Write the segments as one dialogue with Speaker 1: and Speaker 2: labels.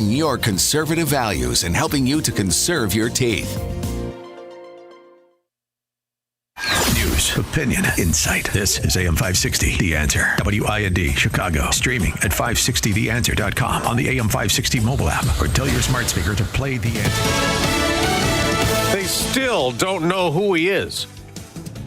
Speaker 1: Your conservative values and helping you to conserve your teeth.
Speaker 2: News, opinion, insight. This is AM 560, The Answer. WIND, Chicago. Streaming at 560theanswer.com on the AM 560 mobile app, or tell your smart speaker to play The Answer.
Speaker 3: They still don't know who he is.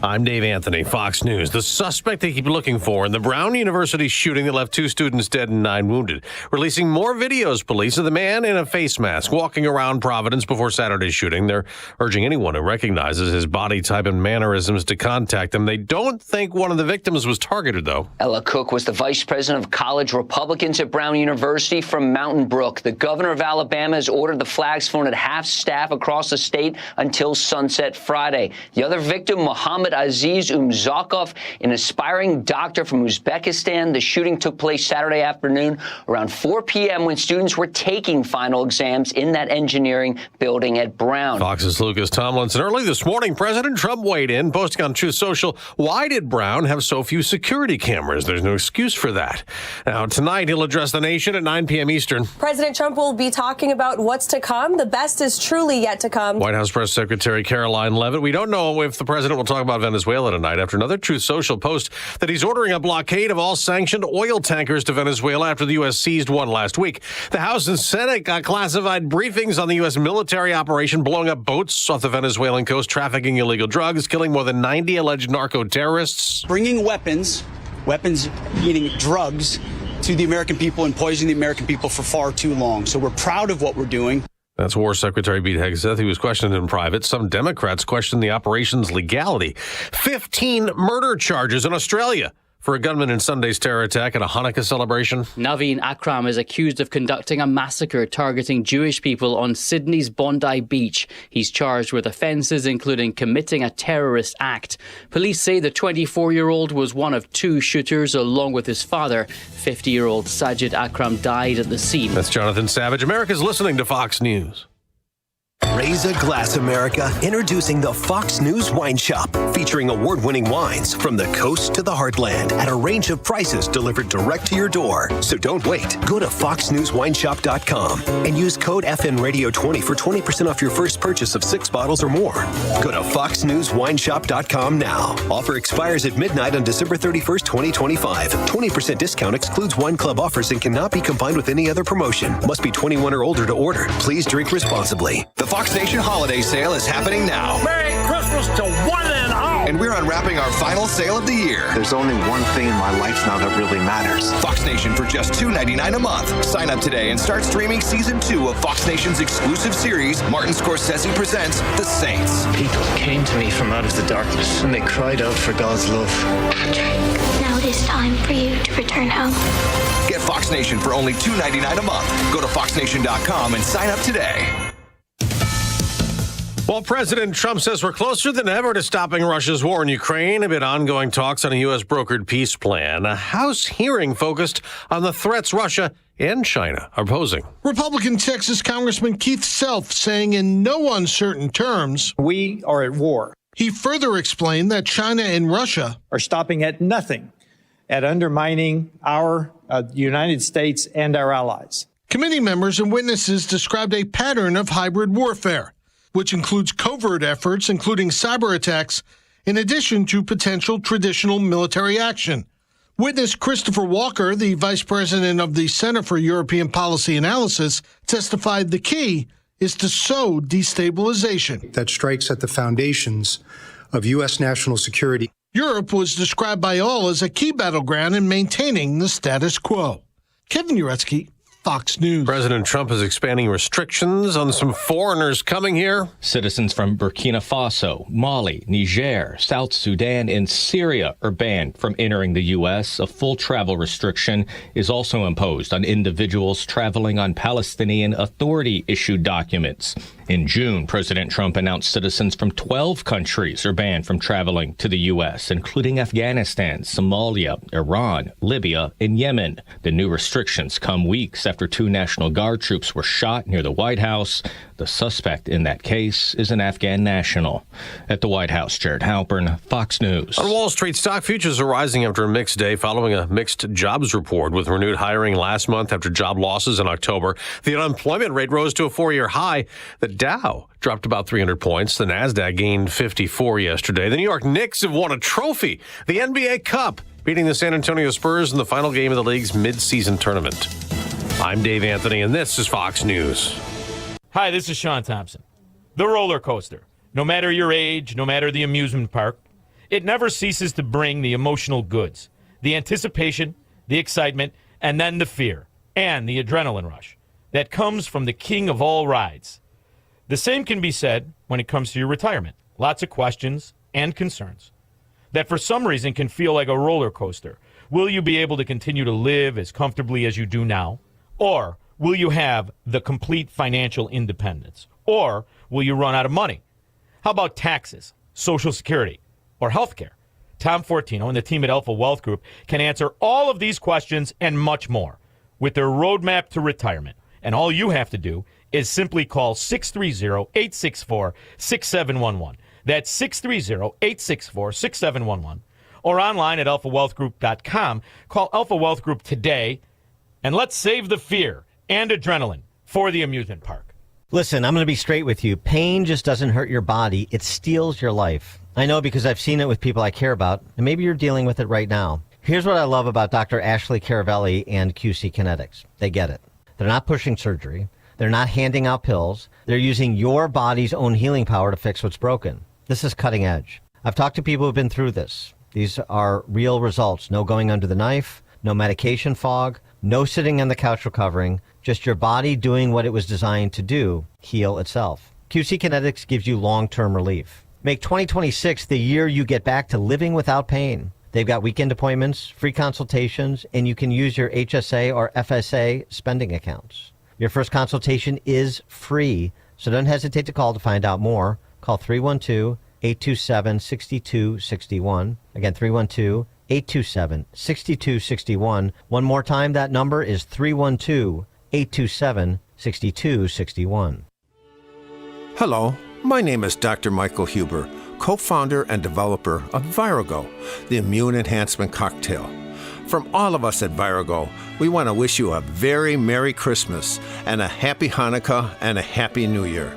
Speaker 3: I'm Dave Anthony, Fox News. The suspect they keep looking for in the Brown University shooting that left 2 students dead and 9 wounded. Releasing more videos, police, of the man in a face mask walking around Providence before Saturday's shooting. They're urging anyone who recognizes his body type and mannerisms to contact him. They don't think one of the victims was targeted, though.
Speaker 4: Ella Cook was the vice president of college Republicans at Brown University from Mountain Brook. The governor of Alabama has ordered the flags flown at half staff across the state until sunset Friday. The other victim, Muhammad Aziz Umzakov, an aspiring doctor from Uzbekistan. The shooting took place Saturday afternoon around 4 p.m. when students were taking final exams in that engineering building at Brown.
Speaker 3: Fox's Lucas Tomlinson. Early this morning, President Trump weighed in, posting on Truth Social, why did Brown have so few security cameras? There's no excuse for that. Now, tonight, he'll address the nation at 9 p.m. Eastern.
Speaker 5: President Trump will be talking about what's to come. The best is truly yet to come.
Speaker 3: White House Press Secretary Caroline Leavitt. We don't know if the president will talk about Venezuela tonight after another Truth Social post that he's ordering a blockade of all sanctioned oil tankers to Venezuela after the U.S. seized one last week. The House and Senate got classified briefings on the U.S. military operation blowing up boats off the Venezuelan coast, trafficking illegal drugs, killing more than 90 alleged narco-terrorists.
Speaker 6: Bringing weapons meaning drugs, to the American people and poisoning the American people for far too long. So we're proud of what we're doing.
Speaker 3: That's War Secretary Pete Hegseth. He was questioned in private. Some Democrats questioned the operation's legality. 15 murder charges in Australia for a gunman in Sunday's terror attack at a Hanukkah celebration.
Speaker 7: Naveen Akram is accused of conducting a massacre targeting Jewish people on Sydney's Bondi Beach. He's charged with offences including committing a terrorist act. Police say the 24-year-old was one of 2 shooters along with his father. 50-year-old Sajid Akram died at the scene.
Speaker 3: That's Jonathan Savage. America's listening to Fox News.
Speaker 8: Raise a glass, America. Introducing the Fox News Wine Shop, featuring award-winning wines from the coast to the heartland at a range of prices delivered direct to your door. So don't wait. Go to foxnewswineshop.com and use code FNRadio20 for 20% off your first purchase of 6 bottles or more. Go to foxnewswineshop.com now. Offer expires at midnight on December 31st, 2025. 20% discount excludes wine club offers and cannot be combined with any other promotion. Must be 21 or older to order. Please drink responsibly.
Speaker 9: The Fox Nation holiday sale is happening now.
Speaker 10: Merry Christmas to one and all.
Speaker 9: And we're unwrapping our final sale of the year.
Speaker 11: There's only one thing in my life now that really matters.
Speaker 9: Fox Nation for just $2.99 a month. Sign up today and start streaming season 2 of Fox Nation's exclusive series, Martin Scorsese Presents The Saints.
Speaker 12: People came to me from out of the darkness and they cried out for God's love.
Speaker 13: Patrick, now it is time for you to return home.
Speaker 9: Get Fox Nation for only $2.99 a month. Go to foxnation.com and sign up today.
Speaker 3: While President Trump says we're closer than ever to stopping Russia's war in Ukraine amid ongoing talks on a U.S.-brokered peace plan, a House hearing focused on the threats Russia and China are posing.
Speaker 14: Republican Texas Congressman Keith Self saying in no uncertain terms,
Speaker 15: we are at war.
Speaker 14: He further explained that China and Russia
Speaker 15: are stopping at nothing at undermining our United States and our allies.
Speaker 14: Committee members and witnesses described a pattern of hybrid warfare, which includes covert efforts, including cyber attacks, in addition to potential traditional military action. Witness Christopher Walker, the vice president of the Center for European Policy Analysis, testified the key is to sow destabilization.
Speaker 16: That strikes at the foundations of U.S. national security.
Speaker 14: Europe was described by all as a key battleground in maintaining the status quo. Kevin Uretsky, Fox News.
Speaker 3: President Trump is expanding restrictions on some foreigners coming here.
Speaker 17: Citizens from Burkina Faso, Mali, Niger, South Sudan, and Syria are banned from entering the U.S. A full travel restriction is also imposed on individuals traveling on Palestinian Authority-issued documents. In June, President Trump announced citizens from 12 countries are banned from traveling to the U.S., including Afghanistan, Somalia, Iran, Libya, and Yemen. The new restrictions come weeks after 2 National Guard troops were shot near the White House. The suspect in that case is an Afghan national. At the White House, Jared Halpern, Fox News.
Speaker 3: On Wall Street, stock futures are rising after a mixed day following a mixed jobs report with renewed hiring last month after job losses in October. The unemployment rate rose to a 4-year high. The Dow dropped about 300 points. The Nasdaq gained 54 yesterday. The New York Knicks have won a trophy, the NBA Cup, beating the San Antonio Spurs in the final game of the league's midseason tournament. I'm Dave Anthony, and this is Fox News.
Speaker 18: Hi, this is Sean Thompson. The roller coaster. No matter your age, no matter the amusement park, it never ceases to bring the emotional goods, the anticipation, the excitement, and then the fear and the adrenaline rush that comes from the king of all rides. The same can be said when it comes to your retirement. Lots of questions and concerns that for some reason can feel like a roller coaster. Will you be able to continue to live as comfortably as you do now? Or will you have the complete financial independence? Or will you run out of money? How about taxes, Social Security, or health care? Tom Fortino and the team at Alpha Wealth Group can answer all of these questions and much more with their roadmap to retirement. And all you have to do is simply call 630-864-6711. That's 630-864-6711. Or online at alphawealthgroup.com. Call Alpha Wealth Group today, and let's save the fear and adrenaline for the amusement park.
Speaker 19: Listen, I'm going to be straight with you. Pain just doesn't hurt your body. It steals your life. I know because I've seen it with people I care about, and maybe you're dealing with it right now. Here's what I love about Dr. Ashley Caravelli and QC Kinetics. They get it. They're not pushing surgery. They're not handing out pills. They're using your body's own healing power to fix what's broken. This is cutting edge. I've talked to people who've been through this. These are real results. No going under the knife, no medication fog, no sitting on the couch recovering, just your body doing what it was designed to do, heal itself. QC Kinetics gives you long-term relief. Make 2026 the year you get back to living without pain. They've got weekend appointments, free consultations, and you can use your HSA or FSA spending accounts. Your first consultation is free, so don't hesitate to call to find out more. Call 312-827-6261. Again, 312-827-6261. One more time, that number is 312-827-6261.
Speaker 20: Hello, my name is Dr. Michael Huber, co-founder and developer of Virago, the immune enhancement cocktail. From all of us at Virago, we want to wish you a very Merry Christmas and a Happy Hanukkah and a Happy New Year.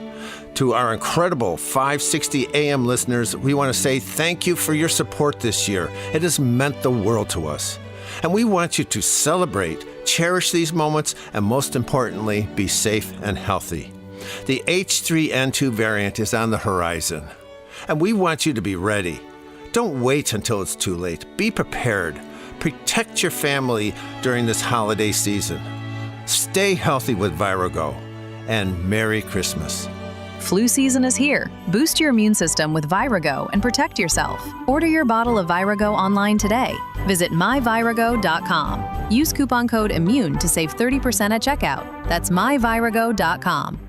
Speaker 20: To our incredible 560 AM listeners, we want to say thank you for your support this year. It has meant the world to us. And we want you to celebrate, cherish these moments, and most importantly, be safe and healthy. The H3N2 variant is on the horizon, and we want you to be ready. Don't wait until it's too late. Be prepared. Protect your family during this holiday season. Stay healthy with Virago, and Merry Christmas.
Speaker 21: Flu season is here. Boost your immune system with Virago and protect yourself. Order your bottle of Virago online today. Visit myvirago.com. Use coupon code IMMUNE to save 30% at checkout. That's myvirago.com.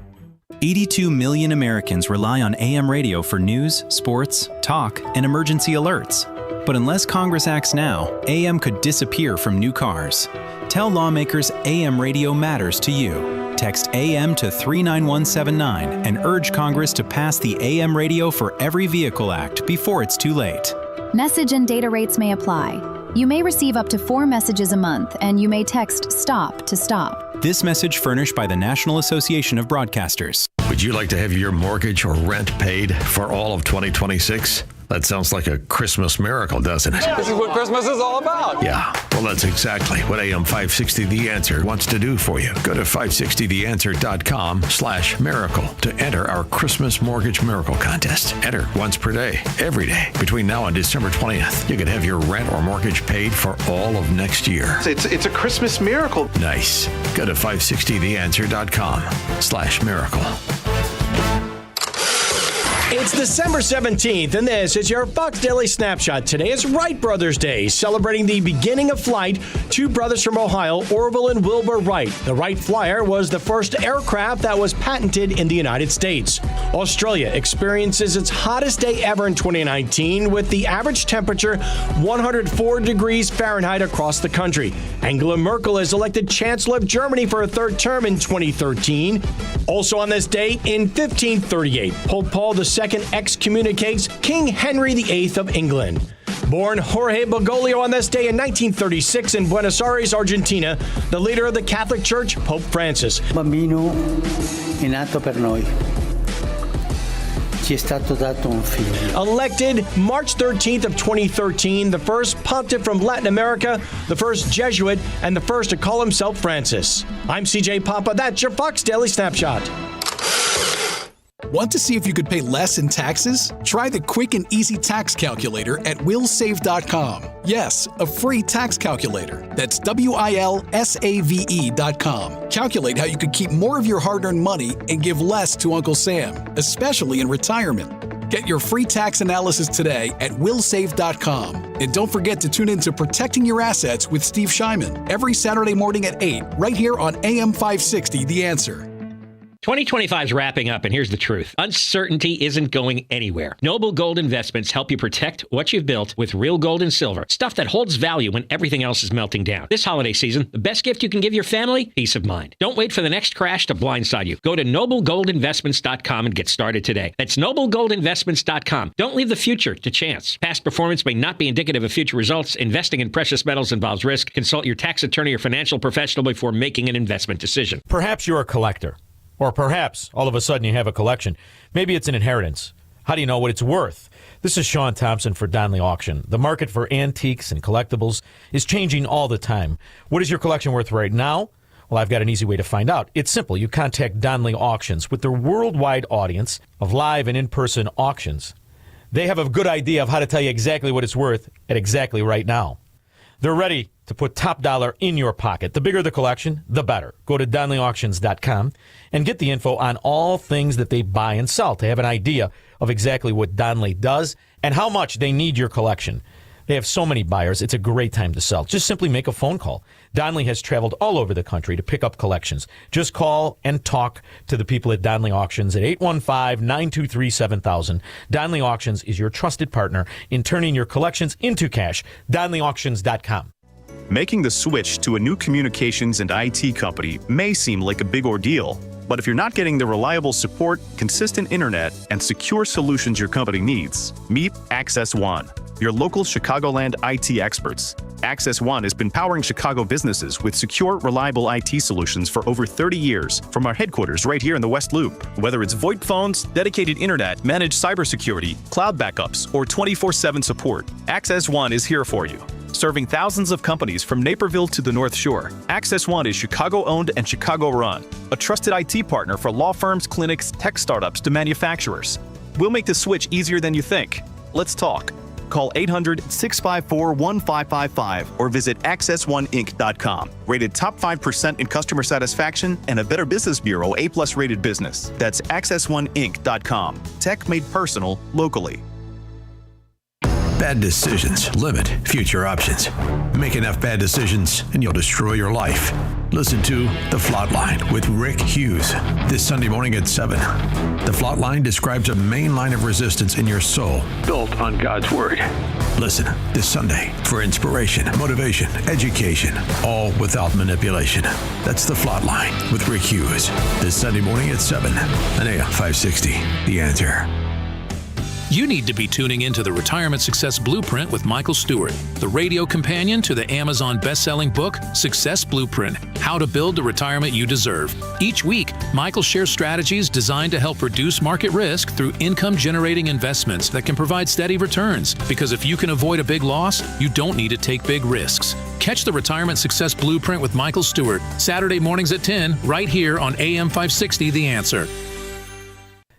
Speaker 22: 82 million Americans rely on AM radio for news, sports, talk, and emergency alerts. But unless Congress acts now, AM could disappear from new cars. Tell lawmakers AM radio matters to you. Text AM to 39179 and urge Congress to pass the AM Radio for Every Vehicle Act before it's too late.
Speaker 23: Message and data rates may apply. You may receive up to 4 messages a month, and you may text STOP to stop.
Speaker 22: This message furnished by the National Association of Broadcasters.
Speaker 2: Would you like to have your mortgage or rent paid for all of 2026? That sounds like a Christmas miracle, doesn't it?
Speaker 24: This is what Christmas is all about.
Speaker 2: Yeah, well, that's exactly what AM 560 The Answer wants to do for you. Go to 560theanswer.com/miracle to enter our Christmas Mortgage Miracle Contest. Enter once per day, every day, between now and December 20th. You can have your rent or mortgage paid for all of next year.
Speaker 11: It's a Christmas miracle.
Speaker 2: Nice. Go to 560theanswer.com/miracle.
Speaker 1: It's December 17th, and this is your Fox Daily Snapshot. Today is Wright Brothers Day, celebrating the beginning of flight. Two brothers from Ohio, Orville and Wilbur Wright. The Wright Flyer was the first aircraft that was patented in the United States. Australia experiences its hottest day ever in 2019, with the average temperature 104 degrees Fahrenheit across the country. Angela Merkel is elected Chancellor of Germany for a third term in 2013. Also on this date, in 1538, Pope Paul II excommunicates King Henry VIII of England. Born Jorge Bergoglio on this day in 1936 in Buenos Aires, Argentina, the leader of the Catholic Church, Pope Francis.
Speaker 4: Bambino è nato per noi. Ci è stato dato un figlio.
Speaker 1: Elected March 13th of 2013, the first pontiff from Latin America, the first Jesuit, and the first to call himself Francis. I'm CJ Papa. That's your Fox Daily Snapshot.
Speaker 5: Want to see if you could pay less in taxes? Try the quick and easy tax calculator at willsave.com. Yes, a free tax calculator. That's WILSAVE.com. Calculate how you could keep more of your hard-earned money and give less to Uncle Sam, especially in retirement. Get your free tax analysis today at willsave.com. And don't forget to tune in to Protecting Your Assets with Steve Shyman every Saturday morning at 8, right here on AM 560, The Answer.
Speaker 6: 2025 is wrapping up, and here's the truth. Uncertainty isn't going anywhere. Noble Gold Investments help you protect what you've built with real gold and silver, stuff that holds value when everything else is melting down. This holiday season, the best gift you can give your family? Peace of mind. Don't wait for the next crash to blindside you. Go to noblegoldinvestments.com and get started today. That's noblegoldinvestments.com. Don't leave the future to chance. Past performance may not be indicative of future results. Investing in precious metals involves risk. Consult your tax attorney or financial professional before making an investment decision.
Speaker 18: Perhaps you're a collector. Or perhaps, all of a sudden, you have a collection. Maybe it's an inheritance. How do you know what it's worth? This is Sean Thompson for Donley Auction. The market for antiques and collectibles is changing all the time. What is your collection worth right now? Well, I've got an easy way to find out. It's simple. You contact Donley Auctions. With their worldwide audience of live and in-person auctions, they have a good idea of how to tell you exactly what it's worth at exactly right now. They're ready to put top dollar in your pocket. The bigger the collection, the better. Go to DonleyAuctions.com and get the info on all things that they buy and sell to have an idea of exactly what Donley does and how much they need your collection. They have so many buyers, it's a great time to sell. Just simply make a phone call. Donley has traveled all over the country to pick up collections. Just call and talk to the people at Donley Auctions at 815-923-7000. Donley Auctions is your trusted partner in turning your collections into cash. DonleyAuctions.com.
Speaker 25: Making the switch to a new communications and IT company may seem like a big ordeal, but if you're not getting the reliable support, consistent internet, and secure solutions your company needs, meet Access One, your local Chicagoland IT experts. Access One has been powering Chicago businesses with secure, reliable IT solutions for over 30 years from our headquarters right here in the West Loop. Whether it's VoIP phones, dedicated internet, managed cybersecurity, cloud backups, or 24/7 support, Access One is here for you. Serving thousands of companies from Naperville to the North Shore, Access One is Chicago-owned and Chicago-run, a trusted IT partner for law firms, clinics, tech startups to manufacturers. We'll make the switch easier than you think. Let's talk. Call 800-654-1555 or visit accessoneinc.com. Rated top 5% in customer satisfaction and a Better Business Bureau A+ rated business. That's accessoneinc.com. Tech made personal locally.
Speaker 2: Bad decisions limit future options. Make enough bad decisions and you'll destroy your life. Listen to The Flatline with Rick Hughes this Sunday morning at 7. The Flatline describes a main line of resistance in your soul built on God's Word. Listen this Sunday for inspiration, motivation, education, all without manipulation. That's The Flatline with Rick Hughes this Sunday morning at 7 on AM 560. The Answer.
Speaker 26: You need to be tuning into the Retirement Success Blueprint with Michael Stewart, the radio companion to the Amazon best-selling book, Success Blueprint, How to Build the Retirement You Deserve. Each week, Michael shares strategies designed to help reduce market risk through income-generating investments that can provide steady returns. Because if you can avoid a big loss, you don't need to take big risks. Catch the Retirement Success Blueprint with Michael Stewart, Saturday mornings at 10, right here on AM 560, The Answer.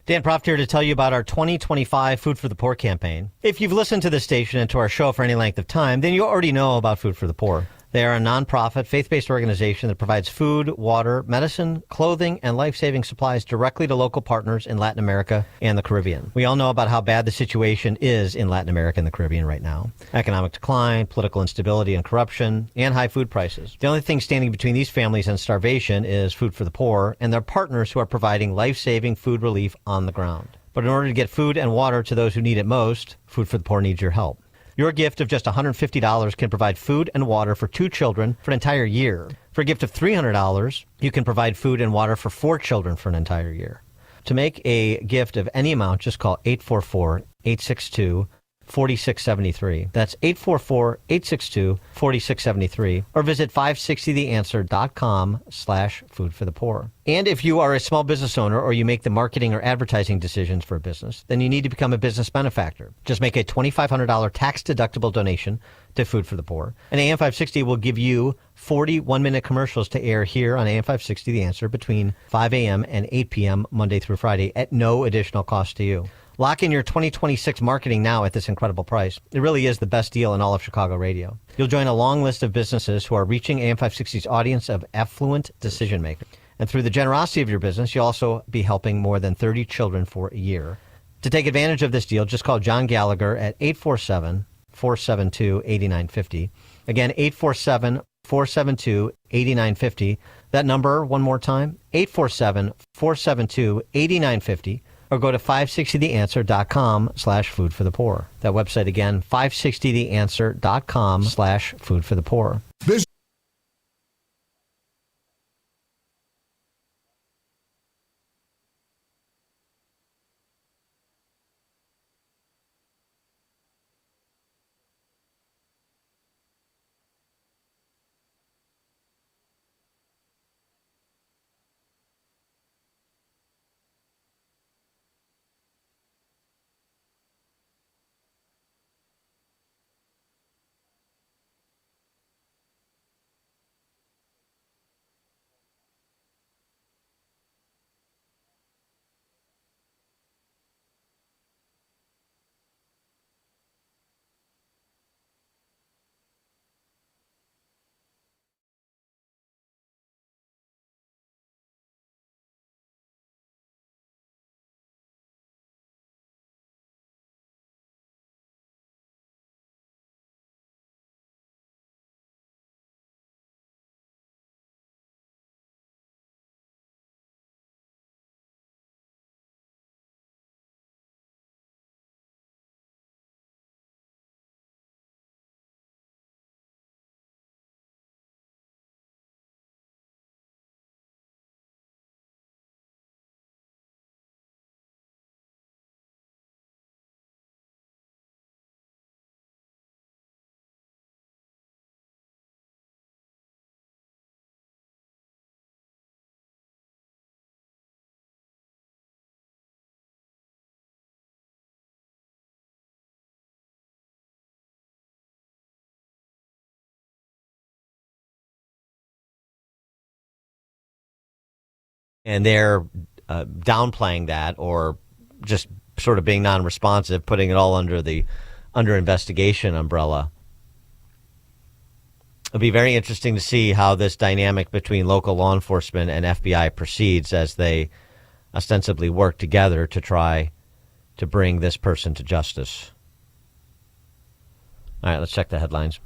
Speaker 19: Dan Proft here to tell you about our 2025 Food for the Poor campaign. If you've listened to this station and to our show for any length of time, then you already know about Food for the Poor. They are a nonprofit, faith-based organization that provides food, water, medicine, clothing, and life-saving supplies directly to local partners in Latin America and the Caribbean. We all know about how bad the situation is in Latin America and the Caribbean right now. Economic decline, political instability and corruption, and high food prices. The only thing standing between these families and starvation is Food for the Poor and their partners who are providing life-saving food relief on the ground. But in order to get food and water to those who need it most, Food for the Poor needs your help. Your gift of just $150 can provide food and water for 2 children for an entire year. For a gift of $300, you can provide food and water for 4 children for an entire year. To make a gift of any amount, just call 844-862-4673. That's 844-862-4673. Or visit 560theanswer.com/foodforthepoor. And if you are a small business owner or you make the marketing or advertising decisions for a business, then you need to become a business benefactor. Just make a $2,500 tax-deductible donation to Food for the Poor. And AM 560 will give you 40 one-minute commercials to air here on AM 560 The Answer between 5 a.m. and 8 p.m. Monday through Friday at no additional cost to you. Lock in your 2026 marketing now at this incredible price. It really is the best deal in all of Chicago radio. You'll join a long list of businesses who are reaching AM 560's audience of affluent decision makers. And through the generosity of your business, you'll also be helping more than 30 children for a year. To take advantage of this deal, just call John Gallagher at 847-472-8950. Again, 847-472-8950. That number, one more time, 847-472-8950. Or go to 560theanswer.com/foodforthepoor. That website again, 560theanswer.com/foodforthepoor. And they're downplaying that or just sort of being non-responsive, putting it all under the investigation umbrella. It'll be very interesting to see how this dynamic between local law enforcement and FBI proceeds as they ostensibly work together to try to bring this person to justice. All right, let's check the headlines.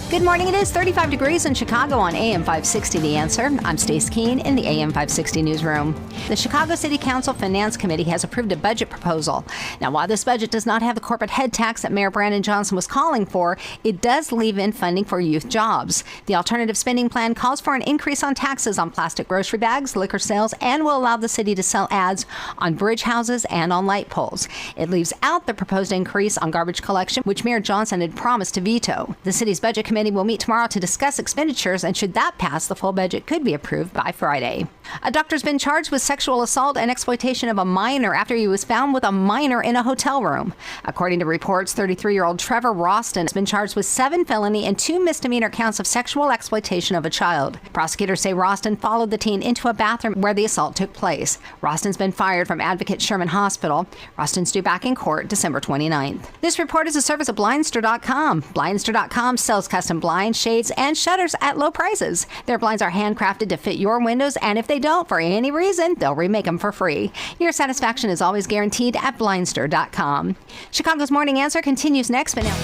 Speaker 7: Good morning. It is 35 degrees in Chicago on AM 560 The Answer. I'm Stace Keene in the AM 560 newsroom. The Chicago City Council Finance Committee has approved a budget proposal. Now, while this budget does not have the corporate head tax that Mayor Brandon Johnson was calling for, it does leave in funding for youth jobs. The alternative spending plan calls for an increase on taxes on plastic grocery bags, liquor sales, and will allow the city to sell ads on bridge houses and on light poles. It leaves out the proposed increase on garbage collection, which Mayor Johnson had promised to veto. The city's budget committee committee will meet tomorrow to discuss expenditures, and should that pass, the full budget could be approved by Friday. A doctor's been charged with sexual assault and exploitation of a minor after he was found with a minor in a hotel room. According to reports, 33-year-old Trevor Roston has been charged with 7 felony and 2 misdemeanor counts of sexual exploitation of a child. Prosecutors say Roston followed the teen into a bathroom where the assault took place. Roston's been fired from Advocate Sherman Hospital. Roston's due back in court December 29th. This report is a service of Blindster.com. Blindster.com sells custom blinds, shades, and shutters at low prices. Their blinds are handcrafted to fit your windows, and if they don't, for any reason, they'll remake them for free. Your satisfaction is always guaranteed at Blindster.com. Chicago's Morning Answer continues next, but now...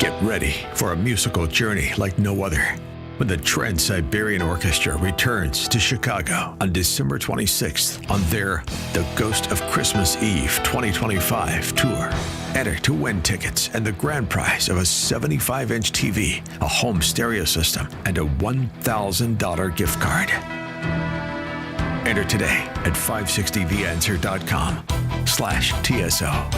Speaker 2: Get ready for a musical journey like no other when the Trans-Siberian Orchestra returns to Chicago on December 26th on their The Ghost of Christmas Eve 2025 tour. Enter to win tickets and the grand prize of a 75-inch TV, a home stereo system, and a $1,000 gift card. Enter today at 560theanswer.com/TSO.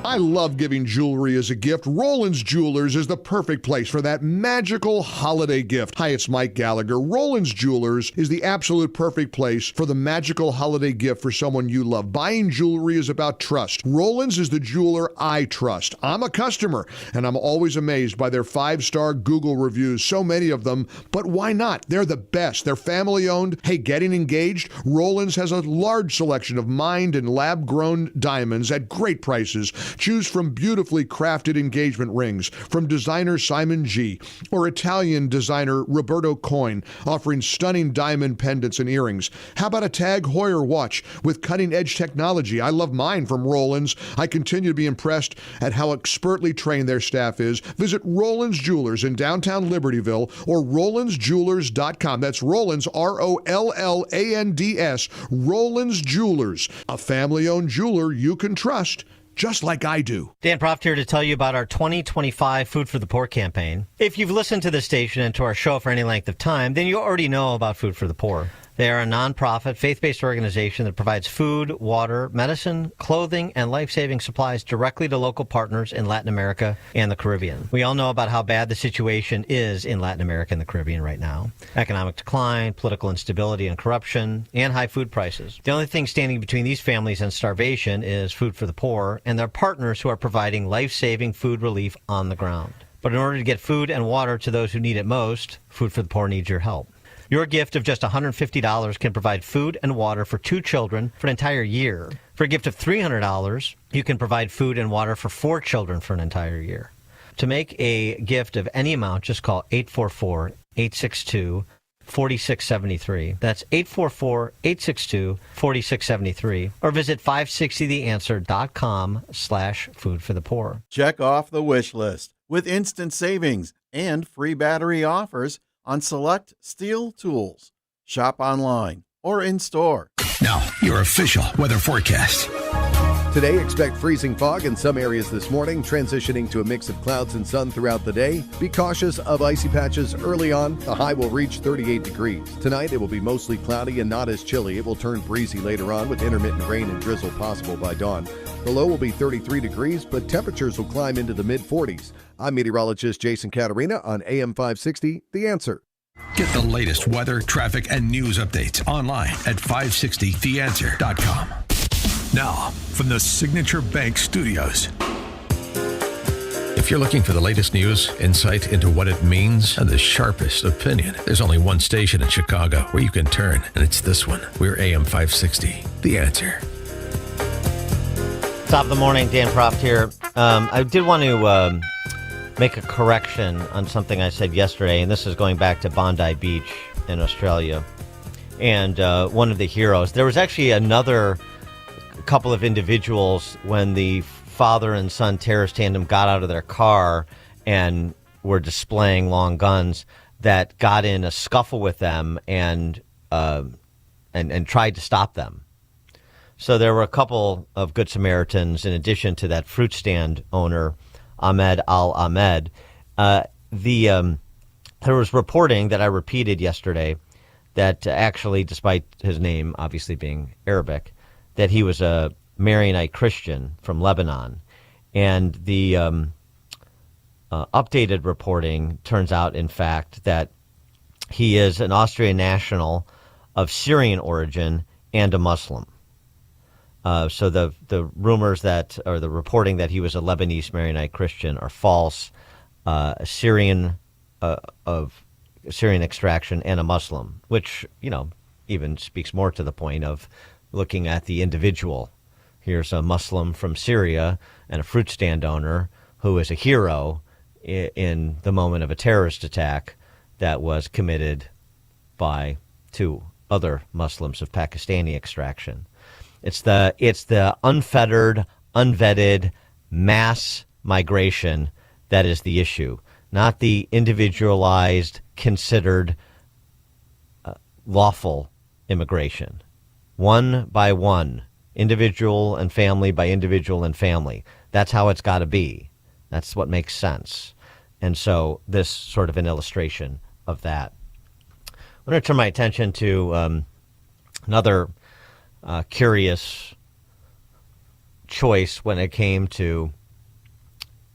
Speaker 8: I love giving jewelry as a gift. Roland's Jewelers is the perfect place for that magical holiday gift. Hi, it's Mike Gallagher. Roland's Jewelers is the absolute perfect place for the magical holiday gift for someone you love. Buying jewelry is about trust. Roland's is the jeweler I trust. I'm a customer, and I'm always amazed by their 5-star Google reviews, so many of them, but why not? They're the best. They're family-owned. Hey, getting engaged? Roland's has a large selection of mined and lab-grown diamonds at great prices. Choose from beautifully crafted engagement rings from designer Simon G. or Italian designer Roberto Coin, offering stunning diamond pendants and earrings. How about a Tag Heuer watch with cutting-edge technology? I love mine from Roland's. I continue to be impressed at how expertly trained their staff is. Visit Roland's Jewelers in downtown Libertyville or RolandsJewelers.com. That's Roland's, ROLLANDS, Roland's Jewelers, a family-owned jeweler you can trust, just like I do.
Speaker 19: Dan Proft here to tell you about our 2025 Food for the Poor campaign. If you've listened to this station and to our show for any length of time, then you already know about Food for the Poor. They are a nonprofit, faith-based organization that provides food, water, medicine, clothing, and life-saving supplies directly to local partners in Latin America and the Caribbean. We all know about how bad the situation is in Latin America and the Caribbean right now. Economic decline, political instability and corruption, and high food prices. The only thing standing between these families and starvation is Food for the Poor and their partners who are providing life-saving food relief on the ground. But in order to get food and water to those who need it most, Food for the Poor needs your help. Your gift of just $150 can provide food and water for 2 children for an entire year. For a gift of $300, you can provide food and water for 4 children for an entire year. To make a gift of any amount, just call 844-862-4673. That's 844-862-4673. Or visit 560theanswer.com/foodforthepoor.
Speaker 9: Check off the wish list with instant savings and free battery offers on select steel tools. Shop online or in store.
Speaker 2: Now, your official weather forecast.
Speaker 10: Today, expect freezing fog in some areas this morning, transitioning to a mix of clouds and sun throughout the day. Be cautious of icy patches early on. The high will reach 38 degrees. Tonight, it will be mostly cloudy and not as chilly. It will turn breezy later on with intermittent rain and drizzle possible by dawn. The low will be 33 degrees, but temperatures will climb into the mid-40s. I'm meteorologist Jason Caterina on AM 560, The Answer.
Speaker 2: Get the latest weather, traffic, and news updates online at 560theanswer.com. Now, from the Signature Bank Studios. If you're looking for the latest news, insight into what it means, and the sharpest opinion, there's only one station in Chicago where you can turn, and it's this one. We're AM 560, The Answer.
Speaker 19: Top of the morning, Dan Proft here. I did want to make a correction on something I said yesterday, and this is going back to Bondi Beach in Australia. And one of the heroes, there was actually another couple of individuals when the father and son terrorist tandem got out of their car and were displaying long guns that got in a scuffle with them and tried to stop them. So there were a couple of Good Samaritans in addition to that fruit stand owner, Ahmed Al-Ahmed. There was reporting that I repeated yesterday that actually, despite his name obviously being Arabic, that he was a Maronite Christian from Lebanon. And the updated reporting turns out, in fact, that he is an Austrian national of Syrian origin and a Muslim. So the rumors that, or the reporting that he was a Lebanese Maronite Christian are false. Syrian of Syrian extraction and a Muslim, which, even speaks more to the point of looking at the individual. Here's a Muslim from Syria and a fruit stand owner who is a hero in the moment of a terrorist attack that was committed by two other Muslims of Pakistani extraction. It's the unfettered, unvetted mass migration that is the issue, not the individualized, considered lawful immigration. One by one, individual and family by individual and family. That's how it's got to be. That's what makes sense. And so this sort of an illustration of that. I'm going to turn my attention to another curious choice when it came to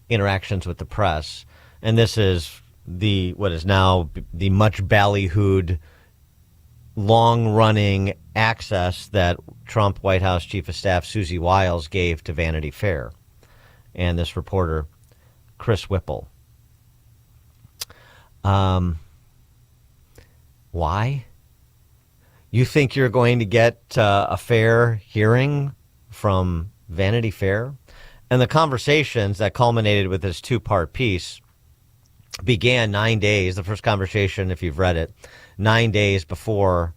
Speaker 19: interactions with the press. And this is what is now the much ballyhooed, long-running access that Trump White House Chief of Staff Susie Wiles gave to Vanity Fair. And this reporter, Chris Whipple. Why? You think you're going to get a fair hearing from Vanity Fair? And the conversations that culminated with this two-part piece began 9 days, the first conversation, if you've read it, 9 days before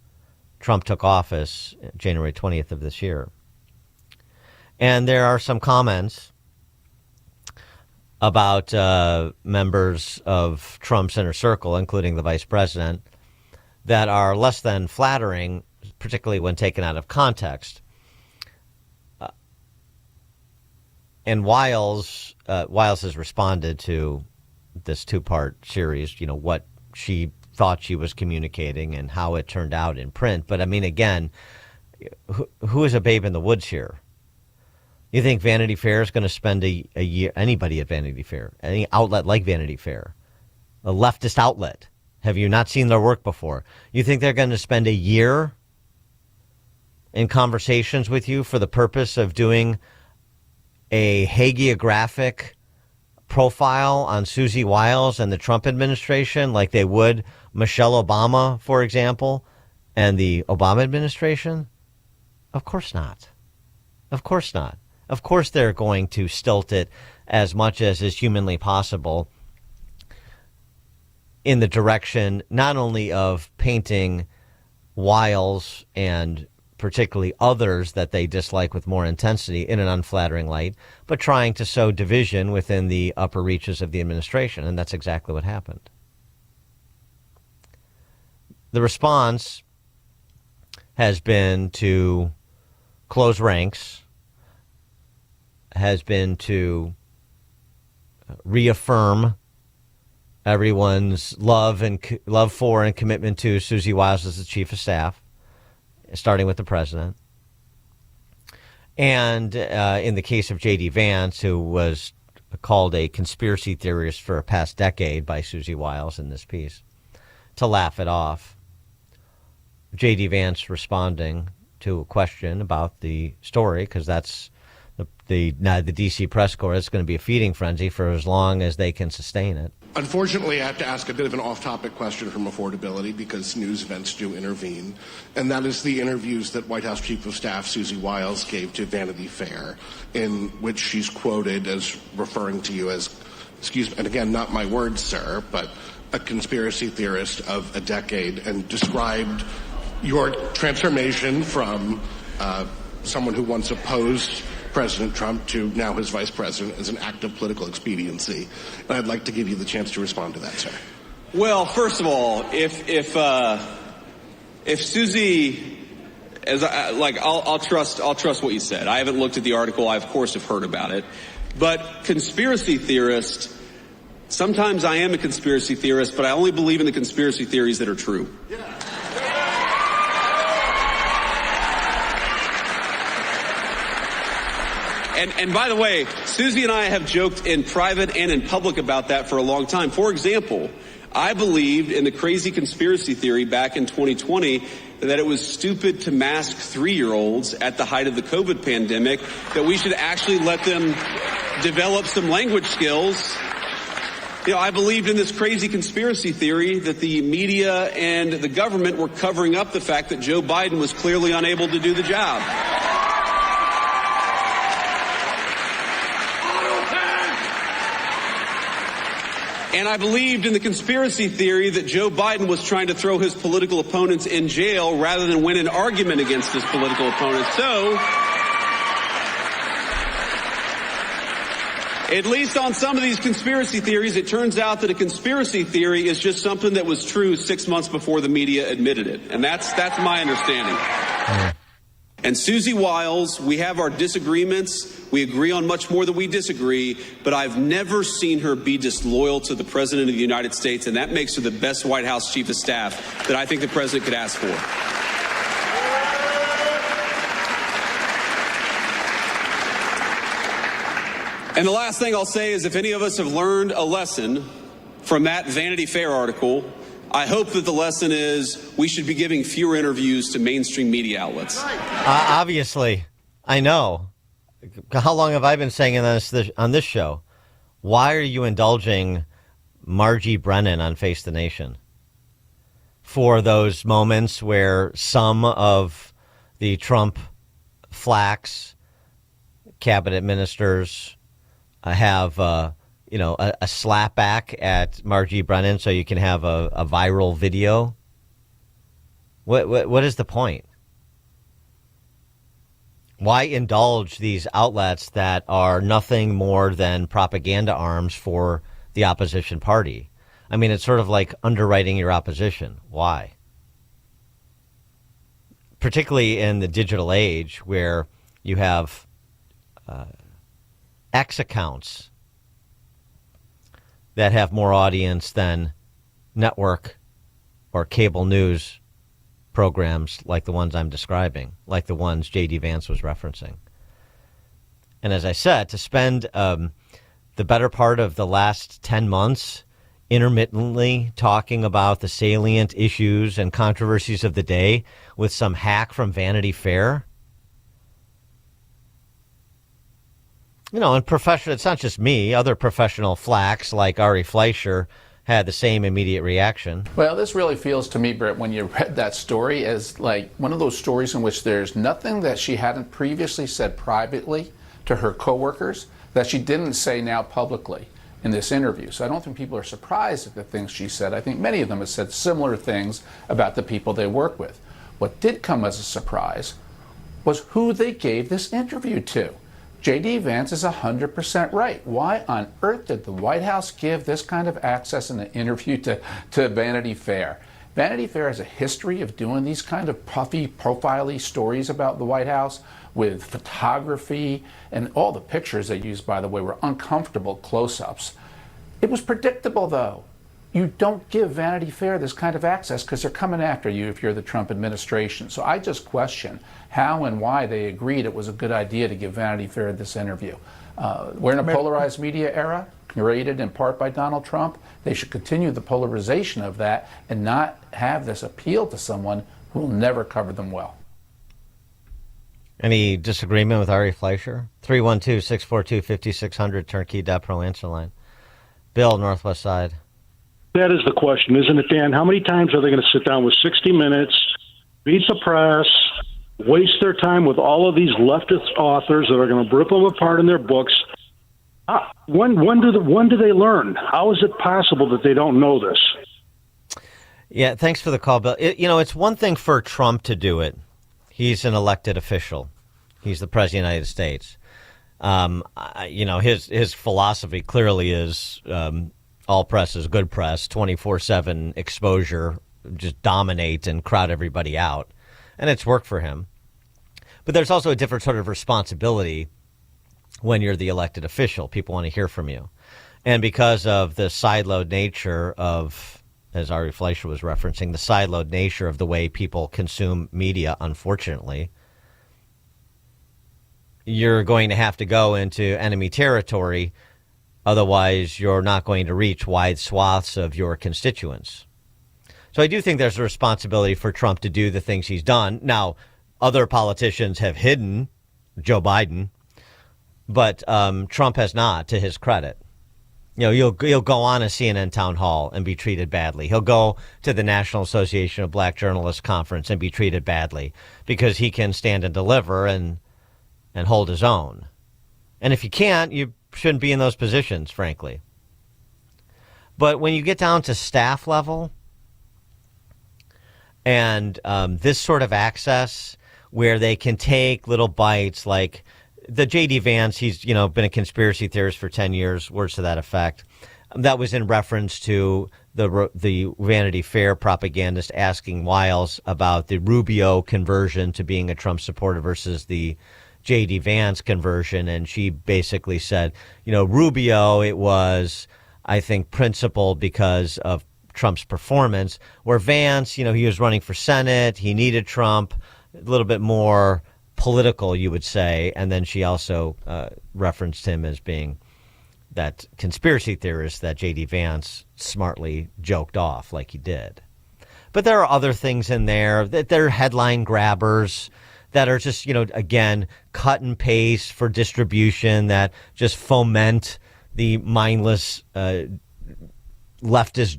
Speaker 19: Trump took office, January 20th of this year. And there are some comments about members of Trump's inner circle, including the vice president, that are less than flattering, particularly when taken out of context. And Wiles has responded to this two-part series, what she thought she was communicating and how it turned out in print. But I mean, again, who is a babe in the woods here? You think Vanity Fair is going to spend a year, anybody at Vanity Fair, any outlet like Vanity Fair, a leftist outlet, have you not seen their work before? You think they're going to spend a year in conversations with you for the purpose of doing a hagiographic profile on Susie Wiles and the Trump administration like they would Michelle Obama, for example, and the Obama administration? Of course not. Of course not. Of course they're going to stilt it as much as is humanly possible in the direction not only of painting Wiles and particularly others that they dislike with more intensity in an unflattering light, but trying to sow division within the upper reaches of the administration. And that's exactly what happened. The response has been to close ranks, has been to reaffirm everyone's love for and commitment to Susie Wiles as the chief of staff, starting with the president. And in the case of J.D. Vance, who was called a conspiracy theorist for a past decade by Susie Wiles in this piece, to laugh it off. J.D. Vance responding to a question about the story, because that's the D.C. press corps is going to be a feeding frenzy for as long as they can sustain it.
Speaker 12: Unfortunately, I have to ask a bit of an off-topic question from affordability because news events do intervene, and that is the interviews that White House Chief of Staff Susie Wiles gave to Vanity Fair, in which she's quoted as referring to you as, excuse me, and again, not my words, sir, but a conspiracy theorist of a decade, and described your transformation from someone who once opposed President Trump to now his vice president as an act of political expediency. And I'd like to give you the chance to respond to that, sir.
Speaker 13: Well, first of all, if Susie, I'll trust what you said. I haven't looked at the article. I of course have heard about it. But conspiracy theorist, sometimes I am a conspiracy theorist, but I only believe in the conspiracy theories that are true. Yeah. And by the way, Susie and I have joked in private and in public about that for a long time. For example, I believed in the crazy conspiracy theory back in 2020 that it was stupid to mask 3-year-olds at the height of the COVID pandemic, that we should actually let them develop some language skills. You know, I believed in this crazy conspiracy theory that the media and the government were covering up the fact that Joe Biden was clearly unable to do the job. And I believed in the conspiracy theory that Joe Biden was trying to throw his political opponents in jail rather than win an argument against his political opponents. So, at least on some of these conspiracy theories, it turns out that a conspiracy theory is just something that was true 6 months before the media admitted it. And that's my understanding. And Susie Wiles, we have our disagreements. We agree on much more than we disagree, but I've never seen her be disloyal to the President of the United States, and that makes her the best White House Chief of Staff that I think the President could ask for. And the last thing I'll say is, if any of us have learned a lesson from that Vanity Fair article, I hope that the lesson is we should be giving fewer interviews to mainstream media outlets.
Speaker 19: Obviously, I know. How long have I been saying on this show? Why are you indulging Margie Brennan on Face the Nation for those moments where some of the Trump flacks, cabinet ministers have a slapback at Margie Brennan so you can have a viral video? What is the point? Why indulge these outlets that are nothing more than propaganda arms for the opposition party? I mean, it's sort of like underwriting your opposition. Why? Particularly in the digital age where you have X accounts that have more audience than network or cable news programs like the ones I'm describing, like the ones J.D. Vance was referencing. And as I said, to spend the better part of the last 10 months intermittently talking about the salient issues and controversies of the day with some hack from Vanity Fair. And professional, it's not just me, other professional flacks like Ari Fleischer had the same immediate reaction.
Speaker 3: Well, this really feels to me, Brett, when you read that story, as like one of those stories in which there's nothing that she hadn't previously said privately to her coworkers that she didn't say now publicly in this interview. So I don't think people are surprised at the things she said. I think many of them have said similar things about the people they work with. What did come as a surprise was who they gave this interview to. J.D. Vance is 100% right. Why on earth did the White House give this kind of access in an interview to Vanity Fair? Vanity Fair has a history of doing these kind of puffy, profile-y stories about the White House with photography, and all the pictures they used, by the way, were uncomfortable close-ups. It was predictable, though. You don't give Vanity Fair this kind of access because they're coming after you if you're the Trump administration. So I just question how and why they agreed it was a good idea to give Vanity Fair this interview. We're in a polarized media era, created in part by Donald Trump. They should continue the polarization of that and not have this appeal to someone who will never cover them well.
Speaker 19: Any disagreement with Ari Fleischer? 312-642-5600, turnkey.pro answer line. Bill, Northwest Side.
Speaker 14: That is the question, isn't it, Dan? How many times are they going to sit down with 60 Minutes, beat the press, waste their time with all of these leftist authors that are going to rip them apart in their books? When do they learn? How is it possible that they don't know this?
Speaker 19: Yeah, thanks for the call, Bill. It's one thing for Trump to do it. He's an elected official. He's the president of the United States. His philosophy clearly is all press is good press, 24/7 exposure, just dominate and crowd everybody out. And it's worked for him. But there's also a different sort of responsibility when you're the elected official. People want to hear from you. And because of the sideload nature of, as Ari Fleischer was referencing, the sideload nature of the way people consume media, unfortunately, you're going to have to go into enemy territory. Otherwise, you're not going to reach wide swaths of your constituents. So I do think there's a responsibility for Trump to do the things he's done. Now, other politicians have hidden, Joe Biden, but Trump has not, to his credit. You know, he'll go on a CNN town hall and be treated badly. He'll go to the National Association of Black Journalists conference and be treated badly because he can stand and deliver and hold his own. And if you can't, you shouldn't be in those positions, frankly. But when you get down to staff level and this sort of access where they can take little bites like the J.D. Vance, he's been a conspiracy theorist for 10 years, words to that effect. That was in reference to the Vanity Fair propagandist asking Wiles about the Rubio conversion to being a Trump supporter versus the J.D. Vance conversion. And she basically said, Rubio, it was, I think, principled because of Trump's performance, where Vance, he was running for Senate. He needed Trump, a little bit more political, you would say. And then she also referenced him as being that conspiracy theorist that J.D. Vance smartly joked off like he did. But there are other things in there that they're headline grabbers that are just, again, cut and paste for distribution that just foment the mindless leftist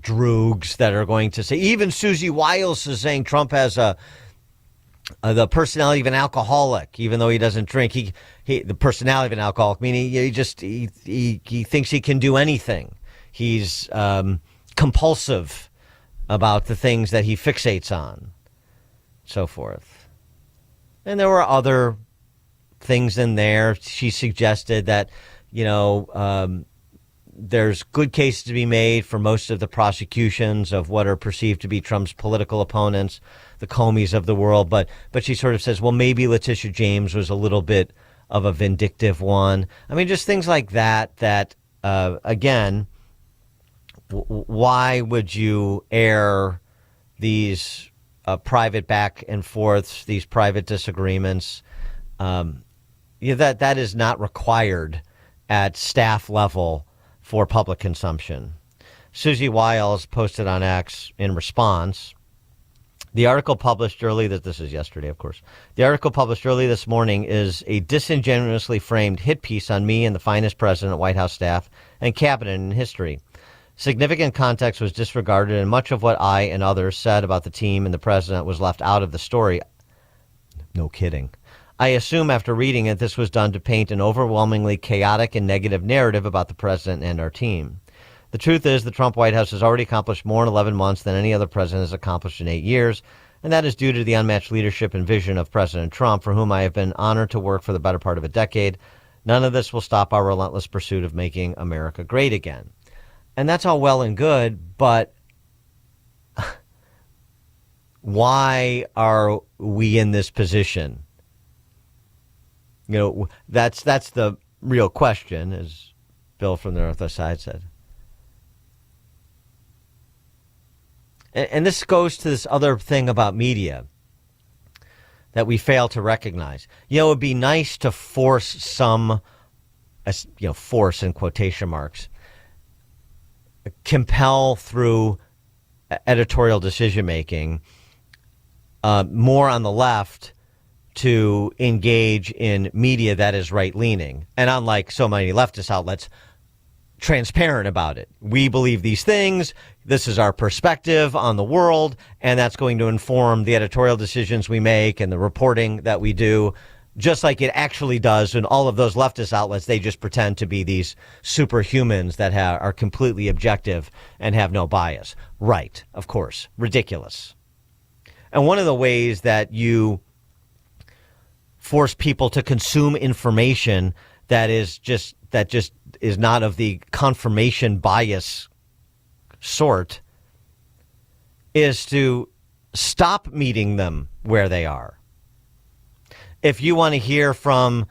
Speaker 19: droogs that are going to say, even Susie Wiles is saying Trump has the personality of an alcoholic, even though he doesn't drink. He the personality of an alcoholic, meaning he thinks he can do anything. He's compulsive about the things that he fixates on, so forth. And there were other things in there. She suggested that, there's good cases to be made for most of the prosecutions of what are perceived to be Trump's political opponents, the Comeys of the world. But she sort of says, well, maybe Letitia James was a little bit of a vindictive one. I mean, just things like that, again, why would you air these private back and forths, these private disagreements? That is not required at staff level for public consumption. Susie Wiles posted on X in response. The article published early, this is yesterday, of course. The article published early this morning is a disingenuously framed hit piece on me and the finest president, White House staff, and cabinet in history. Significant context was disregarded, and much of what I and others said about the team and the president was left out of the story. No kidding. I assume after reading it, this was done to paint an overwhelmingly chaotic and negative narrative about the president and our team. The truth is the Trump White House has already accomplished more in 11 months than any other president has accomplished in 8 years, and that is due to the unmatched leadership and vision of President Trump, for whom I have been honored to work for the better part of a decade. None of this will stop our relentless pursuit of making America great again. And that's all well and good, but why are we in this position? That's the real question, as Bill from the Northwest Side said. And this goes to this other thing about media that we fail to recognize. It would be nice to force some, force in quotation marks, compel through editorial decision-making more on the left to engage in media that is right-leaning. And unlike so many leftist outlets, transparent about it. We believe these things. This is our perspective on the world, and that's going to inform the editorial decisions we make and the reporting that we do, just like it actually does in all of those leftist outlets. They just pretend to be these superhumans that are completely objective and have no bias. Right, of course. Ridiculous. And one of the ways that you force people to consume information that just is not of the confirmation bias sort is to stop meeting them where they are. If you want to hear from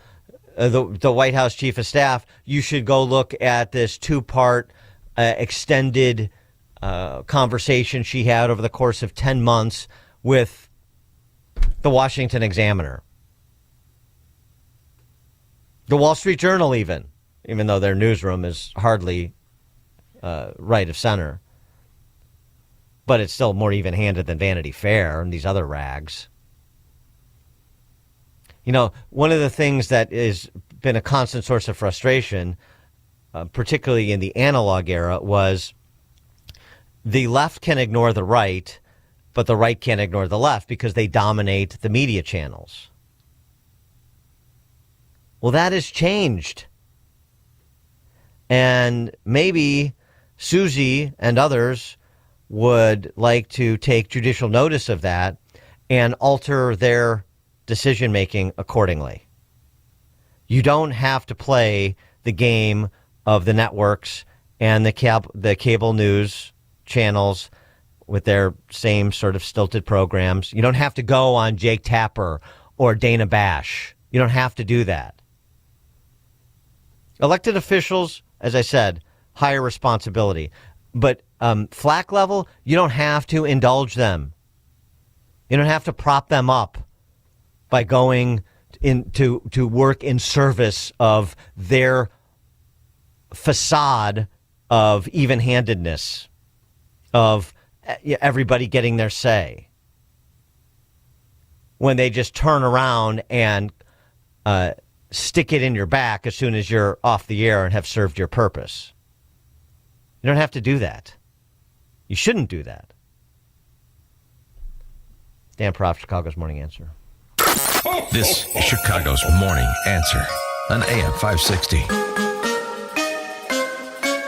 Speaker 19: the White House Chief of Staff, you should go look at this 2-part extended conversation she had over the course of 10 months with the Washington Examiner. The Wall Street Journal, even though their newsroom is hardly right of center. But it's still more even-handed than Vanity Fair and these other rags. You know, one of the things that has been a constant source of frustration, particularly in the analog era, was the left can ignore the right, but the right can't ignore the left because they dominate the media channels. Well, that has changed. And maybe Susie and others would like to take judicial notice of that and alter their decision-making accordingly. You don't have to play the game of the networks and the cable news channels with their same sort of stilted programs. You don't have to go on Jake Tapper or Dana Bash. You don't have to do that. Elected officials, as I said, higher responsibility. But flack level, you don't have to indulge them. You don't have to prop them up by going to work in service of their facade of even-handedness, of everybody getting their say, when they just turn around and stick it in your back as soon as you're off the air and have served your purpose. You don't have to do that. You shouldn't do that. Dan Proft, Chicago's Morning Answer.
Speaker 2: This is Chicago's Morning Answer on AM 560.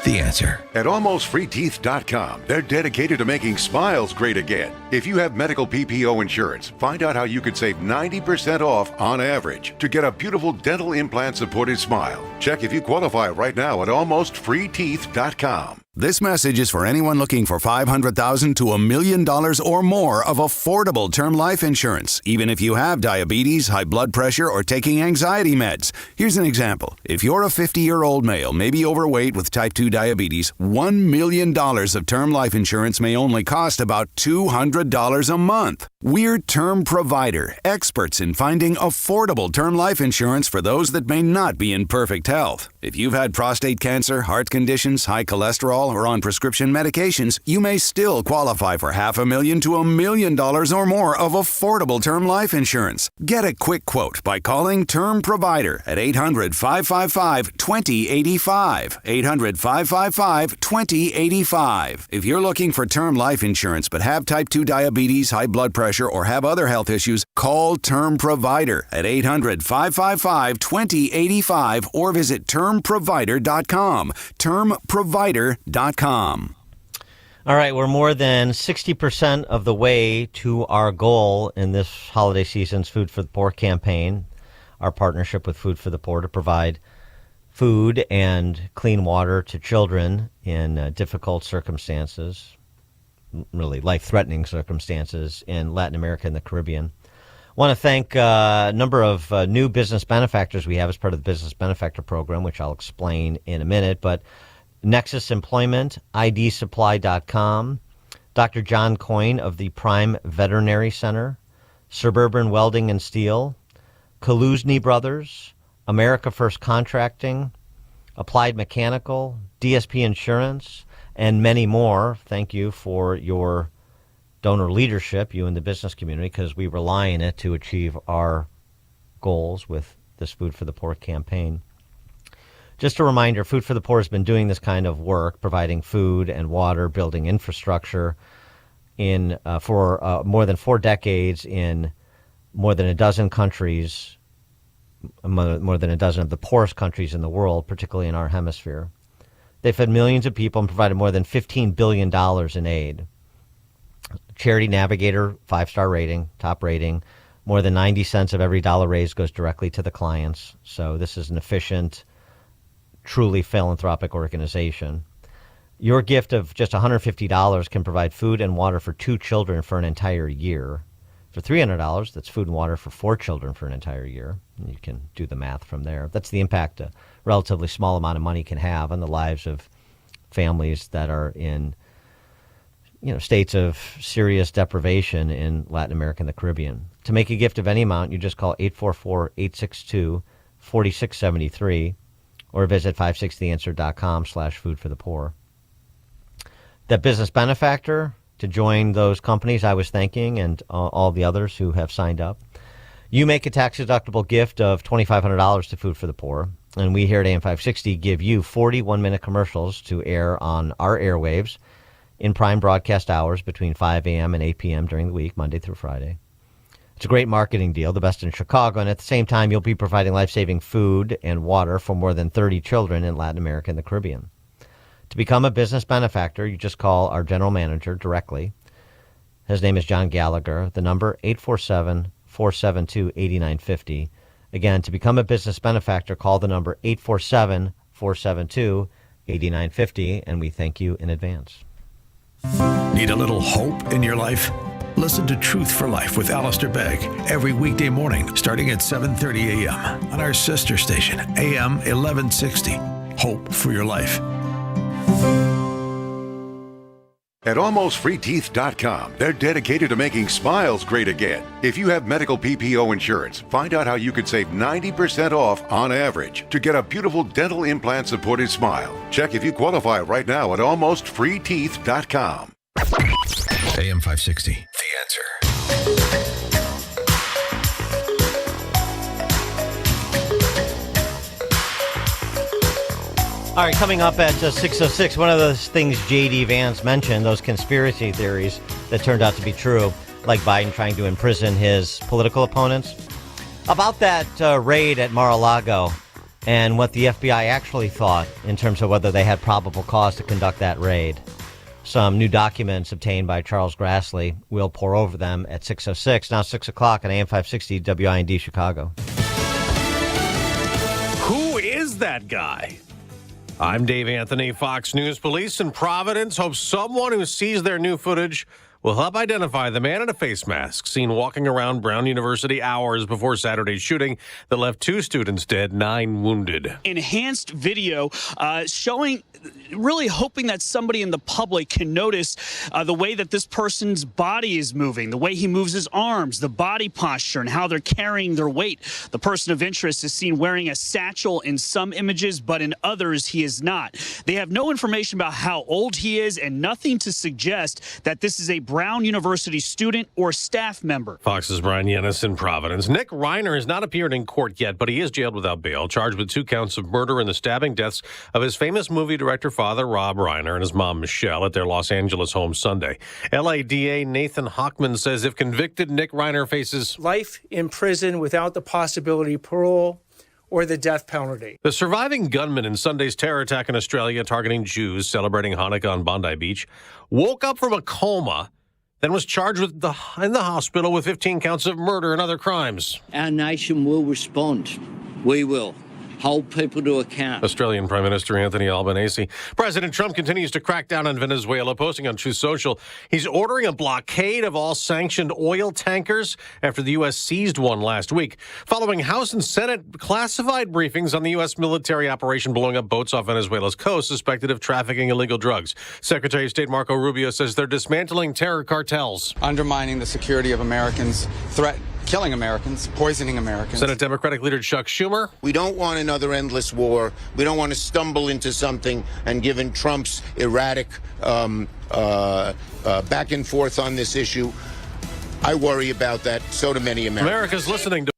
Speaker 2: The Answer.
Speaker 15: At AlmostFreeTeeth.com, they're dedicated to making smiles great again. If you have medical PPO insurance, find out how you could save 90% off on average to get a beautiful dental implant-supported smile. Check if you qualify right now at AlmostFreeTeeth.com.
Speaker 16: This message is for anyone looking for $500,000 to $1 million or more of affordable term life insurance, even if you have diabetes, high blood pressure, or taking anxiety meds. Here's an example. If you're a 50-year-old male, maybe overweight with type 2 diabetes, $1 million of term life insurance may only cost about $200 a month. We're Term Provider, experts in finding affordable term life insurance for those that may not be in perfect health. If you've had prostate cancer, heart conditions, high cholesterol, or on prescription medications, you may still qualify for $500,000 to $1 million or more of affordable term life insurance. Get a quick quote by calling Term Provider at 800-555-2085. 800-555-2085. If you're looking for term life insurance but have type 2 diabetes, high blood pressure, or have other health issues, call Term Provider at 800-555-2085 or visit termprovider.com. Termprovider.com.
Speaker 19: All right, we're more than 60% of the way to our goal in this holiday season's Food for the Poor campaign, our partnership with Food for the Poor to provide food and clean water to children in difficult circumstances, really life-threatening circumstances in Latin America and the Caribbean. I want to thank a number of new business benefactors we have as part of the Business Benefactor Program, which I'll explain in a minute, but Nexus Employment, IDSupply.com, Dr. John Coyne of the Prime Veterinary Center, Suburban Welding and Steel, Kaluzny Brothers, America First Contracting, Applied Mechanical, DSP Insurance, and many more. Thank you for your donor leadership, you in the business community, because we rely on it to achieve our goals with this Food for the Poor campaign. Just a reminder, Food for the Poor has been doing this kind of work, providing food and water, building infrastructure for more than 4 decades in more than a dozen countries, more than a dozen of the poorest countries in the world, particularly in our hemisphere. They've fed millions of people and provided more than $15 billion in aid. Charity Navigator, 5-star rating, top rating. More than 90 cents of every dollar raised goes directly to the clients. So this is an efficient, truly philanthropic organization. Your gift of just $150 can provide food and water for 2 children for an entire year. For $300, that's food and water for 4 children for an entire year. And you can do the math from there. That's the impact a relatively small amount of money can have on the lives of families that are in states of serious deprivation in Latin America and the Caribbean. To make a gift of any amount, you just call 844-862-5787. 4673, or visit 560theanswer.com/food for the poor. The business benefactor to join those companies I was thanking, and all the others who have signed up. You make a tax-deductible gift of $2,500 to Food for the Poor, and we here at AM 560 give you 40 one-minute commercials to air on our airwaves in prime broadcast hours between 5 a.m. and 8 p.m. during the week, Monday through Friday. It's a great marketing deal, the best in Chicago, and at the same time, you'll be providing life-saving food and water for more than 30 children in Latin America and the Caribbean. To become a business benefactor, you just call our general manager directly. His name is John Gallagher. The number, 847-472-8950. Again, to become a business benefactor, call the number 847-472-8950, and we thank you in advance.
Speaker 2: Need a little hope in your life? Listen to Truth for Life with Alistair Begg every weekday morning starting at 7:30 a.m. on our sister station, AM 1160. Hope for your life.
Speaker 15: At AlmostFreeTeeth.com, they're dedicated to making smiles great again. If you have medical PPO insurance, find out how you could save 90% off on average to get a beautiful dental implant supported smile. Check if you qualify right now at AlmostFreeTeeth.com.
Speaker 2: AM 560, The Answer.
Speaker 19: All right, coming up at 6:06, one of those things J.D. Vance mentioned, those conspiracy theories that turned out to be true, like Biden trying to imprison his political opponents. About that raid at Mar-a-Lago and what the FBI actually thought in terms of whether they had probable cause to conduct that raid. Some new documents obtained by Charles Grassley. We'll pour over them at 6:06. Now 6 o'clock on AM 560 WIND Chicago.
Speaker 17: Who is that guy? I'm Dave Anthony. Fox News Police in Providence hope someone who sees their new footage will help identify the man in a face mask seen walking around Brown University hours before Saturday's shooting that left 2 students dead, 9 wounded.
Speaker 20: Enhanced video showing, really hoping that somebody in the public can notice the way that this person's body is moving, the way he moves his arms, the body posture, and how they're carrying their weight. The person of interest is seen wearing a satchel in some images, but in others he is not. They have no information about how old he is and nothing to suggest that this is a Brown University student or staff member.
Speaker 17: Fox's Brian Yennis in Providence. Nick Reiner has not appeared in court yet, but he is jailed without bail, charged with 2 counts of murder in the stabbing deaths of his famous movie director father, Rob Reiner, and his mom, Michelle, at their Los Angeles home Sunday. LADA Nathan Hochman says if convicted, Nick Reiner faces
Speaker 21: life in prison without the possibility of parole or the death penalty.
Speaker 17: The surviving gunman in Sunday's terror attack in Australia targeting Jews celebrating Hanukkah on Bondi Beach woke up from a coma, then was charged in the hospital with 15 counts of murder and other crimes.
Speaker 22: Our nation will respond. We will hold people to account.
Speaker 17: Australian Prime Minister Anthony Albanese. President Trump continues to crack down on Venezuela, posting on Truth Social he's ordering a blockade of all sanctioned oil tankers after the U.S. seized one last week, following House and Senate classified briefings on the U.S. military operation blowing up boats off Venezuela's coast suspected of trafficking illegal drugs. Secretary of State Marco Rubio says they're dismantling terror cartels,
Speaker 23: undermining the security of Americans, killing Americans, poisoning Americans.
Speaker 17: Senate Democratic leader Chuck Schumer.
Speaker 24: We don't want another endless war. We don't want to stumble into something, and given Trump's erratic back and forth on this issue, I worry about that. So do many Americans.
Speaker 17: America's listening to.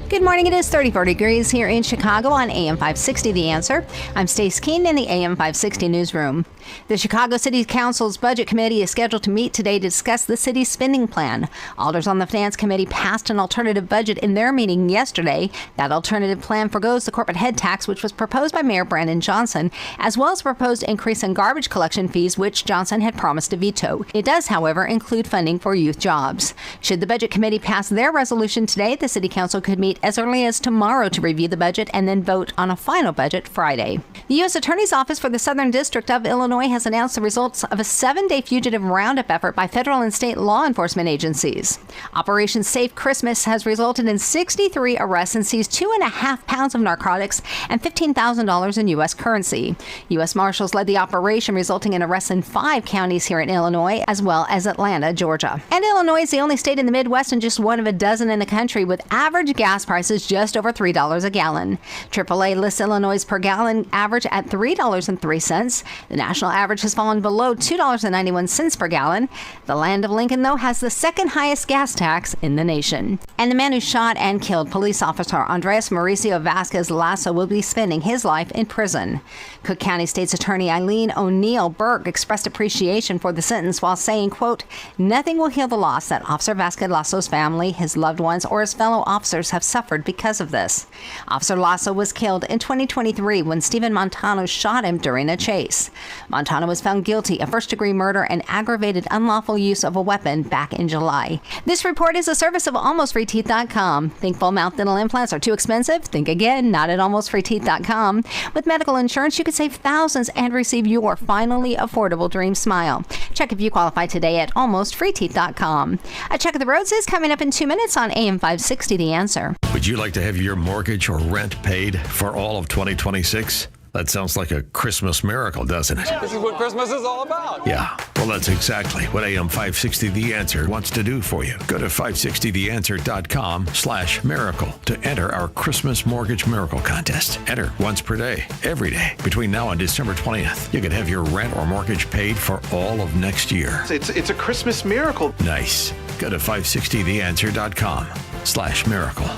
Speaker 7: Good morning. It is 34 degrees here in Chicago on AM 560 The Answer. I'm Stace Keen in the AM 560 newsroom. The Chicago City Council's Budget Committee is scheduled to meet today to discuss the city's spending plan. Alders on the Finance Committee passed an alternative budget in their meeting yesterday. That alternative plan forgoes the corporate head tax, which was proposed by Mayor Brandon Johnson, as well as a proposed increase in garbage collection fees, which Johnson had promised to veto. It does, however, include funding for youth jobs. Should the Budget Committee pass their resolution today, the City Council could meet as early as tomorrow to review the budget and then vote on a final budget Friday. The U.S. Attorney's Office for the Southern District of Illinois has announced the results of a 7-day fugitive roundup effort by federal and state law enforcement agencies. Operation Safe Christmas has resulted in 63 arrests and seized 2.5 pounds of narcotics and $15,000 in U.S. currency. U.S. Marshals led the operation, resulting in arrests in 5 counties here in Illinois, as well as Atlanta, Georgia. And Illinois is the only state in the Midwest and just one of a dozen in the country with average gas prices just over $3 a gallon. AAA lists Illinois' per gallon average at $3.03. The national average has fallen below $2.91 per gallon. The land of Lincoln, though, has the second highest gas tax in the nation. And the man who shot and killed police officer Andres Mauricio Vasquez Lasso will be spending his life in prison. Cook County State's Attorney Eileen O'Neill Burke expressed appreciation for the sentence while saying, quote, "Nothing will heal the loss that Officer Vasquez Lasso's family, his loved ones, or his fellow officers have suffered because of this. Officer Lasso was killed in 2023 when Stephen Montano shot him during a chase. Montano was found guilty of first-degree murder and aggravated unlawful use of a weapon back in July." This report is a service of AlmostFreeTeeth.com. Think full mouth dental implants are too expensive? Think again, not at AlmostFreeTeeth.com. With medical insurance, you could save thousands and receive your finally affordable dream smile. Check if you qualify today at AlmostFreeTeeth.com. A check of the roads is coming up in 2 minutes on AM 560 The Answer.
Speaker 2: Would you like to have your mortgage or rent paid for all of 2026? That sounds like a Christmas miracle, doesn't it?
Speaker 23: This is what Christmas is all about.
Speaker 2: Yeah, well, that's exactly what AM 560 The Answer wants to do for you. Go to 560theanswer.com/miracle to enter our Christmas Mortgage Miracle Contest. Enter once per day, every day, between now and December 20th. You can have your rent or mortgage paid for all of next year.
Speaker 1: It's a Christmas miracle.
Speaker 2: Nice. Go to 560theanswer.com/miracle.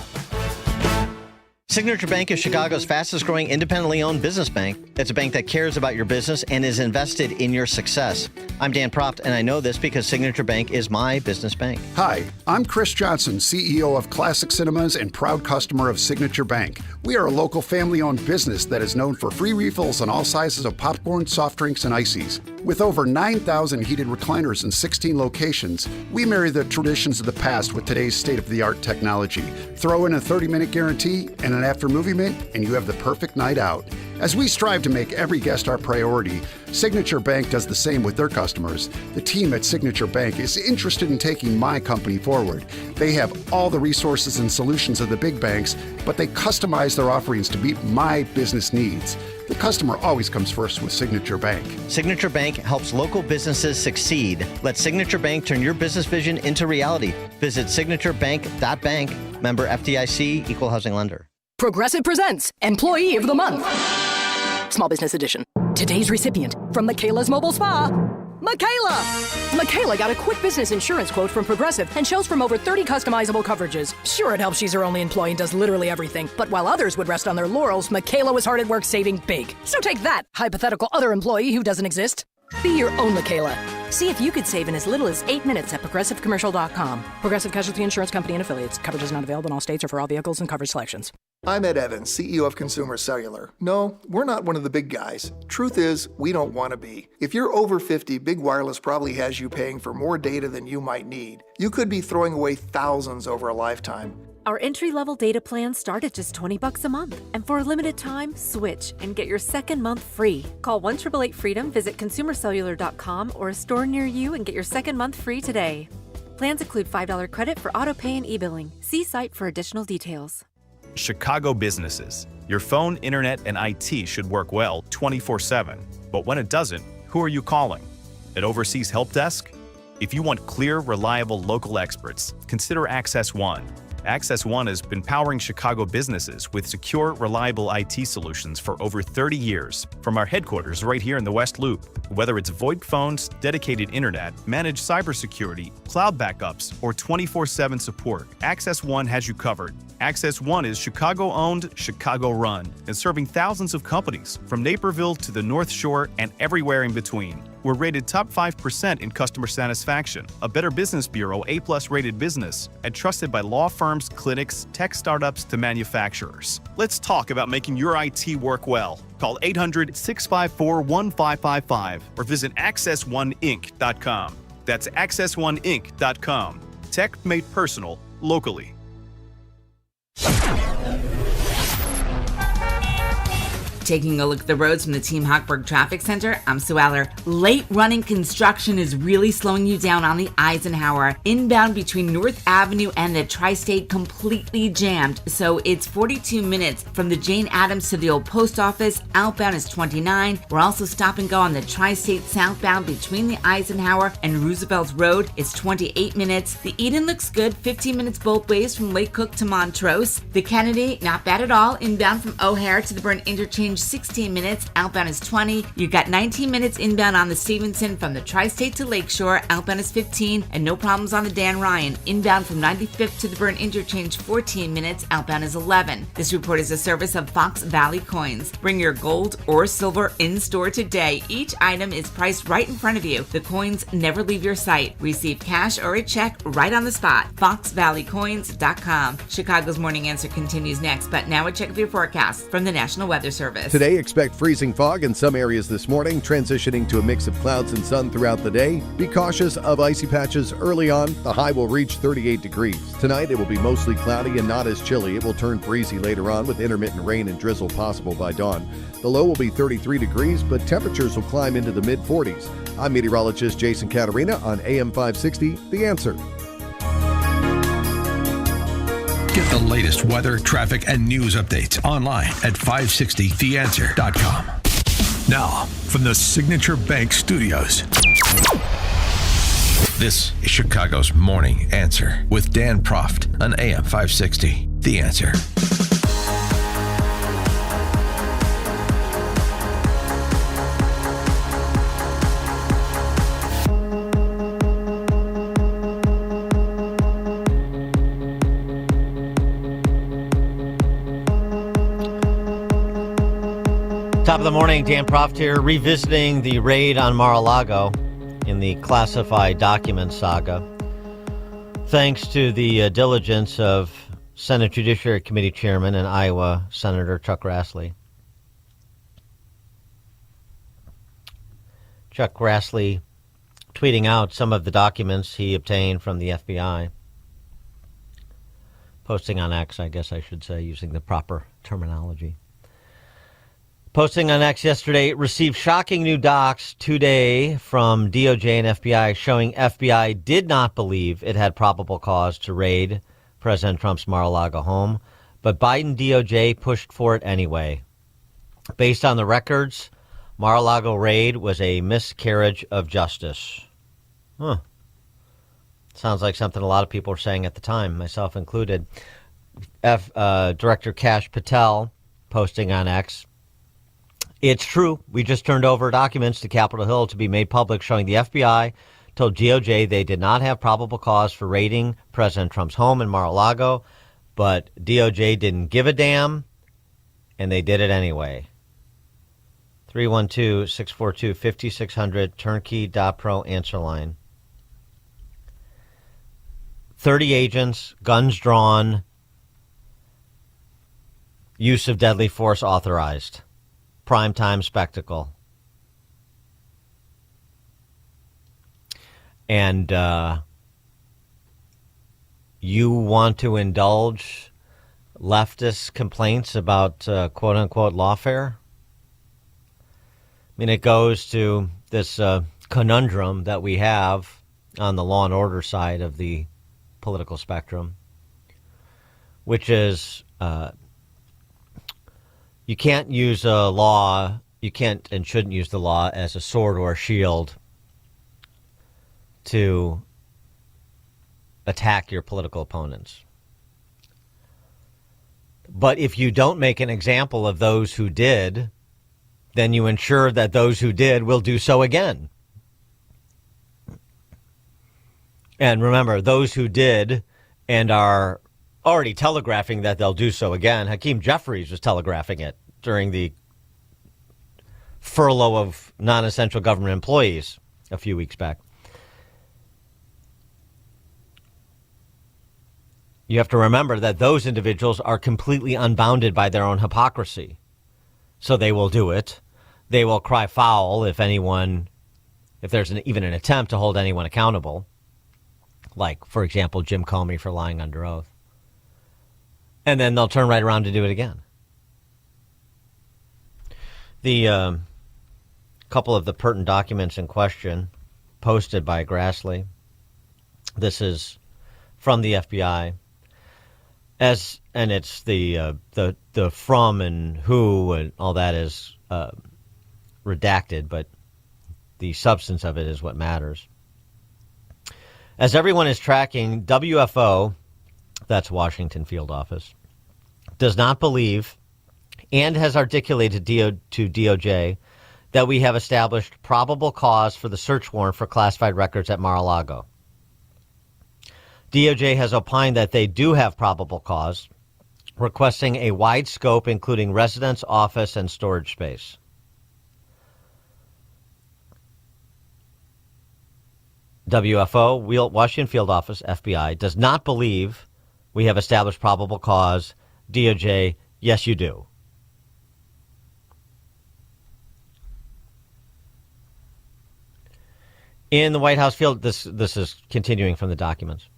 Speaker 19: Signature Bank is Chicago's fastest growing independently owned business bank. It's a bank that cares about your business and is invested in your success. I'm Dan Proft, and I know this because Signature Bank is my business bank.
Speaker 4: Hi, I'm Chris Johnson, CEO of Classic Cinemas and proud customer of Signature Bank. We are a local family-owned business that is known for free refills on all sizes of popcorn, soft drinks, and ices. With over 9,000 heated recliners in 16 locations, we marry the traditions of the past with today's state-of-the-art technology. Throw in a 30-minute guarantee and an after-movie mint, and you have the perfect night out. As we strive to make every guest our priority, Signature Bank does the same with their customers. The team at Signature Bank is interested in taking my company forward. They have all the resources and solutions of the big banks, but they customize their offerings to meet my business needs. The customer always comes first with Signature Bank.
Speaker 19: Signature Bank helps local businesses succeed. Let Signature Bank turn your business vision into reality. Visit signaturebank.bank. Member FDIC, Equal Housing Lender.
Speaker 5: Progressive presents Employee of the Month. Small Business Edition. Today's recipient from Michaela's Mobile Spa, Michaela! Michaela got a quick business insurance quote from Progressive and chose from over 30 customizable coverages. Sure, it helps she's her only employee and does literally everything. But while others would rest on their laurels, Michaela was hard at work saving big. So take that, hypothetical other employee who doesn't exist. Be your own Michaela. See if you could save in as little as 8 minutes at ProgressiveCommercial.com. Progressive Casualty Insurance Company and Affiliates. Coverage is not available in all states or for all vehicles and coverage selections.
Speaker 6: I'm Ed Evans, CEO of Consumer Cellular. No, we're not one of the big guys. Truth is, we don't want to be. If you're over 50, Big Wireless probably has you paying for more data than you might need. You could be throwing away thousands over a lifetime.
Speaker 11: Our entry-level data plans start at just $20 a month. And for a limited time, switch and get your second month free. Call 1-888-FREEDOM, visit consumercellular.com or a store near you and get your second month free today. Plans include $5 credit for autopay and e-billing. See site for additional details.
Speaker 25: Chicago businesses. Your phone, internet, and IT should work well 24/7. But when it doesn't, who are you calling? At Overseas Help Desk? If you want clear, reliable local experts, consider Access One. Access One has been powering Chicago businesses with secure, reliable IT solutions for over 30 years from our headquarters right here in the West Loop. Whether it's VoIP phones, dedicated internet, managed cybersecurity, cloud backups, or 24/7 support, Access One has you covered. Access One is Chicago-owned, Chicago-run, and serving thousands of companies from Naperville to the North Shore and everywhere in between. We're rated top 5% in customer satisfaction, a Better Business Bureau A+ rated business, and trusted by law firms, clinics, tech startups to manufacturers. Let's talk about making your IT work well. Call 800-654-1555 or visit AccessOneInc.com. That's AccessOneInc.com. Tech made personal, locally.
Speaker 1: Taking a look at the roads from the Team Hochberg Traffic Center, I'm Sue Aller. Late running construction is really slowing you down on the Eisenhower. Inbound between North Avenue and the Tri-State completely jammed. So it's 42 minutes from the Jane Addams to the old post office. Outbound is 29. We're also stop and go on the Tri-State southbound between the Eisenhower and Roosevelt Road. It's 28 minutes. The Eden looks good. 15 minutes both ways from Lake Cook to Montrose. The Kennedy, not bad at all. Inbound from O'Hare to the Byrne Interchange, 16 minutes. Outbound is 20. You've got 19 minutes inbound on the Stevenson from the Tri-State to Lakeshore. Outbound is 15. And no problems on the Dan Ryan. Inbound from 95th to the Byrne Interchange, 14 minutes. Outbound is 11. This report is a service of Fox Valley Coins. Bring your gold or silver in store today. Each item is priced right in front of you. The coins never leave your sight. Receive cash or a check right on the spot. FoxValleyCoins.com. Chicago's Morning Answer continues next, but now a check of your forecast from the National Weather Service.
Speaker 8: Today, expect freezing fog in some areas this morning, transitioning to a mix of clouds and sun throughout the day. Be cautious of icy patches early on. The high will reach 38 degrees. Tonight, it will be mostly cloudy and not as chilly. It will turn breezy later on with intermittent rain and drizzle possible by dawn. The low will be 33 degrees, but temperatures will climb into the mid-40s. I'm meteorologist Jason Caterina on AM 560, The Answer.
Speaker 2: Get the latest weather, traffic, and news updates online at 560theanswer.com. Now, from the Signature Bank Studios, this is Chicago's Morning Answer with Dan Proft on AM 560, The Answer.
Speaker 19: Top of the morning, Dan Proft here, revisiting the raid on Mar-a-Lago in the classified documents saga. Thanks to the diligence of Senate Judiciary Committee Chairman and Iowa Senator Chuck Grassley. Chuck Grassley tweeting out some of the documents he obtained from the FBI. Posting on X, I guess I should say, using the proper terminology. Posting on X yesterday, received shocking new docs today from DOJ and FBI showing FBI did not believe it had probable cause to raid President Trump's Mar-a-Lago home, but Biden DOJ pushed for it anyway. Based on the records, Mar-a-Lago raid was a miscarriage of justice. Sounds like something a lot of people were saying at the time, myself included. Director Kash Patel posting on X, it's true. We just turned over documents to Capitol Hill to be made public showing the FBI told DOJ they did not have probable cause for raiding President Trump's home in Mar-a-Lago, but DOJ didn't give a damn, and they did it anyway. 312-642-5600, turnkey.pro answer line. 30 agents, guns drawn, use of deadly force authorized. Primetime spectacle. And you want to indulge leftist complaints about quote-unquote lawfare? I mean, it goes to this conundrum that we have on the law and order side of the political spectrum, which is you can't use a law, you can't and shouldn't use the law as a sword or a shield to attack your political opponents. But if you don't make an example of those who did, then you ensure that those who did will do so again. And remember, those who did and are already telegraphing that they'll do so again. Hakeem Jeffries was telegraphing it during the furlough of non-essential government employees a few weeks back. You have to remember that those individuals are completely unbounded by their own hypocrisy. So they will do it. They will cry foul if there's even an attempt to hold anyone accountable. Like, for example, Jim Comey for lying under oath. And then they'll turn right around to do it again. The couple of the pertinent documents in question posted by Grassley. This is from the FBI. And it's the from and who and all that is redacted, but the substance of it is what matters. As everyone is tracking, WFO, that's Washington Field Office, does not believe and has articulated to DOJ that we have established probable cause for the search warrant for classified records at Mar-a-Lago. DOJ has opined that they do have probable cause, requesting a wide scope including residence, office, and storage space. WFO, Washington Field Office, FBI, does not believe we have established probable cause. DOJ, yes, you do. In the White House field, this is continuing from the documents.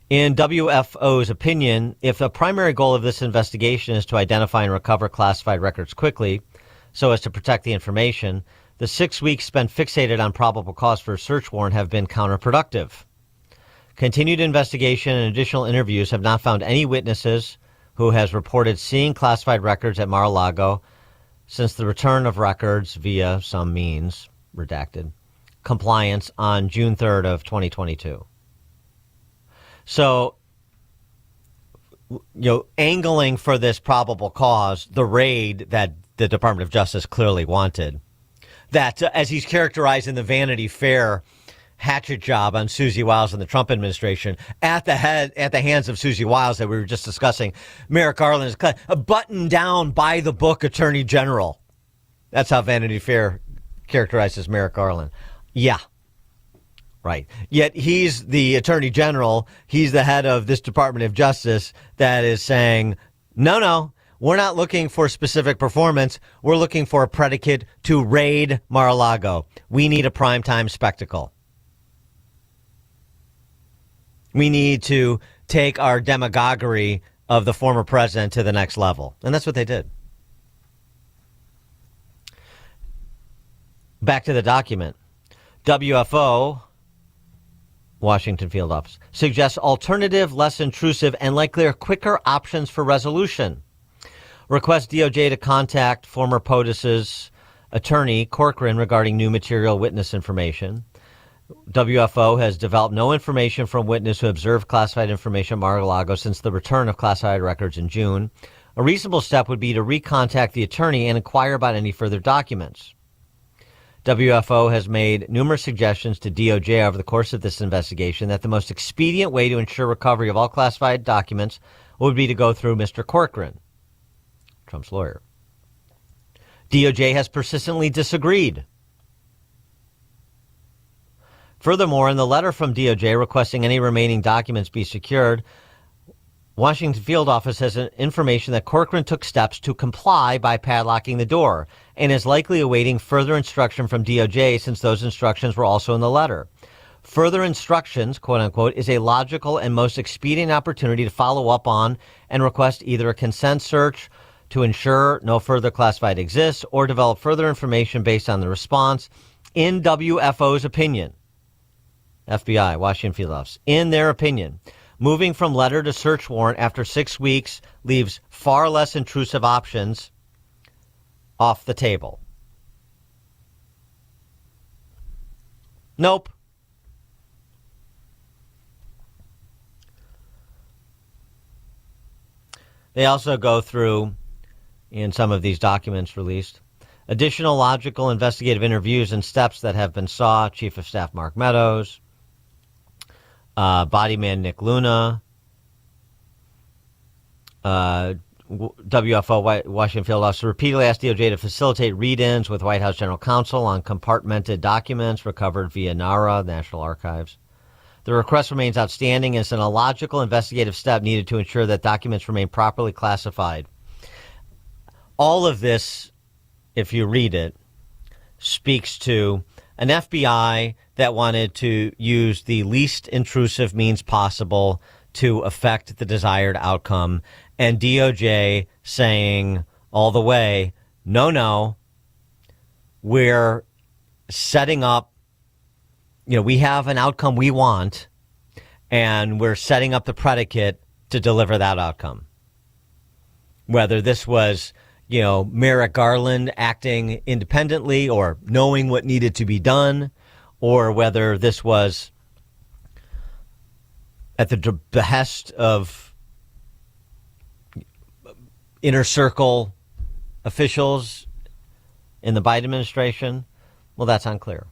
Speaker 19: In WFO's opinion, if the primary goal of this investigation is to identify and recover classified records quickly so as to protect the information, the 6 weeks spent fixated on probable cause for a search warrant have been counterproductive. Continued investigation and additional interviews have not found any witnesses who has reported seeing classified records at Mar-a-Lago since the return of records via some means, redacted, compliance on June 3rd of 2022. So, angling for this probable cause, the raid that the Department of Justice clearly wanted, that as he's characterized in the Vanity Fair hatchet job on Susie Wiles and the Trump administration, at the hands of Susie Wiles that we were just discussing, Merrick Garland is a button-down, by-the-book attorney general. That's how Vanity Fair characterizes Merrick Garland. Yeah. Right. Yet he's the attorney general. He's the head of this Department of Justice that is saying, no, we're not looking for specific performance. We're looking for a predicate to raid Mar-a-Lago. We need a primetime spectacle. We need to take our demagoguery of the former president to the next level. And that's what they did. Back to the document. WFO, Washington Field Office, suggests alternative, less intrusive, and likely quicker options for resolution. Request DOJ to contact former POTUS's attorney, Corcoran, regarding new material witness information. WFO has developed no information from witness who observed classified information at Mar-a-Lago since the return of classified records in June. A reasonable step would be to recontact the attorney and inquire about any further documents. WFO has made numerous suggestions to DOJ over the course of this investigation that the most expedient way to ensure recovery of all classified documents would be to go through Mr. Corcoran, Trump's lawyer. DOJ has persistently disagreed. Furthermore, in the letter from DOJ requesting any remaining documents be secured, Washington Field Office has information that Corcoran took steps to comply by padlocking the door and is likely awaiting further instruction from DOJ since those instructions were also in the letter. Further instructions, quote unquote, is a logical and most expedient opportunity to follow up on and request either a consent search to ensure no further classified exists or develop further information based on the response. In WFO's opinion, FBI, Washington Field Office, in their opinion, moving from letter to search warrant after 6 weeks leaves far less intrusive options off the table. Nope. They also go through, in some of these documents released, additional logical investigative interviews and steps that have been sought. Chief of Staff Mark Meadows, Bodyman Nick Luna, WFO Washington Field Office repeatedly asked DOJ to facilitate read-ins with White House General Counsel on compartmented documents recovered via NARA, National Archives. The request remains outstanding and is an illogical investigative step needed to ensure that documents remain properly classified. All of this, if you read it, speaks to an FBI that wanted to use the least intrusive means possible to affect the desired outcome, and DOJ saying all the way, no, we're setting up, we have an outcome we want, and we're setting up the predicate to deliver that outcome. Whether this was, Merrick Garland acting independently or knowing what needed to be done, or whether this was at the behest of inner circle officials in the Biden administration, well, that's unclear.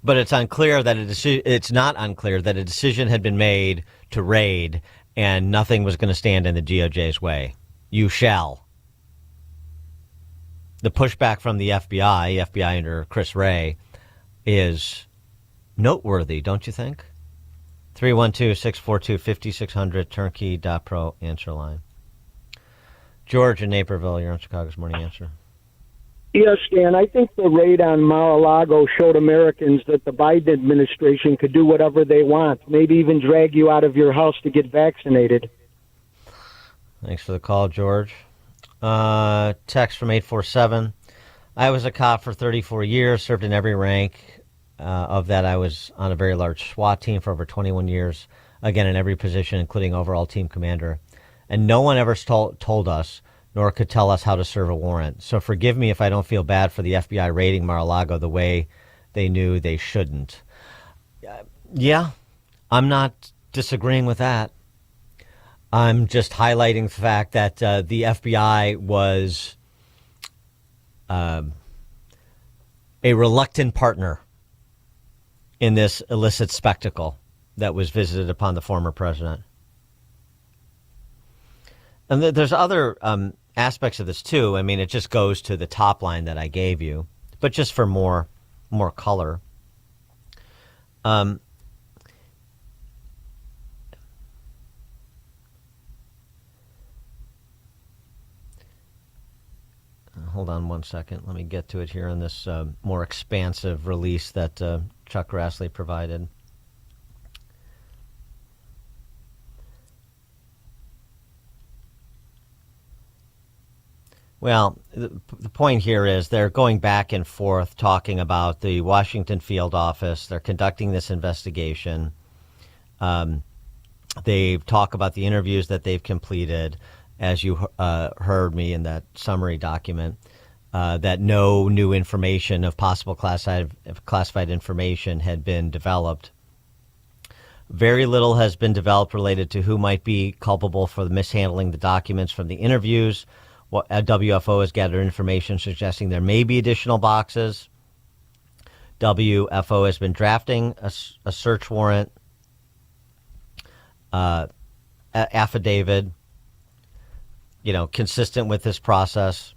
Speaker 19: But it's unclear that it's not unclear that a decision had been made to raid and nothing was going to stand in the DOJ's way. You shall. The pushback from the FBI under Chris Wray, is noteworthy, don't you think? 312-642-5600, turnkey.pro, answer line. George in Naperville, you're on Chicago's Morning Answer.
Speaker 9: Yes, Dan, I think the raid on Mar-a-Lago showed Americans that the Biden administration could do whatever they want, maybe even drag you out of your house to get vaccinated.
Speaker 19: Thanks for the call, George. Text from 847. I was a cop for 34 years, served in every rank. Of that, I was on a very large SWAT team for over 21 years, again, in every position, including overall team commander. And no one ever told us, nor could tell us how to serve a warrant. So forgive me if I don't feel bad for the FBI raiding Mar-a-Lago the way they knew they shouldn't. Yeah, I'm not disagreeing with that. I'm just highlighting the fact that the FBI was a reluctant partner in this illicit spectacle that was visited upon the former president. And there's other aspects of this, too. I mean, it just goes to the top line that I gave you, but just for more color. Hold on one second. Let me get to it here in this more expansive release that Chuck Grassley provided. Well, the point here is they're going back and forth talking about the Washington field office. They're conducting this investigation. They talk about the interviews that they've completed, as you heard me in that summary document, that no new information of possible classified information had been developed. Very little has been developed related to who might be culpable for mishandling the documents from the interviews. WFO has gathered information suggesting there may be additional boxes. WFO has been drafting a search warrant affidavit, consistent with this process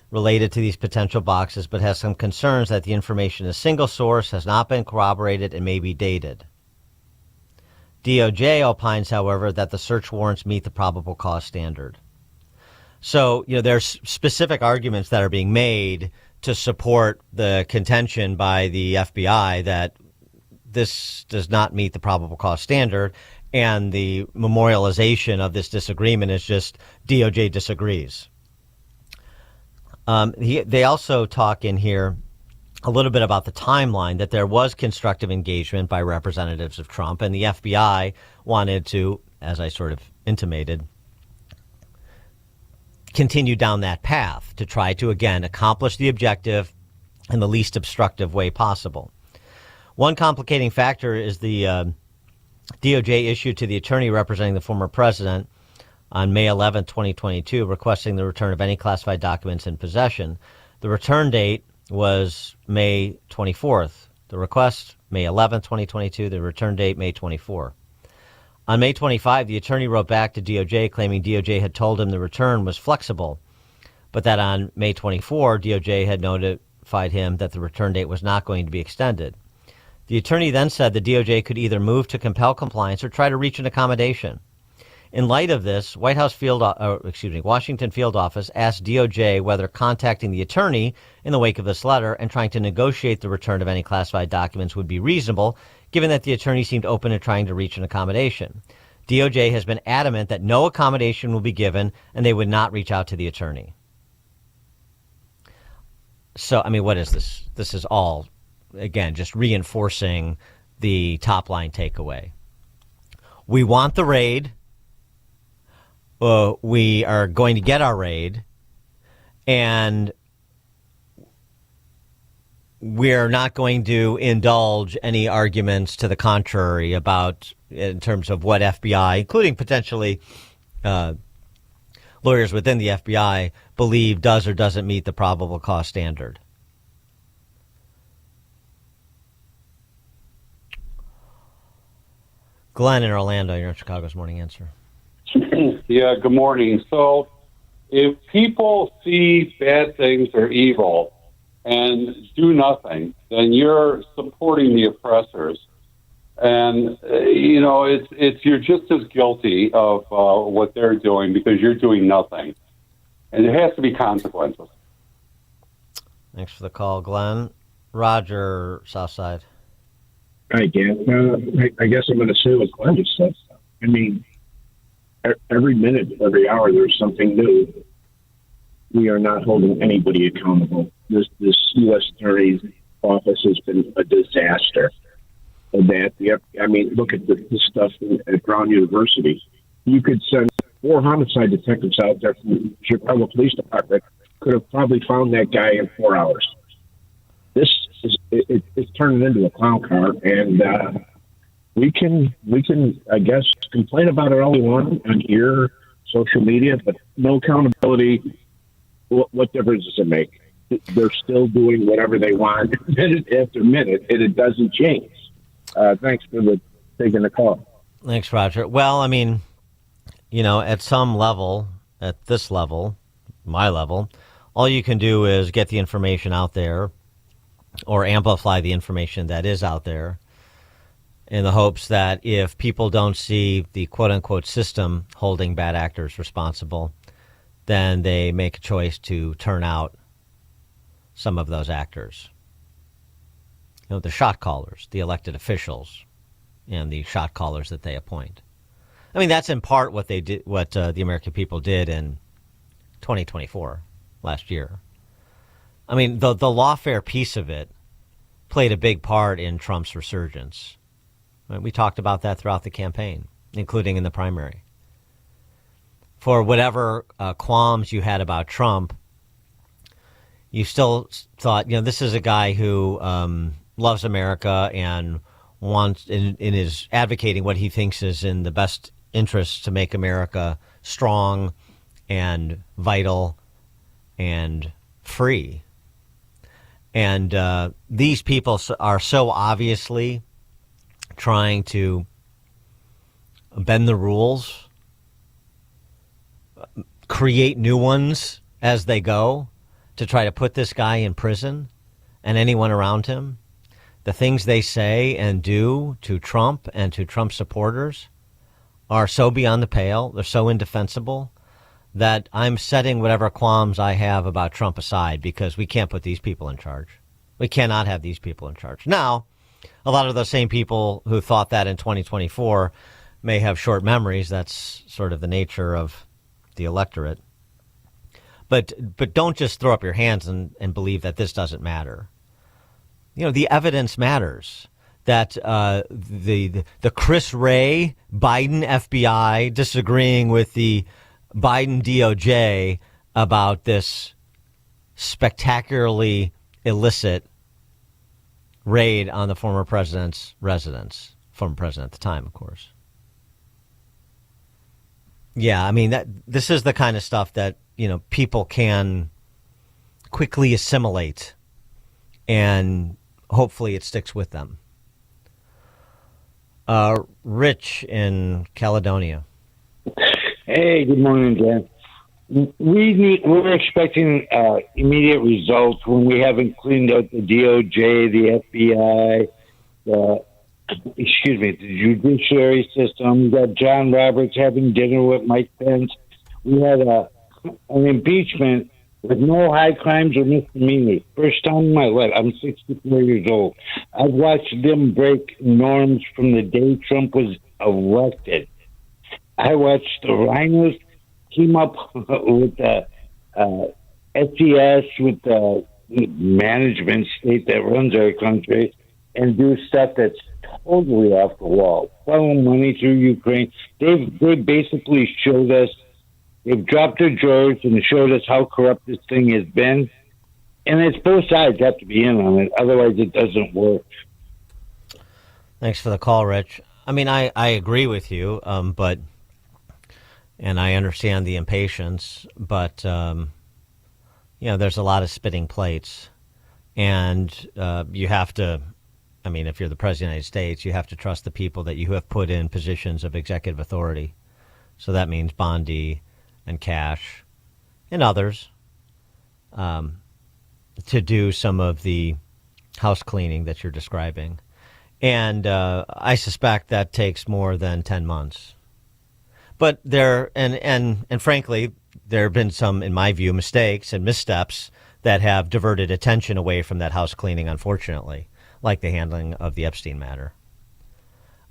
Speaker 19: related to these potential boxes, but has some concerns that the information is single source, has not been corroborated, and may be dated. DOJ opines, however, that the search warrants meet the probable cause standard. So, there's specific arguments that are being made to support the contention by the FBI that this does not meet the probable cause standard, and the memorialization of this disagreement is just DOJ disagrees. They also talk in here a little bit about the timeline, that there was constructive engagement by representatives of Trump, and the FBI wanted to, as I sort of intimated, continue down that path to try to, again, accomplish the objective in the least obstructive way possible. One complicating factor is the DOJ issued to the attorney representing the former president on May 11, 2022, requesting the return of any classified documents in possession. The return date was May 24th. The request, May 11, 2022. The return date, May 24. On May 25, the attorney wrote back to DOJ claiming DOJ had told him the return was flexible, but that on May 24, DOJ had notified him that the return date was not going to be extended. The attorney then said the DOJ could either move to compel compliance or try to reach an accommodation. In light of this, Washington field office asked DOJ whether contacting the attorney in the wake of this letter and trying to negotiate the return of any classified documents would be reasonable, given that the attorney seemed open to trying to reach an accommodation. DOJ has been adamant that no accommodation will be given and they would not reach out to the attorney. So, I mean, what is this? This is all, again, just reinforcing the top line takeaway. We want the raid. We are going to get our raid. And we're not going to indulge any arguments to the contrary about, in terms of what FBI, including potentially lawyers within the FBI, believe does or doesn't meet the probable cause standard. Glenn in Orlando, you're in Chicago's Morning Answer.
Speaker 3: Yeah, good morning. So if people see bad things or evil and do nothing, then you're supporting the oppressors. And, you're just as guilty of what they're doing because you're doing nothing. And there has to be consequences.
Speaker 19: Thanks for the call, Glenn. Roger, Southside.
Speaker 10: Hi, Dan. I guess I'm going to say what Glenn just said. I mean, every minute, every hour, there's something new. We are not holding anybody accountable. This U.S. Attorney's office has been a disaster. Look at this stuff at Brown University. You could send 4 homicide detectives out there from the Chicago Police Department, could have probably found that guy in 4 hours. It's turning into a clown car, and we can, I guess, complain about it all we want on here, social media, but no accountability. What difference does it make? They're still doing whatever they want minute after minute, and it doesn't change. Thanks for taking the call.
Speaker 19: Thanks, Roger. Well, I mean, at some level, at this level, my level, all you can do is get the information out there or amplify the information that is out there in the hopes that if people don't see the quote-unquote system holding bad actors responsible, then they make a choice to turn out some of those actors. The shot callers, the elected officials, and the shot callers that they appoint. I mean, that's in part what they did, what the American people did in 2024, last year. I mean, the lawfare piece of it played a big part in Trump's resurgence. Right? We talked about that throughout the campaign, including in the primary. For whatever qualms you had about Trump, you still thought, this is a guy who loves America and wants, and is advocating what he thinks is in the best interest to make America strong and vital and free. And these people are so obviously trying to bend the rules, create new ones as they go to try to put this guy in prison and anyone around him. The things they say and do to Trump and to Trump supporters are so beyond the pale, they're so indefensible, that I'm setting whatever qualms I have about Trump aside, because we can't put these people in charge. We cannot have these people in charge. Now, a lot of those same people who thought that in 2024 may have short memories. That's sort of the nature of the electorate. But don't just throw up your hands and believe that this doesn't matter. The evidence matters. That the Chris Wray Biden FBI disagreeing with the Biden DOJ about this spectacularly illicit raid on the former president's residence, former president at the time, of course. Yeah, I mean, this is the kind of stuff that, people can quickly assimilate, and hopefully it sticks with them. Rich in Caledonia.
Speaker 12: Hey, good morning, Dan. We're expecting immediate results when we haven't cleaned out the DOJ, the FBI, the judiciary system. We got John Roberts having dinner with Mike Pence. We had an impeachment with no high crimes or misdemeanors. First time in my life. I'm 64 years old. I've watched them break norms from the day Trump was elected. I watched the rhinos team up with the SES, with the management state that runs our country, and do stuff that's totally off the wall. Funnel money through Ukraine. They basically showed us, they've dropped their drawers and showed us how corrupt this thing has been. And it's both sides have to be in on it. Otherwise, it doesn't work.
Speaker 19: Thanks for the call, Rich. I mean, I agree with you, but I understand the impatience, but, there's a lot of spitting plates. And you have to, if you're the President of the United States, you have to trust the people that you have put in positions of executive authority. So that means Bondi and Cash and others to do some of the house cleaning that you're describing. And I suspect that takes more than 10 months. But and frankly, there have been some, in my view, mistakes and missteps that have diverted attention away from that house cleaning, unfortunately, like the handling of the Epstein matter.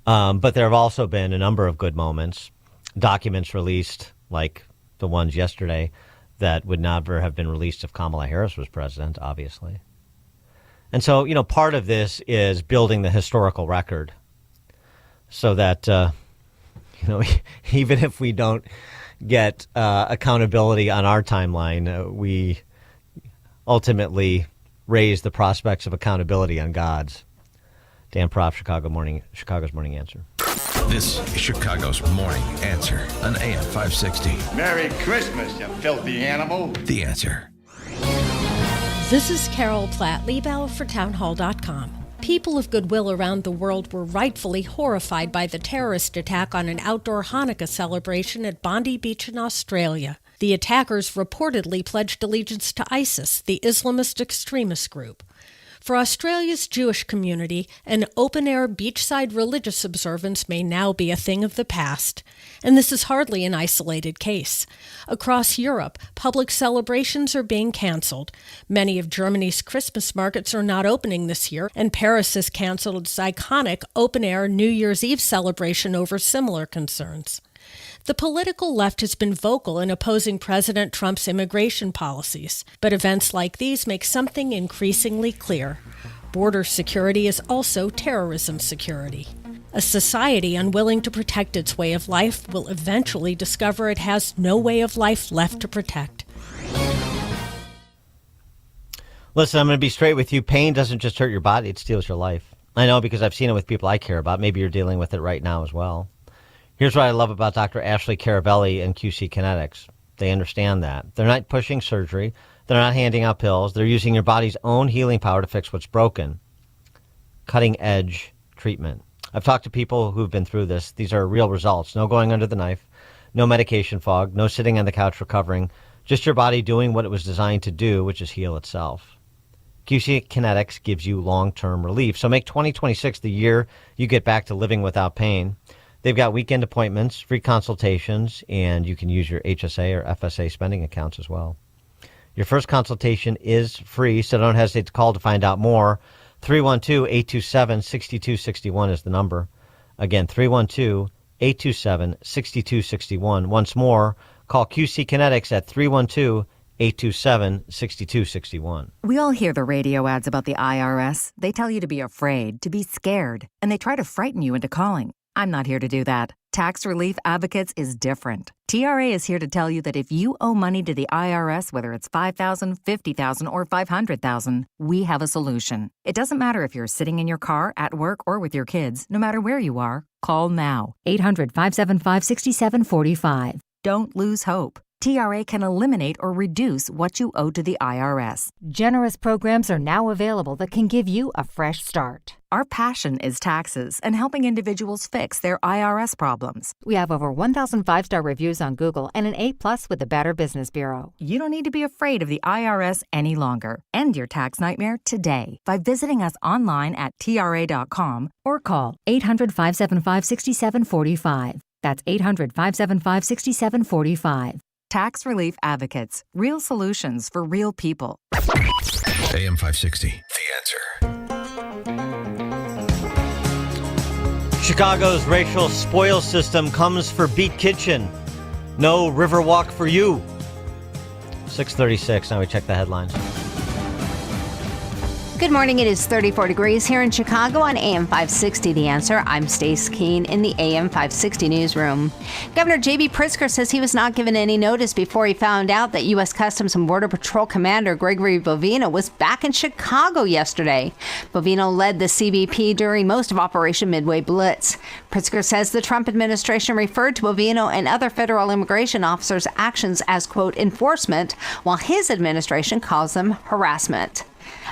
Speaker 19: But there have also been a number of good moments, documents released like the ones yesterday that would never have been released if Kamala Harris was president, obviously. And so, part of this is building the historical record so that, even if we don't get accountability on our timeline, we ultimately raise the prospects of accountability on God's. Dan Proft, Chicago's Morning Answer.
Speaker 2: This is Chicago's Morning Answer on AM 560.
Speaker 13: Merry Christmas, you filthy animal.
Speaker 2: The Answer.
Speaker 14: This is Carol Platt-Liebau for Townhall.com. People of goodwill around the world were rightfully horrified by the terrorist attack on an outdoor Hanukkah celebration at Bondi Beach in Australia. The attackers reportedly pledged allegiance to ISIS, the Islamist extremist group. For Australia's Jewish community, an open-air beachside religious observance may now be a thing of the past. And this is hardly an isolated case. Across Europe, public celebrations are being canceled. Many of Germany's Christmas markets are not opening this year, and Paris has canceled its iconic open-air New Year's Eve celebration over similar concerns. The political left has been vocal in opposing President Trump's immigration policies, but events like these make something increasingly clear. Border security is also terrorism security. A society unwilling to protect its way of life will eventually discover it has no way of life left to protect.
Speaker 19: Listen, I'm going to be straight with you. Pain doesn't just hurt your body, it steals your life. I know because I've seen it with people I care about. Maybe you're dealing with it right now as well. Here's what I love about Dr. Ashley Caravelli and QC Kinetics. They understand that. They're not pushing surgery. They're not handing out pills. They're using your body's own healing power to fix what's broken. Cutting-edge treatment. I've talked to people who've been through this. These are real results. No going under the knife. No medication fog. No sitting on the couch recovering. Just your body doing what it was designed to do, which is heal itself. QC Kinetics gives you long-term relief. So make 2026 the year you get back to living without pain. They've got weekend appointments, free consultations, and you can use your HSA or FSA spending accounts as well. Your first consultation is free, so don't hesitate to call to find out more. 312-827-6261 is the number. Again, 312-827-6261. Once more, call QC Kinetics at 312-827-6261.
Speaker 15: We all hear the radio ads about the IRS. They tell you to be afraid, to be scared, and they try to frighten you into calling. I'm not here to do that. Tax Relief Advocates is different. TRA is here to tell you that if you owe money to the IRS, whether it's $5,000, $50,000, or $500,000, we have a solution. It doesn't matter if you're sitting in your car, at work, or with your kids. No matter where you are, call now. 800-575-6745. Don't lose hope. TRA can eliminate or reduce what you owe to the IRS.
Speaker 16: Generous programs are now available that can give you a fresh start.
Speaker 15: Our passion is taxes and helping individuals fix their IRS problems.
Speaker 16: We have over 1,000 5-star reviews on Google and an A+ with the Better Business Bureau.
Speaker 15: You don't need to be afraid of the IRS any longer. End your tax nightmare today by visiting us online at TRA.com or call
Speaker 16: 800-575-6745. That's 800-575-6745.
Speaker 15: Tax Relief Advocates. Real solutions for real people.
Speaker 2: AM 560. The Answer.
Speaker 19: Chicago's racial spoil system comes for Beat Kitchen. No Riverwalk for you. 6:36. Now we check the headlines.
Speaker 7: Good morning. It is 34 degrees here in Chicago on AM 560 The Answer. I'm Stace Keene in the AM 560 newsroom. Governor J.B. Pritzker says he was not given any notice before he found out that U.S. Customs and Border Patrol Commander Gregory Bovino was back in Chicago yesterday. Bovino led the CBP during most of Operation Midway Blitz. Pritzker says the Trump administration referred to Bovino and other federal immigration officers' actions as, quote, enforcement, while his administration calls them harassment.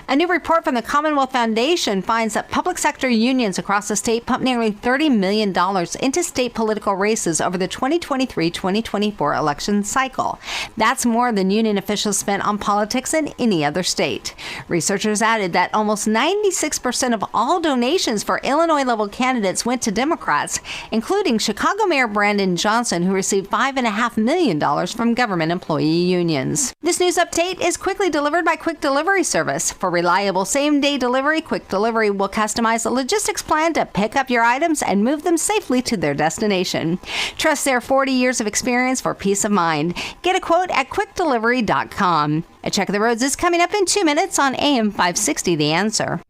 Speaker 7: A new report from the Commonwealth Foundation finds that public sector unions across the state pumped nearly $30 million into state political races over the 2023-2024 election cycle. That's more than union officials spent on politics in any other state. Researchers added that almost 96% of all donations for Illinois-level candidates went to Democrats, including Chicago Mayor Brandon Johnson, who received $5.5 million from government employee unions. This news update is quickly delivered by Quick Delivery Service. For reliable same-day delivery, Quick Delivery will customize a logistics plan to pick up your items and move them safely to their destination. Trust their 40 years of experience for peace of mind. Get a quote at quickdelivery.com. A check of the roads is coming up in 2 minutes on AM 560 The Answer.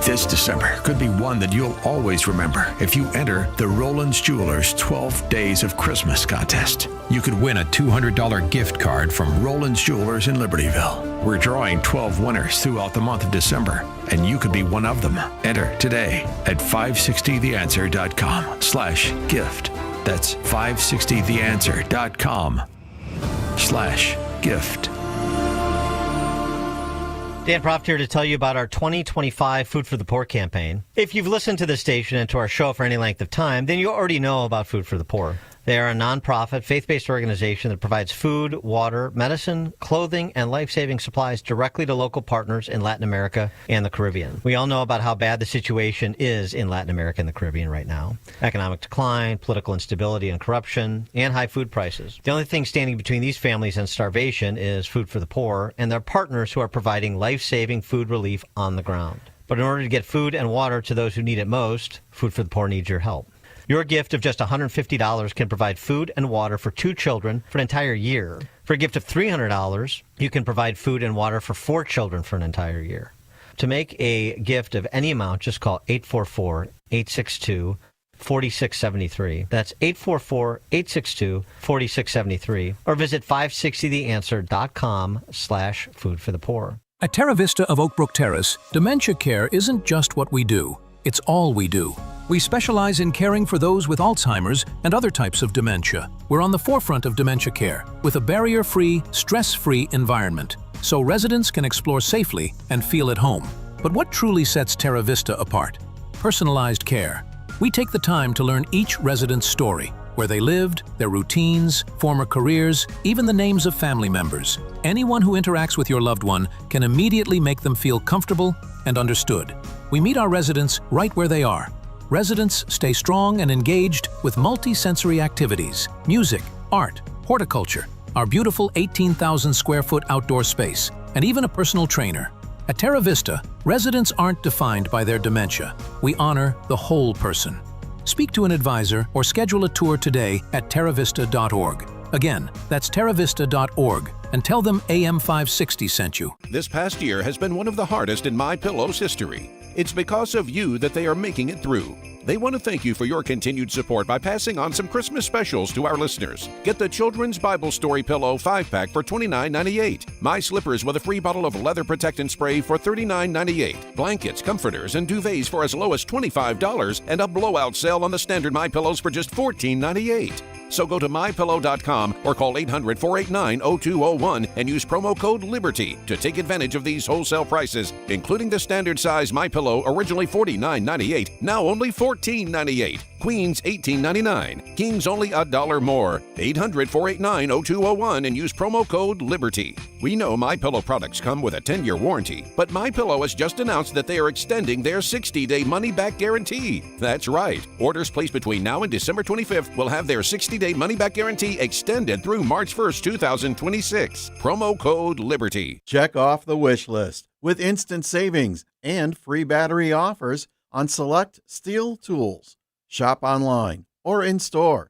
Speaker 2: This December could be one that you'll always remember if you enter the Roland's Jewelers 12 Days of Christmas contest. You could win a $200 gift card from Roland's Jewelers in Libertyville. We're drawing 12 winners throughout the month of December, and you could be one of them. Enter today at 560theanswer.com/gift. That's 560theanswer.com/gift.
Speaker 19: Dan Proft here to tell you about our 2025 Food for the Poor campaign. If you've listened to this station and to our show for any length of time, then you already know about Food for the Poor. They are a nonprofit, faith-based organization that provides food, water, medicine, clothing, and life-saving supplies directly to local partners in Latin America and the Caribbean. We all know about how bad the situation is in Latin America and the Caribbean right now. Economic decline, political instability and corruption, and high food prices. The only thing standing between these families and starvation is Food for the Poor and their partners who are providing life-saving food relief on the ground. But in order to get food and water to those who need it most, Food for the Poor needs your help. Your gift of just $150 can provide food and water for 2 children for an entire year. For a gift of $300, you can provide food and water for 4 children for an entire year. To make a gift of any amount, just call 844-862-4673. That's 844-862-4673. Or visit 560theanswer.com/foodforthepoor.
Speaker 18: At Terra Vista of Oakbrook Terrace, dementia care isn't just what we do. It's all we do. We specialize in caring for those with Alzheimer's and other types of dementia. We're on the forefront of dementia care with a barrier-free, stress-free environment, so residents can explore safely and feel at home. But what truly sets Terra Vista apart? Personalized care. We take the time to learn each resident's story, where they lived, their routines, former careers, even the names of family members. Anyone who interacts with your loved one can immediately make them feel comfortable and understood. We meet our residents right where they are. Residents stay strong and engaged with multi-sensory activities, music, art, horticulture, our beautiful 18,000 square foot outdoor space, and even a personal trainer. At Terra Vista, residents aren't defined by their dementia. We honor the whole person. Speak to an advisor or schedule a tour today at terravista.org. Again, that's terravista.org, and tell them AM 560 sent you.
Speaker 20: This past year has been one of the hardest in MyPillow's history. It's because of you that they are making it through. They want to thank you for your continued support by passing on some Christmas specials to our listeners. Get the Children's Bible Story Pillow 5-pack for $29.98. My Slippers with a free bottle of leather protectant spray for $39.98. Blankets, comforters, and duvets for as low as $25, and a blowout sale on the standard MyPillows for just $14.98. So go to MyPillow.com or call 800-489-0201 and use promo code LIBERTY to take advantage of these wholesale prices, including the standard size MyPillow, originally $49.98, now only $14.98. Queens $18.99. Kings only $1 more. 800-489-0201 and use promo code LIBERTY. We know MyPillow products come with a 10-year warranty, but MyPillow has just announced that they are extending their 60-day money-back guarantee. That's right. Orders placed between now and December 25th will have their 60-day money-back guarantee extended through March 1st, 2026. Promo code LIBERTY.
Speaker 21: Check off the wish list with instant savings and free battery offers on select Steel tools. Shop online or in store.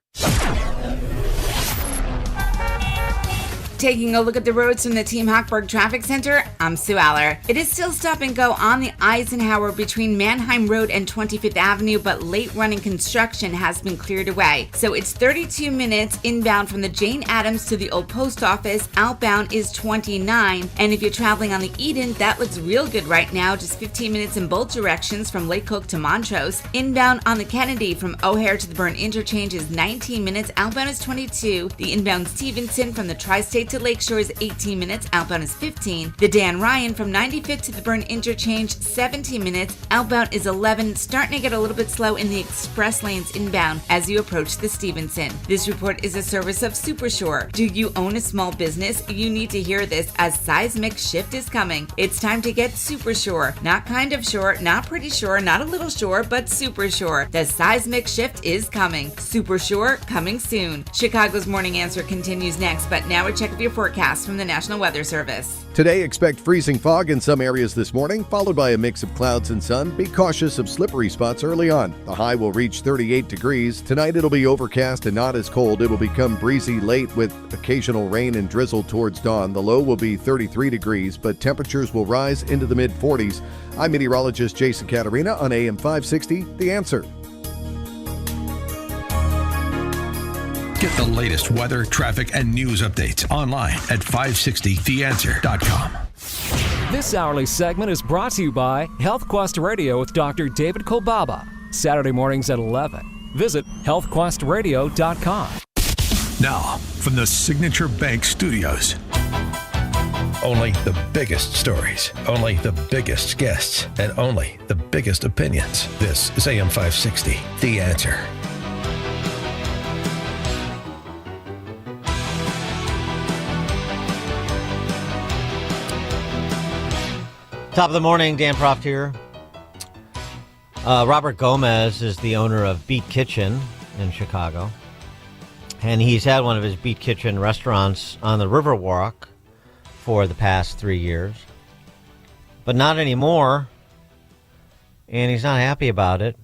Speaker 1: Taking a look at the roads from the Team Hochberg Traffic Center, I'm Sue Aller. It is still stop and go on the Eisenhower between Mannheim Road and 25th Avenue, but late running construction has been cleared away. So it's 32 minutes inbound from the Jane Addams to the old post office. Outbound is 29. And if you're traveling on the Eden, that looks real good right now. Just 15 minutes in both directions from Lake Cook to Montrose. Inbound on the Kennedy from O'Hare to the Byrne Interchange is 19 minutes. Outbound is 22. The inbound Stevenson from the Tri-State to Lakeshore is 18 minutes, outbound is 15. The Dan Ryan from 95th to the Byrne Interchange, 17 minutes, outbound is 11, starting to get a little bit slow in the express lanes inbound as you approach the Stevenson. This report is a service of Supershore. Do you own a small business? You need to hear this as seismic shift is coming. It's time to get Supershore. Not kind of sure, not pretty sure, not a little sure, but Supershore. The seismic shift is coming. Supershore coming soon. Chicago's Morning Answer continues next, but now a check of your forecast from the National Weather Service.
Speaker 8: Today, expect freezing fog in some areas this morning, followed by a mix of clouds and sun. Be cautious of slippery spots early on. The high will reach 38 degrees. Tonight, it'll be overcast and not as cold. It will become breezy late with occasional rain and drizzle towards dawn. The low will be 33 degrees, but temperatures will rise into the mid-40s. I'm meteorologist Jason Caterina on AM 560, The Answer.
Speaker 2: Get the latest weather, traffic, and news updates online at 560theanswer.com.
Speaker 4: This hourly segment is brought to you by Health Quest Radio with Dr. David Kolbaba. Saturday mornings at 11. Visit healthquestradio.com.
Speaker 2: Now, from the Signature Bank Studios. Only the biggest stories, only the biggest guests, and only the biggest opinions. This is AM 560, The Answer.
Speaker 19: Top of the morning, Dan Proft here. Robert Gomez is the owner of Beat Kitchen in Chicago. And he's had one of his Beat Kitchen restaurants on the Riverwalk for the past 3 years. But not anymore. And he's not happy about it.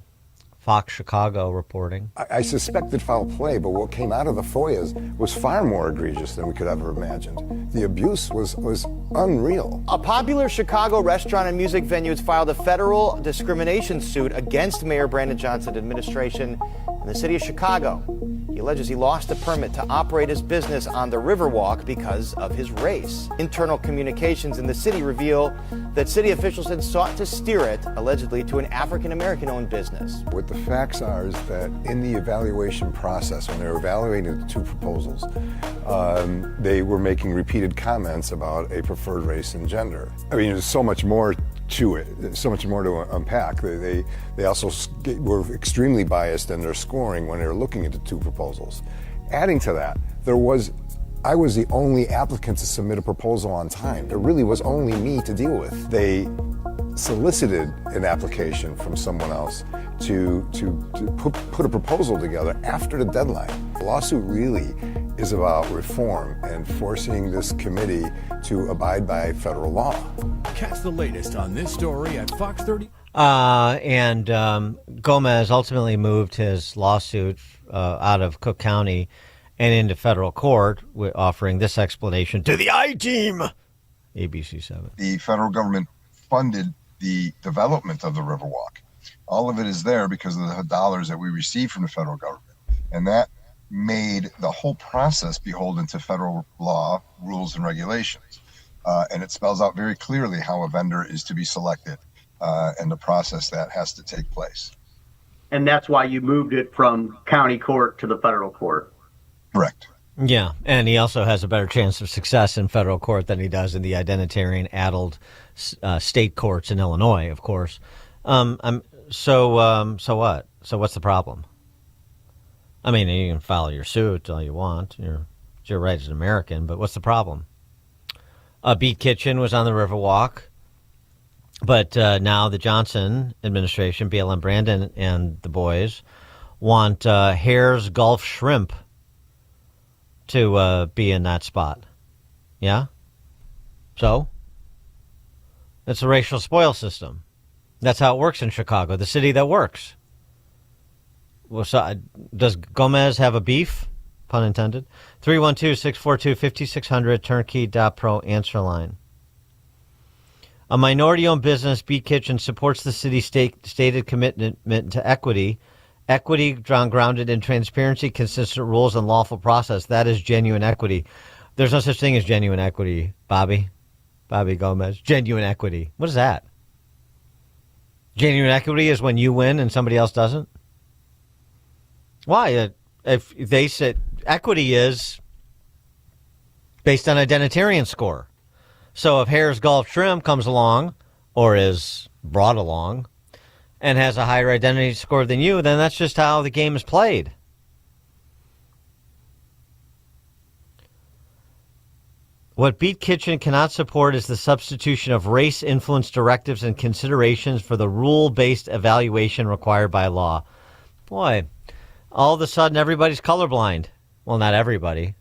Speaker 19: Fox Chicago reporting.
Speaker 17: I suspected foul play, but what came out of the FOIAs was far more egregious than we could ever imagined. The abuse was unreal.
Speaker 22: A popular Chicago restaurant and music venue has filed a federal discrimination suit against Mayor Brandon Johnson administration in the city of Chicago. He alleges he lost a permit to operate his business on the Riverwalk because of his race. Internal communications in the city reveal that city officials had sought to steer it, allegedly, to an African-American-owned business.
Speaker 17: What the facts are is that in the evaluation process, when they were evaluating the two proposals, they were making repeated comments about a preferred race and gender. I mean, there's so much more to it, so much more to unpack. They also were extremely biased in their scoring when they were looking at the two proposals. Adding to that, I was the only applicant to submit a proposal on time. There really was only me to deal with. They solicited an application from someone else to put a proposal together after the deadline. The lawsuit really is about reform and forcing this committee to abide by federal law.
Speaker 23: Catch the latest on this story at Fox 30.
Speaker 19: Gomez ultimately moved his lawsuit out of Cook County and into federal court, offering this explanation to the I-Team, ABC7.
Speaker 24: The federal government funded the development of the Riverwalk. All of it is there because of the dollars that we receive from the federal government. And that made the whole process beholden to federal law, rules, and regulations. And it spells out very clearly how a vendor is to be selected and the process that has to take place.
Speaker 26: And that's why you moved it from county court to the federal court.
Speaker 24: Correct.
Speaker 19: Yeah, and he also has a better chance of success in federal court than he does in the identitarian-addled state courts in Illinois, of course. So what? So what's the problem? I mean, you can file your suit all you want. It's your right as an American, but what's the problem? Beat Kitchen was on the Riverwalk, but now the Johnson administration, BLM Brandon and the boys, want Hare's Gulf Shrimp to be in that spot. Yeah? So? It's a racial spoil system. That's how it works in Chicago, the city that works. Well, so, does Gomez have a beef? Pun intended. 312-642-5600, turnkey.pro answer line. A minority-owned business, Beat Kitchen, supports the city's stated commitment to equity. Equity grounded in transparency, consistent rules, and lawful process. That is genuine equity. There's no such thing as genuine equity, Bobby Gomez. Genuine equity. What is that? Genuine equity is when you win and somebody else doesn't? Why? If they said equity is based on identitarian score. So if Harris Golf Shrimp comes along or is brought along and has a higher identity score than you, then that's just how the game is played. What Beat Kitchen cannot support is the substitution of race-influenced directives and considerations for the rule-based evaluation required by law. Boy, all of a sudden everybody's colorblind. Well, not everybody.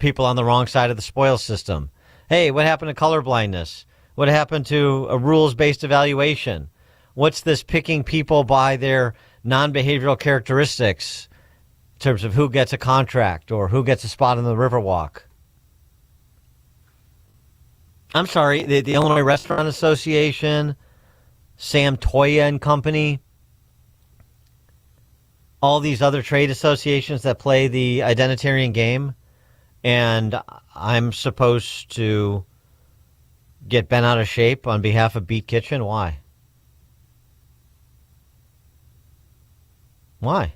Speaker 19: People on the wrong side of the spoils system. Hey, what happened to colorblindness? What happened to a rules-based evaluation? What's this picking people by their non-behavioral characteristics in terms of who gets a contract or who gets a spot in the Riverwalk? I'm sorry, the Illinois Restaurant Association, Sam Toya and Company, all these other trade associations that play the identitarian game, and I'm supposed to get bent out of shape on behalf of Beat Kitchen? Why? Why?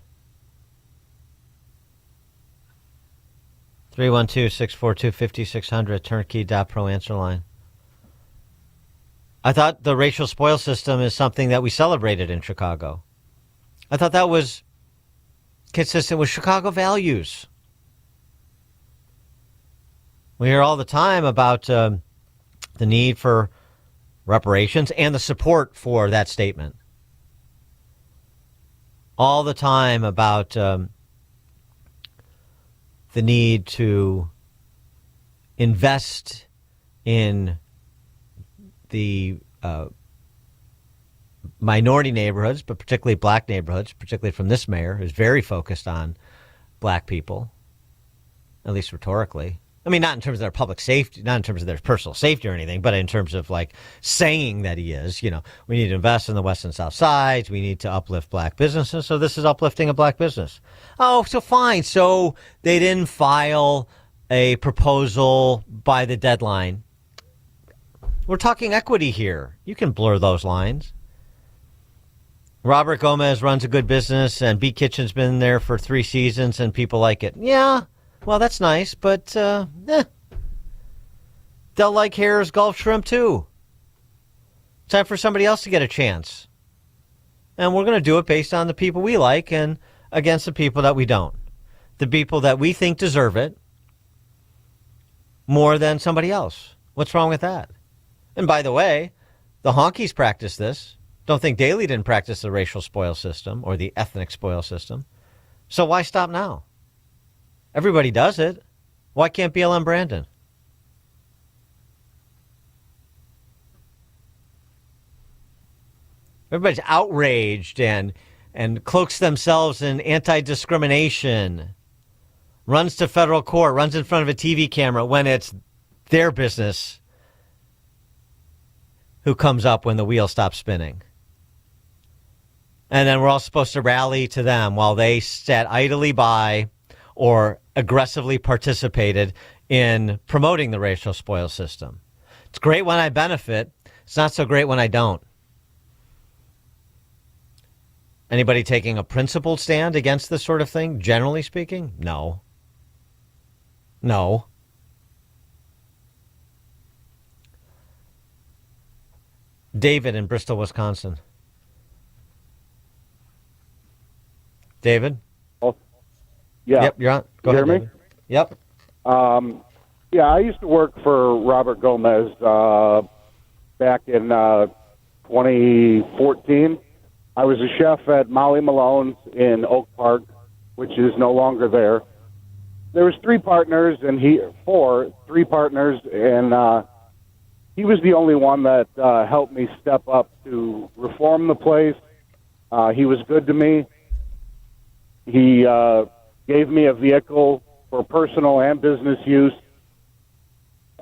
Speaker 19: 312-642-5600, turnkey.pro answer line. I thought the racial spoil system is something that we celebrated in Chicago. I thought that was consistent with Chicago values. We hear all the time about the need for reparations and the support for that statement. All the time about the need to invest in the minority neighborhoods, but particularly black neighborhoods, particularly from this mayor, who's very focused on black people, at least rhetorically. I mean, not in terms of their public safety, not in terms of their personal safety or anything, but in terms of like saying that he is, we need to invest in the west and south sides. We need to uplift black businesses. So this is uplifting a black business. Oh, so fine. So they didn't file a proposal by the deadline. We're talking equity here. You can blur those lines. Robert Gomez runs a good business and Beat Kitchen's been there for 3 seasons and people like it. Yeah. Well, that's nice, but they'll like Harris Golf Shrimp too. Time for somebody else to get a chance. And we're going to do it based on the people we like and against the people that we don't. The people that we think deserve it more than somebody else. What's wrong with that? And by the way, the honkies practice this. Don't think Daley didn't practice the racial spoil system or the ethnic spoil system. So why stop now? Everybody does it. Why can't BLM Brandon? Everybody's outraged and cloaks themselves in anti-discrimination, runs to federal court, runs in front of a TV camera when it's their business who comes up when the wheel stops spinning. And then we're all supposed to rally to them while they sat idly by or aggressively participated in promoting the racial spoil system. It's great when I benefit. It's not so great when I don't. Anybody taking a principled stand against this sort of thing, generally speaking? No. No. David in Bristol, Wisconsin. David?
Speaker 3: Yeah.
Speaker 19: Yep, you're on. Go ahead,
Speaker 3: hear me?
Speaker 19: David. Yep.
Speaker 3: Yeah, I used to work for Robert Gomez back in 2014. I was a chef at Molly Malone's in Oak Park, which is no longer there. There was 3 partners, and 3 partners, and he was the only one that helped me step up to reform the place. He was good to me. He gave me a vehicle for personal and business use.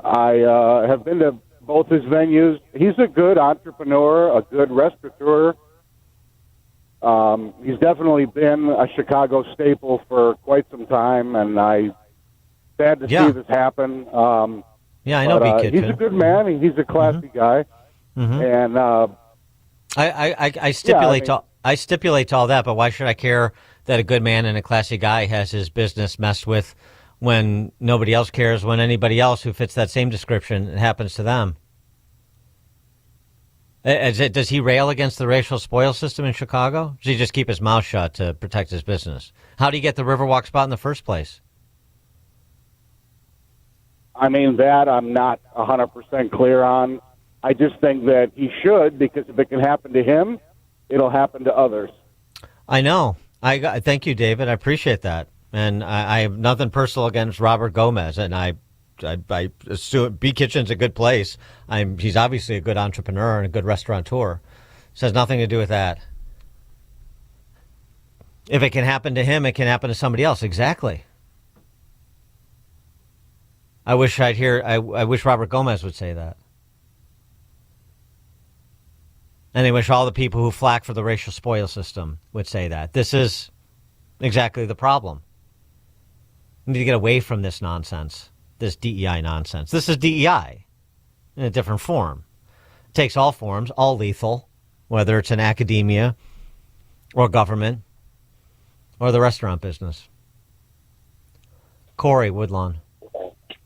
Speaker 3: I have been to both his venues. He's a good entrepreneur, a good restaurateur. He's definitely been a Chicago staple for quite some time, and I'm sad to see this happen.
Speaker 19: Yeah, I know
Speaker 3: but,
Speaker 19: Beat
Speaker 3: he's
Speaker 19: Kitchen.
Speaker 3: a good man. He's a classy guy. And
Speaker 19: I stipulate I stipulate to all that, but why should I care that a good man and a classy guy has his business messed with when nobody else cares, when anybody else who fits that same description, it happens to them? Does he rail against the racial spoil system in Chicago? Does he just keep his mouth shut to protect his business? How do you get the Riverwalk spot in the first place?
Speaker 3: I mean, that I'm not 100% clear on. I just think that he should, because if it can happen to him, it'll happen to others.
Speaker 19: I know. Thank you, David. I appreciate that. And I have nothing personal against Robert Gomez, and I assume Beat Kitchen's a good place. He's obviously a good entrepreneur and a good restaurateur. This has nothing to do with that. If it can happen to him, it can happen to somebody else. Exactly. I wish I wish Robert Gomez would say that. And I wish all the people who flack for the racial spoil system would say that. This is exactly the problem. We need to get away from this nonsense, this DEI nonsense. This is DEI in a different form. It takes all forms, all lethal, whether it's in academia or government or the restaurant business. Corey Woodlawn.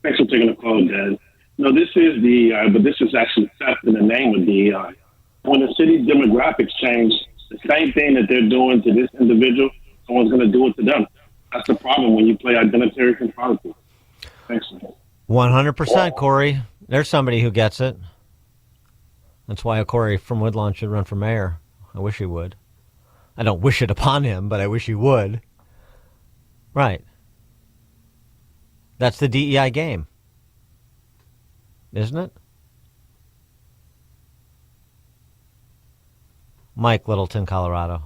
Speaker 5: Thanks for taking the call, Dad. No, this is DEI, but this is actually theft in the name of DEI. When the city demographics change, the same thing that they're doing to this individual, someone's going to do it to them. That's the problem when you play identitarian politics. Thanks.
Speaker 19: 100%, Corey. There's somebody who gets it. That's why a Corey from Woodlawn should run for mayor. I wish he would. I don't wish it upon him, but I wish he would. Right. That's the DEI game, isn't it? Mike, Littleton, Colorado.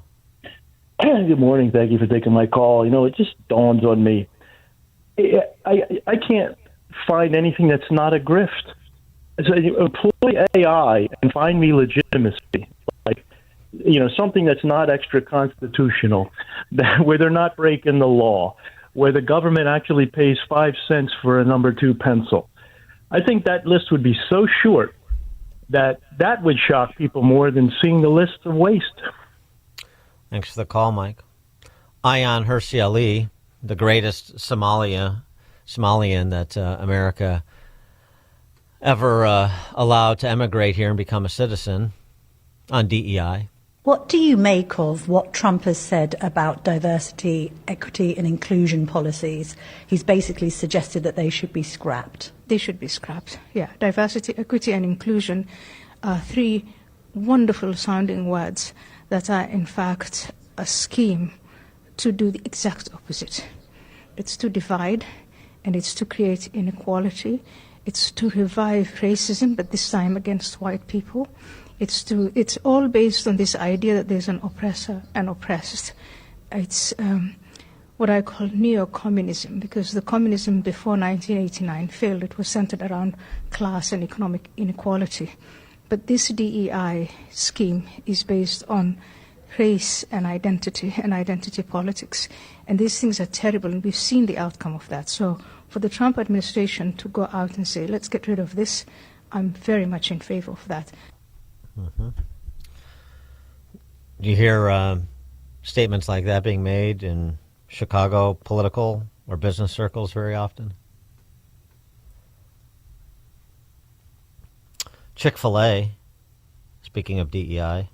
Speaker 6: Good morning. Thank you for taking my call. You know, it just dawns on me. I can't find anything that's not a grift. So employ AI and find me legitimacy, like, you know, something that's not extra constitutional, where they're not breaking the law, where the government actually pays 5 cents for a number 2 pencil. I think that list would be so short that would shock people more than seeing the list of waste.
Speaker 19: Thanks for the call, Mike. Ayaan Hirsi Ali, the greatest Somalian that America ever allowed to emigrate here and become a citizen on DEI.
Speaker 9: What do you make of what Trump has said about diversity, equity, and inclusion policies? He's basically suggested that they should be scrapped.
Speaker 10: They should be scrapped, yeah. Diversity, equity, and inclusion are 3 wonderful sounding words that are, in fact, a scheme to do the exact opposite. It's to divide, and it's to create inequality. It's to revive racism, but this time against white people. It's all based on this idea that there's an oppressor and oppressed. It's what I call neo-communism, because the communism before 1989 failed. It was centered around class and economic inequality. But this DEI scheme is based on race and identity politics. And these things are terrible, and we've seen the outcome of that. So for the Trump administration to go out and say, let's get rid of this, I'm very much in favor of that.
Speaker 19: Mm-hmm. Do you hear statements like that being made in Chicago political or business circles very often? Chick-fil-A, speaking of DEI,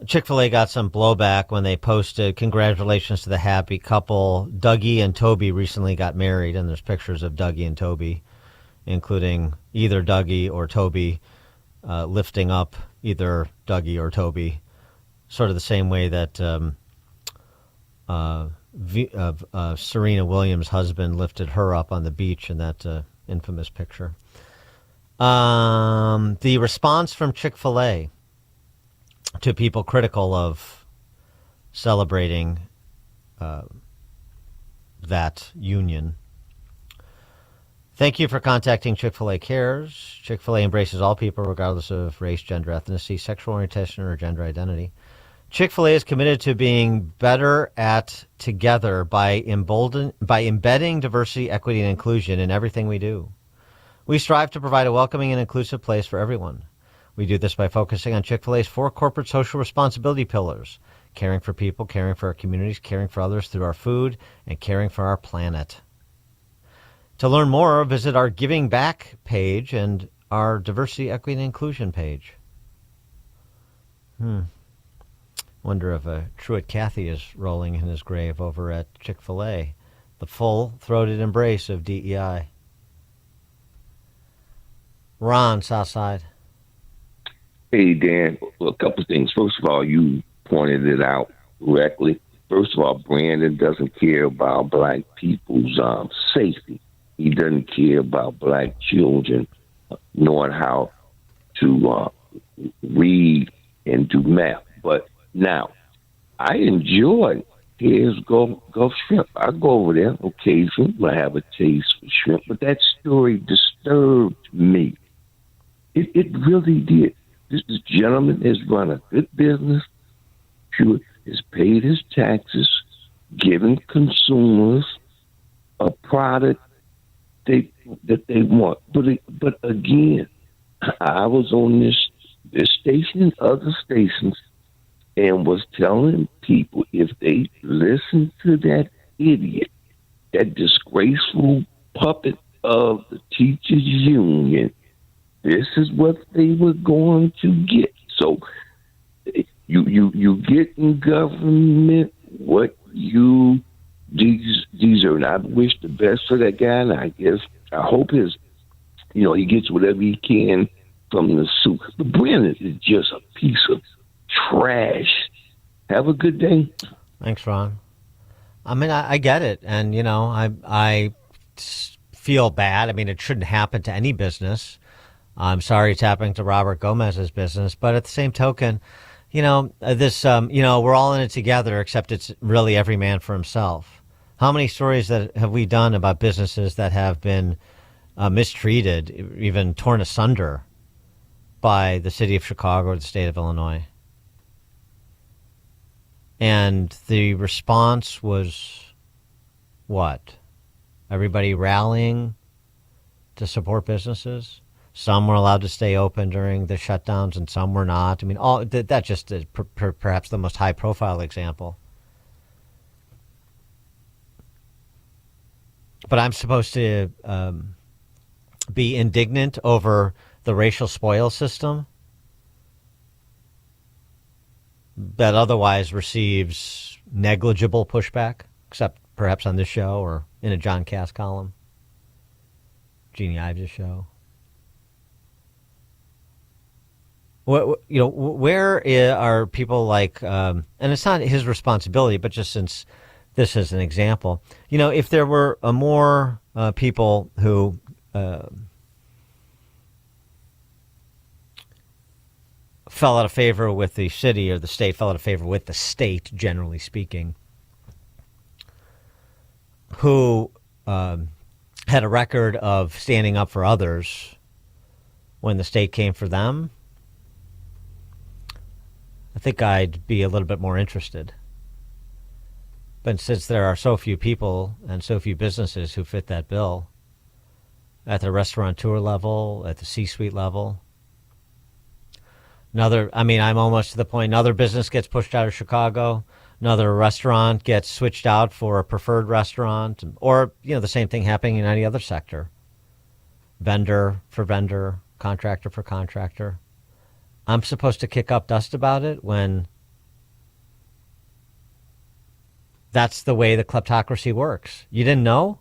Speaker 19: Chick-fil-A got some blowback when they posted congratulations to the happy couple. Dougie and Toby recently got married, and there's pictures of Dougie and Toby, including either Dougie or Toby lifting up either Dougie or Toby, sort of the same way that Serena Williams' husband lifted her up on the beach in that infamous picture. The response from Chick-fil-A to people critical of celebrating that union. Thank you for contacting Chick-fil-A Cares. Chick-fil-A embraces all people regardless of race, gender, ethnicity, sexual orientation, or gender identity. Chick-fil-A is committed to being better at together by embedding diversity, equity, and inclusion in everything we do. We strive to provide a welcoming and inclusive place for everyone. We do this by focusing on Chick-fil-A's 4 corporate social responsibility pillars: caring for people, caring for our communities, caring for others through our food, and caring for our planet. To learn more, visit our Giving Back page and our Diversity, Equity, and Inclusion page. Wonder if Truett Cathy is rolling in his grave over at Chick-fil-A. The full-throated embrace of DEI. Ron, Southside.
Speaker 11: Hey, Dan. Well, a couple of things. First of all, you pointed it out correctly. First of all, Brandon doesn't care about black people's safety. He doesn't care about black children knowing how to read and do math. But now, I enjoy Cares Gulf Shrimp. I go over there occasionally when I have a taste for shrimp, but that story disturbed me. It really did. This gentleman has run a good business, has paid his taxes, given consumers a product that they want. But again, I was on this station and other stations and was telling people if they listen to that idiot, that disgraceful puppet of the teachers union, this is what they were going to get. So you get in government what you deserve. And I wish the best for that guy, and I hope he gets whatever he can from the suit. But Brandon is just a piece of trash. Have a good day.
Speaker 19: Thanks, Ron. I mean, I get it, and I feel bad. I mean, it shouldn't happen to any business. I'm sorry it's happening to Robert Gomez's business, but at the same token, we're all in it together, except it's really every man for himself. How many stories that have we done about businesses that have been mistreated, even torn asunder by the city of Chicago or the state of Illinois? And the response was what? Everybody rallying to support businesses? Some were allowed to stay open during the shutdowns and some were not. I mean, that's just perhaps the most high-profile example. But I'm supposed to be indignant over the racial spoil system that otherwise receives negligible pushback, except perhaps on this show or in a John Cass column, Jeannie Ives' show. Where are people like, and it's not his responsibility, but just since this is an example, if there were more people who fell out of favor with the city or the state, fell out of favor with the state, generally speaking, who had a record of standing up for others when the state came for them, I think I'd be a little bit more interested. But since there are so few people and so few businesses who fit that bill, at the restaurateur level, at the C-suite level, I'm almost to the point, another business gets pushed out of Chicago, another restaurant gets switched out for a preferred restaurant, or, the same thing happening in any other sector. Vendor for vendor, contractor for contractor. I'm supposed to kick up dust about it when that's the way the kleptocracy works. You didn't know?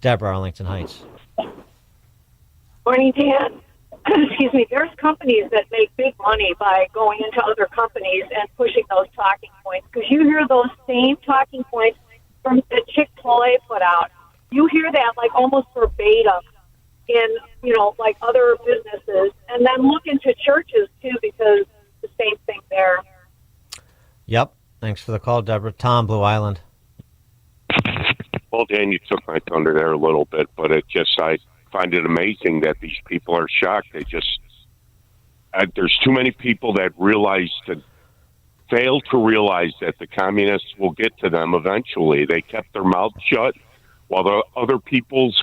Speaker 19: Deborah, Arlington Heights.
Speaker 12: Morning, Dan. Excuse me. There's companies that make big money by going into other companies and pushing those talking points, because you hear those same talking points from that Chick-fil-A put out. You hear that like almost verbatim in, like other businesses. And then look into churches, too, because the same thing there.
Speaker 19: Yep. Thanks for the call, Deborah. Tom, Blue Island.
Speaker 7: Well, Dan, you took my thunder there a little bit, but I find it amazing that these people are shocked. They just, there's too many people that fail to realize that the communists will get to them eventually. They kept their mouths shut while the other people's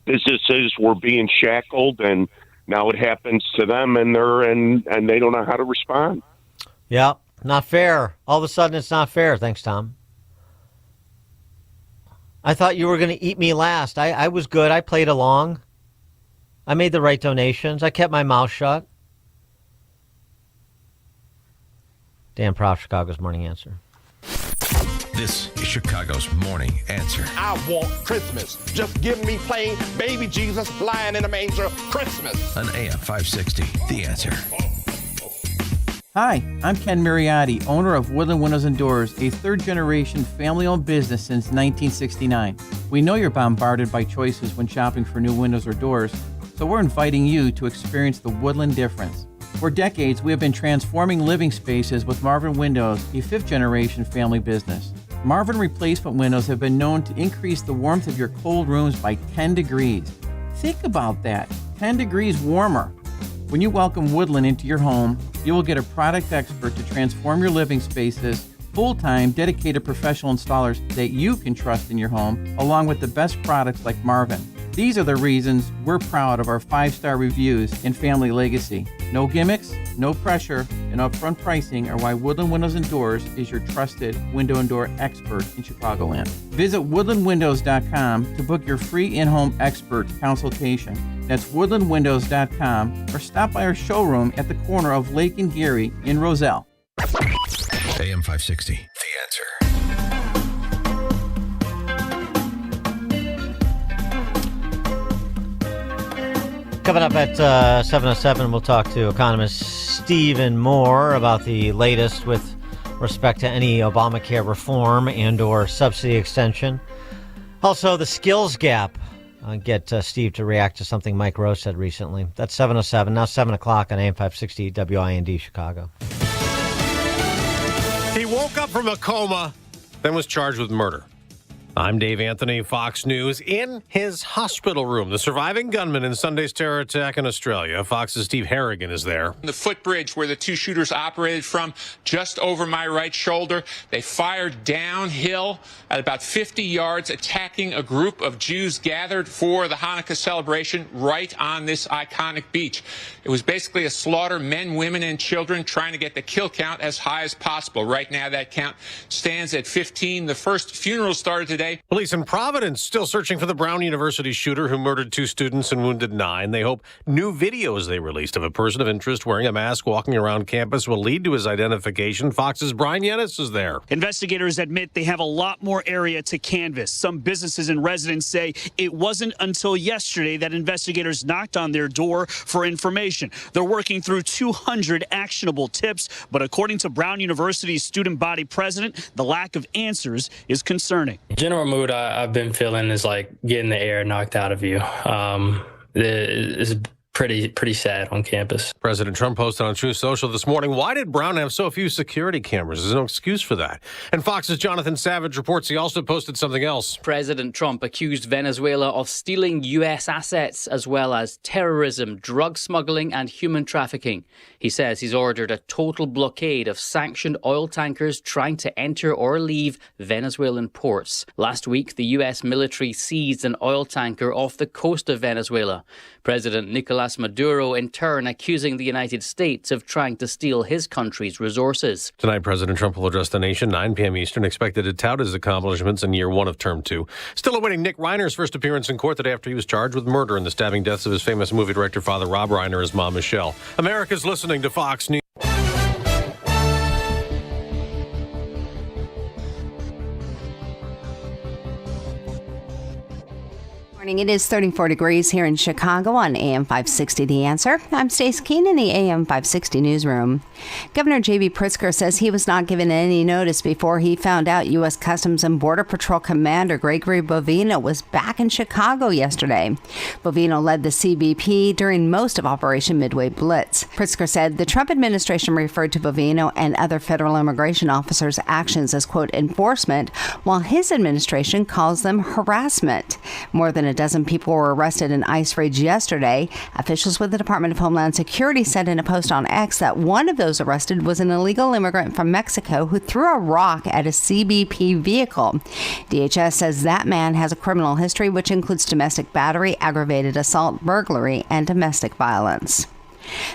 Speaker 7: businesses were being shackled, and now it happens to them, and they don't know how to respond.
Speaker 19: Yeah, not fair. All of a sudden, it's not fair. Thanks, Tom. I thought you were going to eat me last. I was good. I played along. I made the right donations. I kept my mouth shut. Dan Proft, Chicago's Morning Answer.
Speaker 2: This is Chicago's Morning Answer.
Speaker 13: I want Christmas. Just give me plain baby Jesus lying in a manger Christmas.
Speaker 2: On AM 560, The Answer.
Speaker 14: Hi, I'm Ken Mariotti, owner of Woodland Windows and Doors, a third-generation family-owned business since 1969. We know you're bombarded by choices when shopping for new windows or doors, so we're inviting you to experience the Woodland difference. For decades, we have been transforming living spaces with Marvin Windows, a fifth-generation family business. Marvin replacement windows have been known to increase the warmth of your cold rooms by 10 degrees. Think about that, 10 degrees warmer. When you welcome Woodland into your home, you will get a product expert to transform your living spaces, full-time, dedicated professional installers that you can trust in your home, along with the best products like Marvin. These are the reasons we're proud of our 5-star reviews and family legacy. No gimmicks, no pressure, and upfront pricing are why Woodland Windows and Doors is your trusted window and door expert in Chicagoland. Visit woodlandwindows.com to book your free in-home expert consultation. That's woodlandwindows.com, or stop by our showroom at the corner of Lake and Geary in Roselle.
Speaker 2: AM 560, The Answer.
Speaker 19: Coming up at 7:07, we'll talk to economist Stephen Moore about the latest with respect to any Obamacare reform and or subsidy extension. Also, the skills gap. I'll get Steve to react to something Mike Rowe said recently. That's 7:07, now 7 o'clock on AM 560 WIND Chicago.
Speaker 15: He woke up from a coma, then was charged with murder. I'm Dave Anthony, Fox News. In his hospital room, the surviving gunman in Sunday's terror attack in Australia, Fox's Steve Harrigan is there.
Speaker 16: The footbridge where the two shooters operated from, just over my right shoulder, they fired downhill at about 50 yards, attacking a group of Jews gathered for the Hanukkah celebration right on this iconic beach. It was basically a slaughter, men, women, and children, trying to get the kill count as high as possible. Right now, that count stands at 15. The first funeral started today.
Speaker 15: Police in Providence still searching for the Brown University shooter who murdered 2 students and wounded 9. They hope new videos they released of a person of interest wearing a mask walking around campus will lead to his identification. Fox's Brian Yennis is there.
Speaker 25: Investigators admit they have a lot more area to canvass. Some businesses and residents say it wasn't until yesterday that investigators knocked on their door for information. They're working through 200 actionable tips, but according to Brown University's student body president, the lack of answers is concerning.
Speaker 27: General mood I've been feeling is like getting the air knocked out of you. It's pretty sad on campus.
Speaker 15: President Trump posted on Truth Social this morning, why did Brown have so few security cameras? There's no excuse for that. And Fox's Jonathan Savage reports he also posted something else.
Speaker 28: President Trump accused Venezuela of stealing U.S. assets as well as terrorism, drug smuggling and human trafficking. He says he's ordered a total blockade of sanctioned oil tankers trying to enter or leave Venezuelan ports. Last week, the U.S. military seized an oil tanker off the coast of Venezuela. President Nicolas Maduro, in turn, accusing the United States of trying to steal his country's resources.
Speaker 15: Tonight, President Trump will address the nation, 9 p.m. Eastern, expected to tout his accomplishments in year 1 of term 2. Still awaiting Nick Reiner's first appearance in court the day after he was charged with murder in the stabbing deaths of his famous movie director father Rob Reiner and his mom Michelle. America's listening to Fox News.
Speaker 1: morning. It is 34 degrees here in Chicago on AM 560 The Answer. I'm Stace Keene in the AM 560 newsroom. Governor J.B. Pritzker says he was not given any notice before he found out U.S. Customs and Border Patrol Commander Gregory Bovino was back in Chicago yesterday. Bovino led the CBP during most of Operation Midway Blitz. Pritzker said the Trump administration referred to Bovino and other federal immigration officers' actions as, quote, enforcement, while his administration calls them harassment. More than a dozen people were arrested in ICE raids yesterday. Officials with the Department of Homeland Security said in a post on X that one of those arrested was an illegal immigrant from Mexico who threw a rock at a CBP vehicle. DHS says that man has a criminal history which includes domestic battery, aggravated assault, burglary, and domestic violence.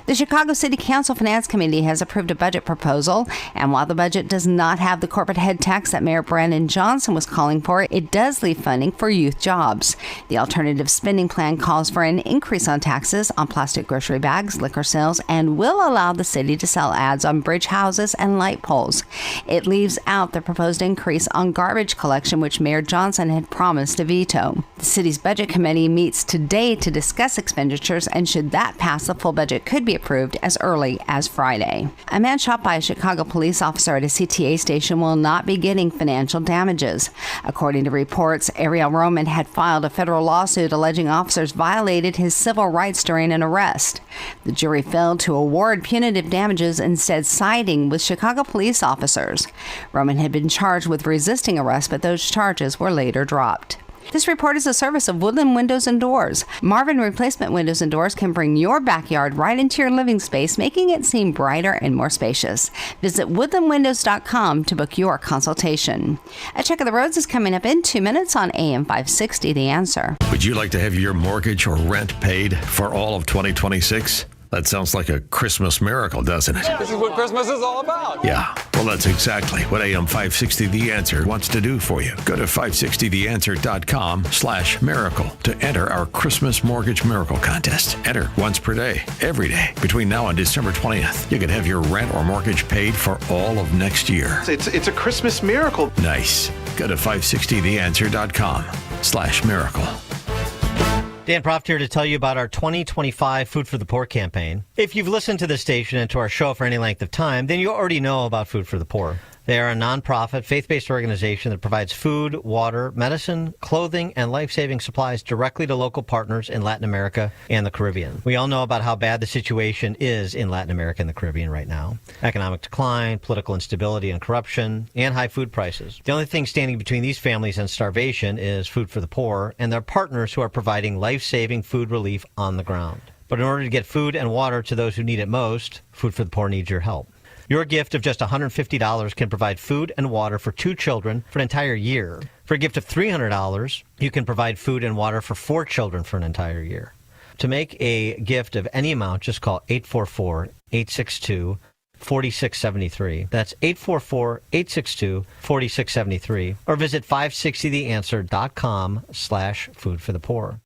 Speaker 1: The Chicago City Council Finance Committee has approved a budget proposal, and while the budget does not have the corporate head tax that Mayor Brandon Johnson was calling for, it does leave funding for youth jobs. The alternative spending plan calls for an increase on taxes on plastic grocery bags, liquor sales, and will allow the city to sell ads on bridge houses and light poles. It leaves out the proposed increase on garbage collection, which Mayor Johnson had promised to veto. The city's budget committee meets today to discuss expenditures, and should that pass, the full budget could be approved as early as Friday. A man shot by a Chicago police officer at a CTA station will not be getting financial damages. According to reports, Ariel Roman had filed a federal lawsuit alleging officers violated his civil rights during an arrest. The jury failed to award punitive damages, instead siding with Chicago police officers. Roman had been charged with resisting arrest, but those charges were later dropped. This report is a service of Woodland Windows and Doors. Marvin Replacement Windows and Doors can bring your backyard right into your living space, making it seem brighter and more spacious. Visit woodlandwindows.com to book your consultation. A check of the roads is coming up in 2 minutes on AM 560 The Answer.
Speaker 2: Would you like to have your mortgage or rent paid for all of 2026? That sounds like a Christmas miracle, doesn't it?
Speaker 4: This is what Christmas is all about.
Speaker 2: Yeah, well, that's exactly what AM 560 The Answer wants to do for you. Go to 560theanswer.com/miracle to enter our Christmas Mortgage Miracle Contest. Enter once per day, every day, between now and December 20th. You can have your rent or mortgage paid for all of next year.
Speaker 8: It's a Christmas miracle.
Speaker 2: Nice. Go to 560theanswer.com/miracle.
Speaker 19: Dan Proft here to tell you about our 2025 Food for the Poor campaign. If you've listened to this station and to our show for any length of time, then you already know about Food for the Poor. They are a nonprofit, faith-based organization that provides food, water, medicine, clothing, and life-saving supplies directly to local partners in Latin America and the Caribbean. We all know about how bad the situation is in Latin America and the Caribbean right now. Economic decline, political instability and corruption, and high food prices. The only thing standing between these families and starvation is Food for the Poor and their partners who are providing life-saving food relief on the ground. But in order to get food and water to those who need it most, Food for the Poor needs your help. Your gift of just $150 can provide food and water for 2 children for an entire year. For a gift of $300, you can provide food and water for 4 children for an entire year. To make a gift of any amount, just call 844-862-4673. That's 844-862-4673. Or visit 560theanswer.com/foodforthepoor.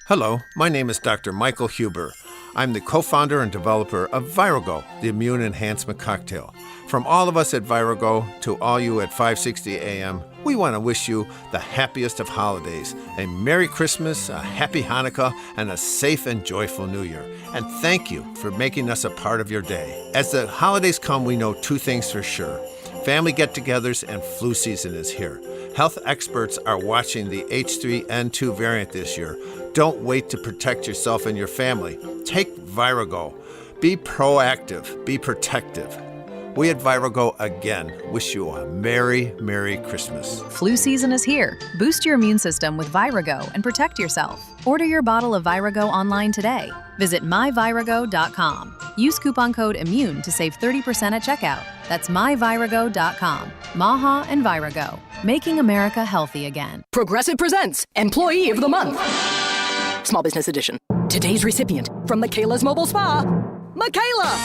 Speaker 17: Hello, my name is Dr. Michael Huber. I'm the co-founder and developer of Virago, the immune enhancement cocktail. From all of us at Virago to all you at 560 AM, we want to wish you the happiest of holidays, a Merry Christmas, a Happy Hanukkah, and a safe and joyful New Year. And thank you for making us a part of your day. As the holidays come, we know 2 things for sure. Family get-togethers and flu season is here. Health experts are watching the H3N2 variant this year. Don't wait to protect yourself and your family. Take Virago. Be proactive. Be protective. We at Virago again wish you a Merry, Merry Christmas.
Speaker 18: Flu season is here. Boost your immune system with Virago and protect yourself. Order your bottle of Virago online today. Visit myvirago.com. Use coupon code IMMUNE to save 30% at checkout. That's myvirago.com. Maha and Virago, making America healthy again.
Speaker 20: Progressive presents Employee of the Month. Small Business Edition. Today's recipient from Michaela's Mobile Spa, Michaela!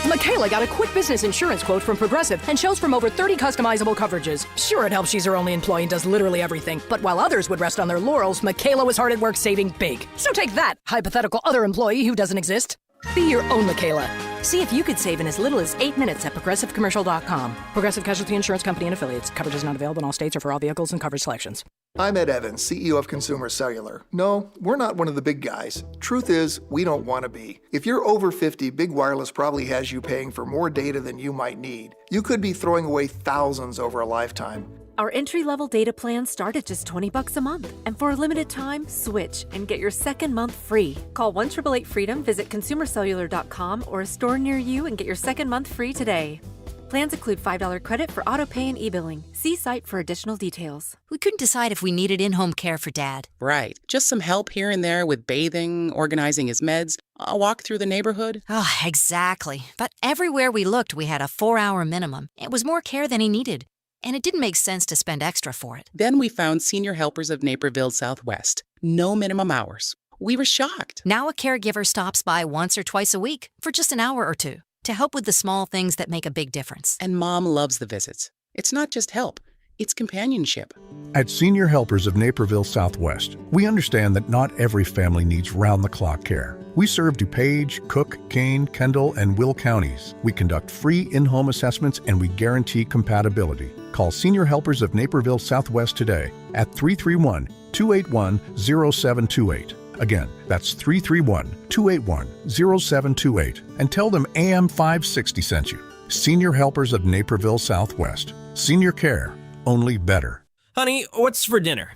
Speaker 20: Michaela got a quick business insurance quote from Progressive and chose from over 30 customizable coverages. Sure, it helps she's her only employee and does literally everything. But while others would rest on their laurels, Michaela was hard at work saving big. So take that, hypothetical other employee who doesn't exist. Be your own Michaela. See if you could save in as little as 8 minutes at ProgressiveCommercial.com. Progressive Casualty Insurance Company and Affiliates. Coverage is not available in all states or for all vehicles and coverage selections.
Speaker 3: I'm Ed Evans, CEO of Consumer Cellular. No, we're not one of the big guys. Truth is, we don't want to be. If you're over 50, Big Wireless probably has you paying for more data than you might need. You could be throwing away thousands over a lifetime.
Speaker 5: Our entry-level data plans start at just $20 a month. And for a limited time, switch and get your second month free. Call 1-888-FREEDOM, visit consumercellular.com or a store near you and get your second month free today. Plans include $5 credit for auto pay and e-billing. See site for additional details.
Speaker 6: We couldn't decide if we needed in-home care for Dad.
Speaker 21: Right. Just some help here and there with bathing, organizing his meds, a walk through the neighborhood.
Speaker 6: Oh, exactly. But everywhere we looked, we had a 4-hour minimum. It was more care than he needed. And it didn't make sense to spend extra for it.
Speaker 21: Then we found Senior Helpers of Naperville Southwest. No minimum hours. We were shocked.
Speaker 6: Now a caregiver stops by once or twice a week for just an hour or two to help with the small things that make a big difference.
Speaker 21: And Mom loves the visits. It's not just help, it's companionship.
Speaker 22: At Senior Helpers of Naperville Southwest, we understand that not every family needs round-the-clock care. We serve DuPage, Cook, Kane, Kendall, and Will counties. We conduct free in-home assessments and we guarantee compatibility. Call Senior Helpers of Naperville Southwest today at 331-281-0728. Again, that's 331-281-0728. And tell them AM 560 sent you. Senior Helpers of Naperville Southwest. Senior care, only better.
Speaker 23: Honey, what's for dinner?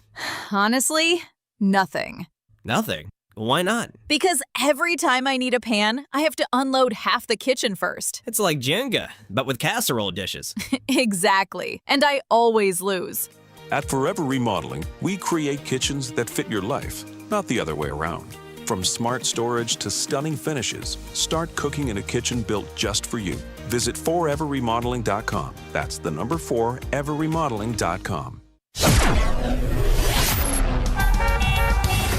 Speaker 24: Honestly, nothing.
Speaker 23: Nothing? Why not?
Speaker 24: Because every time I need a pan, I have to unload half the kitchen first.
Speaker 23: It's like Jenga, but with casserole dishes.
Speaker 24: Exactly. And I always lose.
Speaker 26: At Forever Remodeling, we create kitchens that fit your life, not the other way around. From smart storage to stunning finishes, start cooking in a kitchen built just for you. Visit foreverremodeling.com. That's the number 4, everremodeling.com.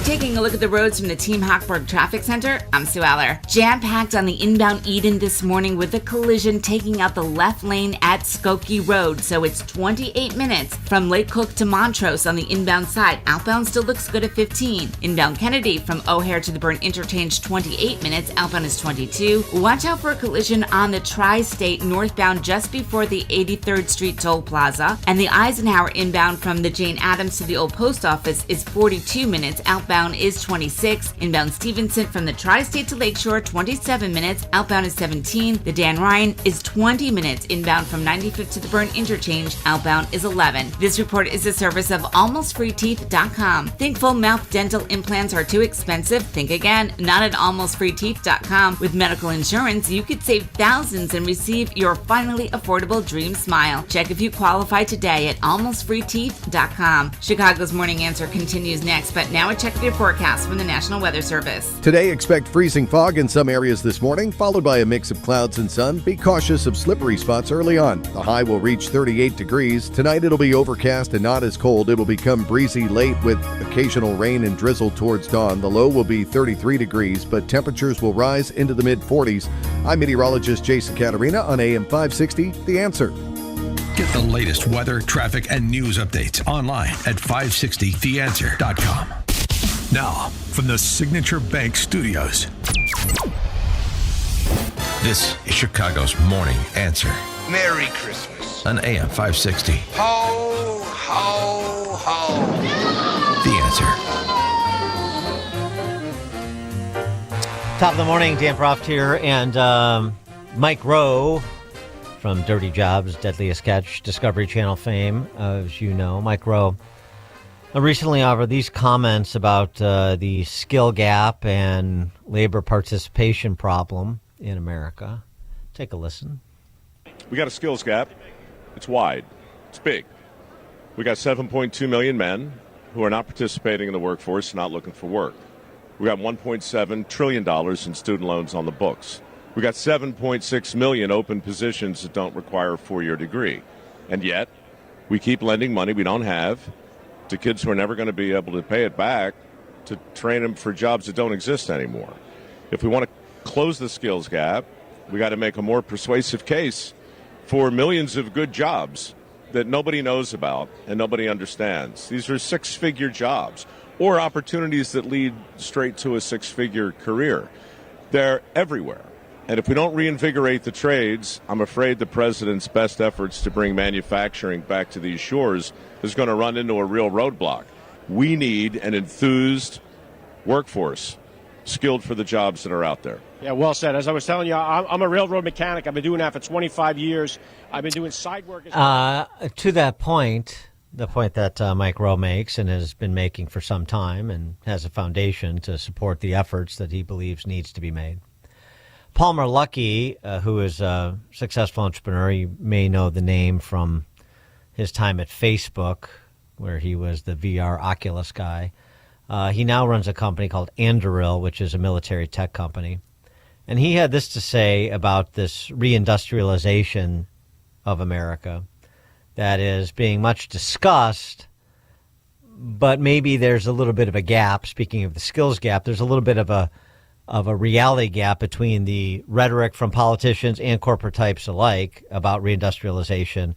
Speaker 29: Taking a look at the roads from the Team Hochberg Traffic Center, I'm Sue Eller. Jam-packed on the inbound Eden this morning with a collision taking out the left lane at Skokie Road, so it's 28 minutes from Lake Cook to Montrose on the inbound side. Outbound still looks good at 15. Inbound Kennedy from O'Hare to the Burn Interchange, 28 minutes. Outbound is 22. Watch out for a collision on the Tri-State northbound just before the 83rd Street Toll Plaza. And the Eisenhower inbound from the Jane Addams to the Old Post Office is 42 minutes. Outbound is 26. Inbound Stevenson from the Tri-State to Lakeshore, 27 minutes. Outbound is 17. The Dan Ryan is 20 minutes. Inbound from 95th to the Burn Interchange. Outbound is 11. This report is a service of AlmostFreeTeeth.com. Think full mouth dental implants are too expensive? Think again. Not at AlmostFreeTeeth.com. With medical insurance, you could save thousands and receive your finally affordable dream smile. Check if you qualify today at AlmostFreeTeeth.com. Chicago's Morning Answer continues next, but now a check of your forecast from the National Weather Service.
Speaker 30: Today, expect freezing fog in some areas this morning, followed by a mix of clouds and sun. Be cautious of slippery spots early on. The high will reach 38 degrees. Tonight, it'll be overcast and not as cold. It will become breezy late with occasional rain and drizzle towards dawn. The low will be 33 degrees, but temperatures will rise into the mid-40s. I'm meteorologist Jason Caterina on AM 560, The Answer.
Speaker 2: Get the latest weather, traffic, and news updates online at 560theanswer.com. Now, from the Signature Bank Studios, this is Chicago's Morning Answer
Speaker 31: Merry Christmas.
Speaker 2: on AM 560.
Speaker 31: Ho, ho, ho.
Speaker 2: The Answer.
Speaker 19: Top of the morning, Dan Proft here, and Mike Rowe from Dirty Jobs, Deadliest Catch, Discovery Channel fame, as you know. Mike Rowe recently offered these comments about the skill gap and labor participation problem in America. Take a listen.
Speaker 32: We got a skills gap. It's wide. It's big. We got 7.2 million men who are not participating in the workforce, not looking for work. We got $1.7 trillion in student loans on the books. We got 7.6 million open positions that don't require a 4-year degree. And yet, we keep lending money we don't have to kids who are never going to be able to pay it back to train them for jobs that don't exist anymore. If we want to close the skills gap, we got to make a more persuasive case for millions of good jobs that nobody knows about and nobody understands. These are 6-figure jobs or opportunities that lead straight to a 6-figure career. They're everywhere. And if we don't reinvigorate the trades, I'm afraid the president's best efforts to bring manufacturing back to these shores is going to run into a real roadblock. We need an enthused workforce, skilled for the jobs that are out there.
Speaker 7: Yeah, well said. As I was telling you, I'm a railroad mechanic. I've been doing that for 25 years. I've been doing side work.
Speaker 19: To that point, the point that Mike Rowe makes and has been making for some time and has a foundation to support the efforts that he believes needs to be made. Palmer Luckey, who is a successful entrepreneur, you may know the name from his time at Facebook, where he was the VR Oculus guy. He now runs a company called Anduril, which is a military tech company. And he had this to say about this reindustrialization of America that is being much discussed, but maybe there's a little bit of a gap. Speaking of the skills gap, there's a little bit of a reality gap between the rhetoric from politicians and corporate types alike about reindustrialization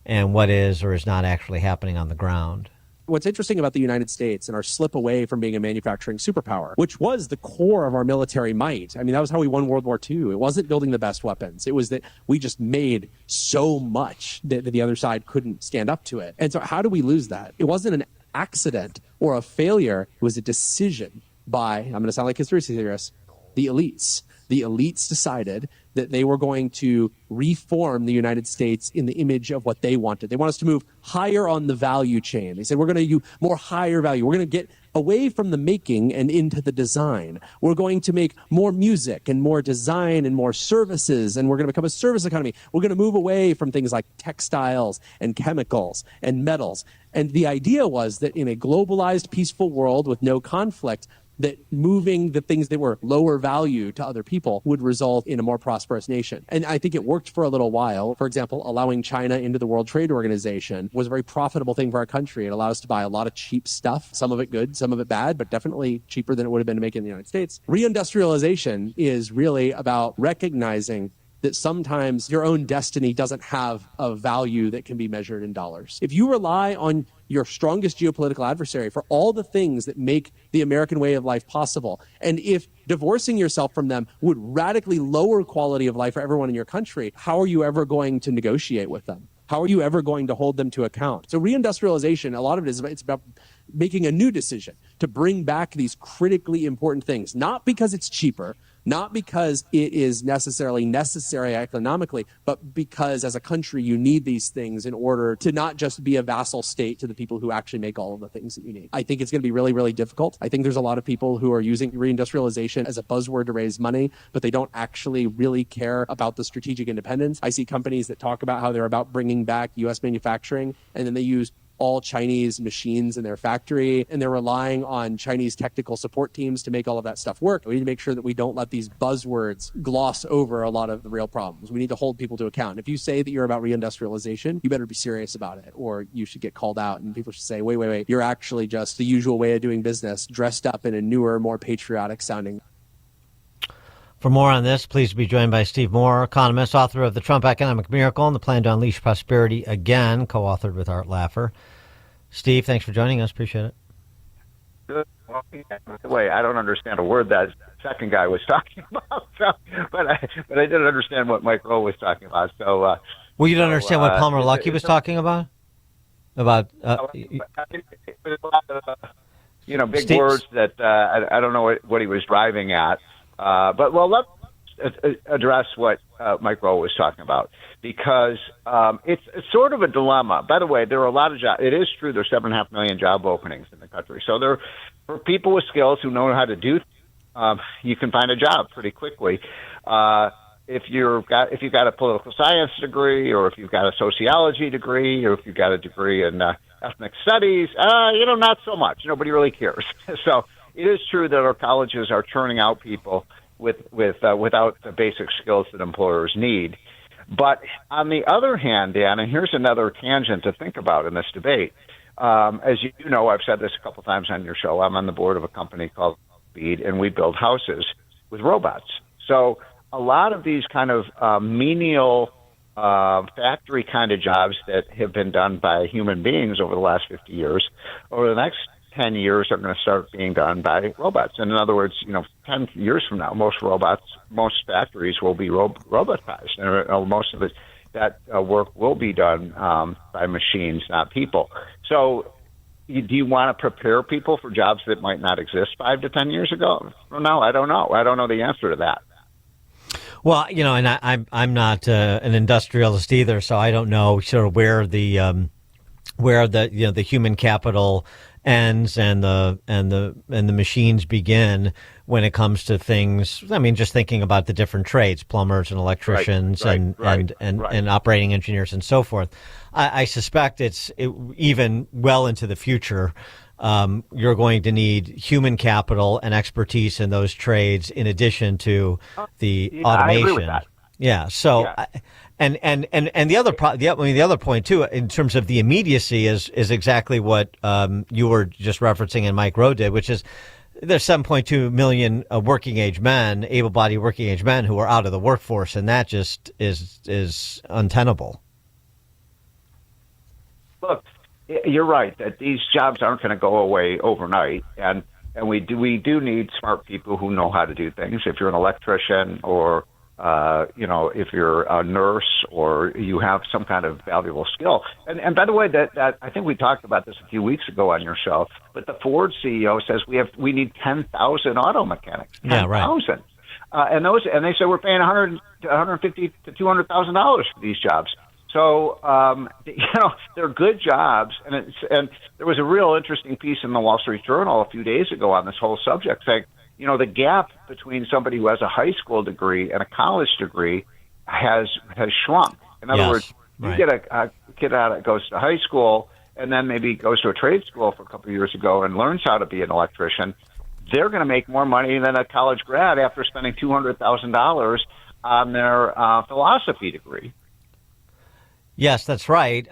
Speaker 19: and what is or is not actually happening on the ground.
Speaker 9: What's interesting about the United States and our slip away from being a manufacturing superpower, which was the core of our military might. I mean, that was how we won World War II. It wasn't building the best weapons. It was that we just made so much that the other side couldn't stand up to it. And so how do we lose that? It wasn't an accident or a failure. It was a decision by, I'm going to sound like conspiracy theorists, the elites. The elites decided that they were going to reform the United States in the image of what they wanted. They want us to move higher on the value chain. They said, we're going to do more higher value. We're going to get away from the making and into the design. We're going to make more music and more design and more services, and we're going to become a service economy. We're going to move away from things like textiles and chemicals and metals. And the idea was that in a globalized, peaceful world with no conflict, that moving the things that were lower value to other people would result in a more prosperous nation. And I think it worked for a little while. For example, allowing China into the World Trade Organization was a very profitable thing for our country. It allowed us to buy a lot of cheap stuff, some of it good, some of it bad, but definitely cheaper than it would have been to make it in the United States. Reindustrialization is really about recognizing that sometimes your own destiny doesn't have a value that can be measured in dollars. If you rely on your strongest geopolitical adversary for all the things that make the American way of life possible, and if divorcing yourself from them would radically lower quality of life for everyone in your country, how are you ever going to negotiate with them? How are you ever going to hold them to account? So reindustrialization, a lot of it is it's about making a new decision to bring back these critically important things, not because it's cheaper, not because it is necessary economically, but because as a country you need these things in order to not just be a vassal state to the people who actually make all of the things that you need. I think it's going to be really, really difficult. I think there's a lot of people who are using reindustrialization as a buzzword to raise money, but they don't actually really care about the strategic independence. I see companies that talk about how they're about bringing back U.S. manufacturing, and then they use all Chinese machines in their factory, and they're relying on Chinese technical support teams to make all of that stuff work. We need to make sure that we don't let these buzzwords gloss over a lot of the real problems. We need to hold people to account. If you say that you're about reindustrialization, you better be serious about it, or you should get called out, and people should say, wait, you're actually just the usual way of doing business, dressed up in a newer, more patriotic sounding.
Speaker 19: For more on this, please be joined by Steve Moore, economist, author of The Trump Economic Miracle and the Plan to Unleash Prosperity Again, co-authored with Art Laffer. Steve, thanks for joining us. Appreciate it.
Speaker 10: Good. Well, wait, I don't understand a word that second guy was talking about, but I didn't understand what Mike Rowe was talking about. So,
Speaker 19: well, you don't understand what Palmer Luckey was talking about? About
Speaker 10: big words that I don't know what he was driving at. But let's address what Mike Rowe was talking about, because it's sort of a dilemma. By the way, there are a lot of jobs. It is true there's 7.5 million job openings in the country. So there, for people with skills who know how to do, you can find a job pretty quickly. If you've got a political science degree, or if you've got a sociology degree, or if you've got a degree in ethnic studies, not so much. Nobody really cares. So it is true that our colleges are churning out people without the basic skills that employers need. But on the other hand, Dan, and here's another tangent to think about in this debate. As you know, I've said this a couple times on your show. I'm on the board of a company called Speed, and we build houses with robots. So a lot of these kind of menial factory kind of jobs that have been done by human beings over the last 50 years, over the next 10 years are going to start being done by robots. And in other words, 10 years from now, most factories will be robotized, and most of that work will be done by machines, not people. So do you want to prepare people for jobs that might not exist 5 to 10 years ago? No, I don't know. I don't know the answer to that.
Speaker 19: Well, and I'm not an industrialist either, so I don't know sort of where the human capital ends and the machines begin when it comes to things. I mean, just thinking about the different trades, plumbers and electricians and operating engineers and so forth. I suspect even well into the future. You're going to need human capital and expertise in those trades in addition to the automation.
Speaker 10: I agree with that.
Speaker 19: Yeah. So,
Speaker 10: Yeah.
Speaker 19: And the other point too, in terms of the immediacy, is exactly what you were just referencing and Mike Rowe did, which is there's 7.2 million able-bodied working age men who are out of the workforce, and that just is untenable.
Speaker 10: Look, you're right that these jobs aren't going to go away overnight, and we do need smart people who know how to do things. If you're an electrician or if you're a nurse or you have some kind of valuable skill. And by the way, that I think we talked about this a few weeks ago on your show, but the Ford CEO says we need 10,000 auto mechanics. 10,000.
Speaker 19: Yeah, right.
Speaker 10: And they say we're paying $150,000 to $200,000 for these jobs. So they're good jobs, and there was a real interesting piece in the Wall Street Journal a few days ago on this whole subject saying, the gap between somebody who has a high school degree and a college degree has shrunk. In other words, you get a kid out that goes to high school and then maybe goes to a trade school for a couple of years ago and learns how to be an electrician. They're going to make more money than a college grad after spending $200,000 on their philosophy degree.
Speaker 19: Yes, that's right.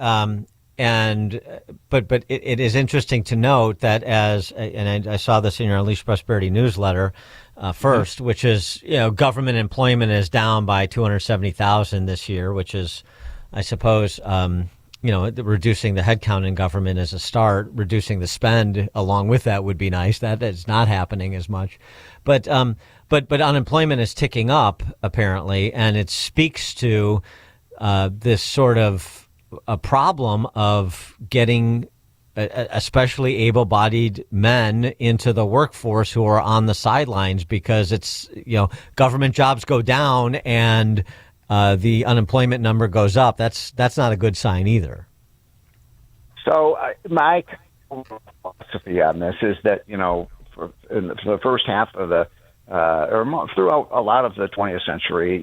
Speaker 19: But it is interesting to note that and I saw this in your Unleash Prosperity newsletter first, which is, government employment is down by 270,000 this year, which is, I suppose, reducing the headcount in government is a start. Reducing the spend along with that would be nice. That is not happening as much. But unemployment is ticking up apparently, and it speaks to this sort of a problem of getting especially able-bodied men into the workforce who are on the sidelines because it's, government jobs go down and the unemployment number goes up. That's not a good sign either.
Speaker 10: So my philosophy on this is that, for the first half of throughout a lot of the 20th century,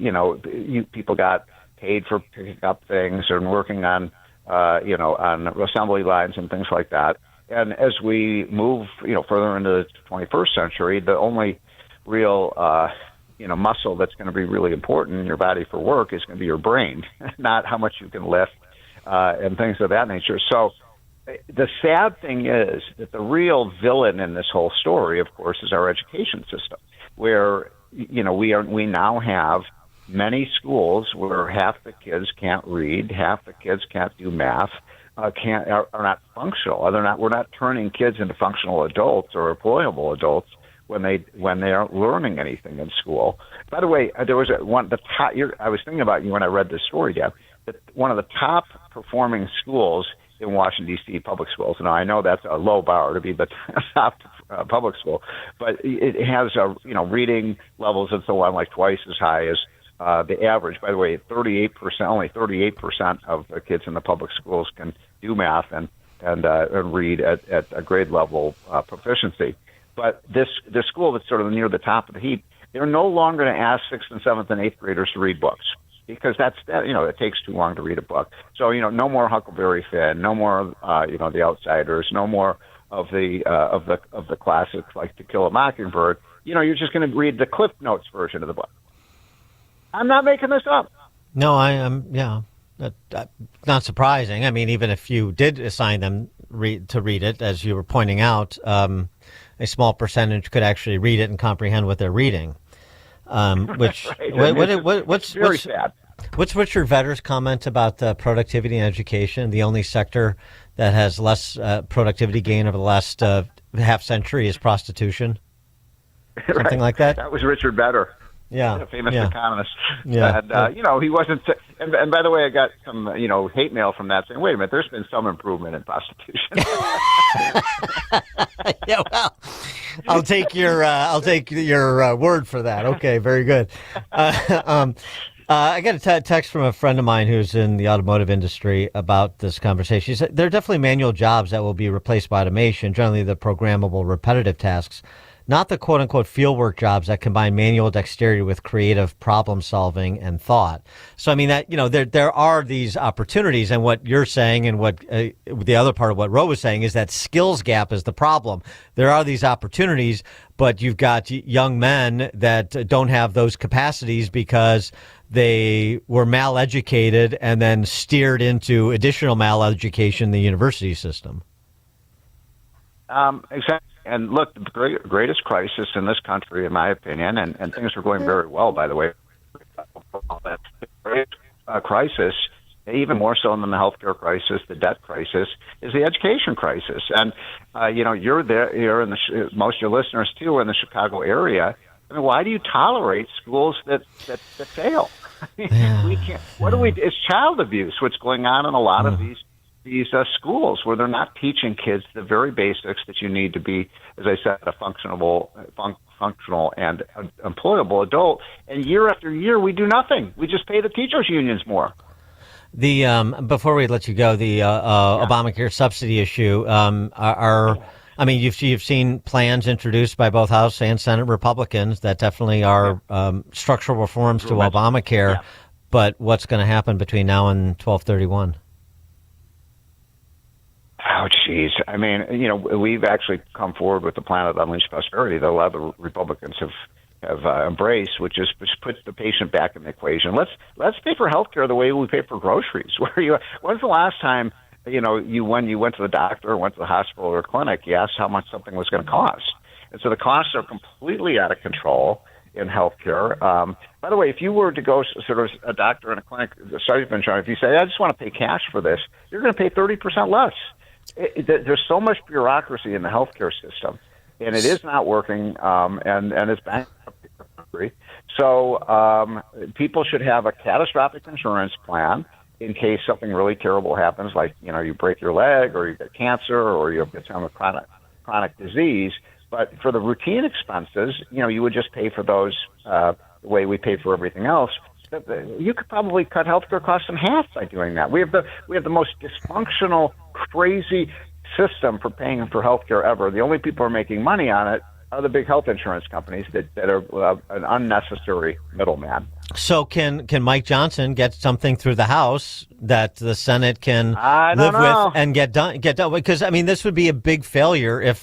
Speaker 10: people got paid for picking up things and working on assembly lines and things like that. And as we move, further into the 21st century, the only real, muscle that's going to be really important in your body for work is going to be your brain, not how much you can lift and things of that nature. So the sad thing is that the real villain in this whole story, of course, is our education system, where, we now have many schools where half the kids can't read, half the kids can't do math, are not functional. We're not turning kids into functional adults or employable adults when they aren't learning anything in school. By the way, there was I was thinking about you when I read this story, Deb. That one of the top performing schools in Washington D.C. public schools. Now I know that's a low bar to be the top public school, but it has reading levels and so on like twice as high as the average. By the way, only 38% of the kids in the public schools can do math and read at a grade level proficiency. But this school that's sort of near the top of the heap, they're no longer going to ask 6th and 7th and 8th graders to read books because it takes too long to read a book. So no more Huckleberry Finn, no more The Outsiders, no more of the classics like To Kill a Mockingbird. You're just going to read the Cliff Notes version of the book. I'm not making this up.
Speaker 19: No, I am. Yeah, not surprising. I mean, even if you did assign them to read it, as you were pointing out, a small percentage could actually read it and comprehend what they're reading. Which
Speaker 10: right. What's very sad.
Speaker 19: What's Richard Vedder's comment about productivity and education? The only sector that has less productivity gain over the last half century is prostitution. Something like that.
Speaker 10: That was Richard Vedder.
Speaker 19: Yeah,
Speaker 10: a famous
Speaker 19: yeah.
Speaker 10: economist.
Speaker 19: Yeah.
Speaker 10: And, he wasn't. And by the way, I got some, hate mail from that saying, wait a minute, there's been some improvement in prostitution.
Speaker 19: Yeah, well, I'll take your word for that. Okay, very good. I got a text from a friend of mine who's in the automotive industry about this conversation. He said there are definitely manual jobs that will be replaced by automation, generally the programmable, repetitive tasks, not the quote-unquote fieldwork jobs that combine manual dexterity with creative problem-solving and thought. So, I mean, that there are these opportunities, and what you're saying and what the other part of what Ro was saying is that skills gap is the problem. There are these opportunities, but you've got young men that don't have those capacities because they were mal-educated and then steered into additional mal-education in the university system.
Speaker 10: Exactly. And look, the greatest crisis in this country, in my opinion, and things are going very well, by the way, that great crisis, even more so than the healthcare crisis, the debt crisis, is the education crisis. And, you're there, most of your listeners, too, are in the Chicago area. I mean, why do you tolerate schools that fail? We can't. It's child abuse, what's going on in a lot of these schools where they're not teaching kids the very basics that you need to be, as I said, a functional and employable adult. And year after year, we do nothing. We just pay the teachers' unions more.
Speaker 19: The before we let you go, the Obamacare subsidy issue. You've seen plans introduced by both House and Senate Republicans that definitely are structural reforms to Obamacare. Yeah. But what's going to happen between now and 12/31?
Speaker 10: Oh, geez. I mean, we've actually come forward with the plan of unleashed prosperity that a lot of the Republicans have embraced, which is put the patient back in the equation. Let's pay for health care the way we pay for groceries. When's the last time, when you went to the doctor or went to the hospital or clinic, you asked how much something was going to cost? And so the costs are completely out of control in healthcare. By the way, if you were to go sort of a doctor in a clinic, if you say, I just want to pay cash for this, you're going to pay 30% less. There's so much bureaucracy in the healthcare system, and it is not working, and it's bankrupt the country. So people should have a catastrophic insurance plan in case something really terrible happens, like you break your leg, or you get cancer, or you get some chronic disease. But for the routine expenses, you would just pay for those the way we pay for everything else. You could probably cut healthcare costs in half by doing that. We have the most dysfunctional, crazy system for paying for healthcare ever. The only people who are making money on it are the big health insurance companies that are an unnecessary middleman.
Speaker 19: So can Mike Johnson get something through the House that the Senate can live with and get done? Because this would be a big failure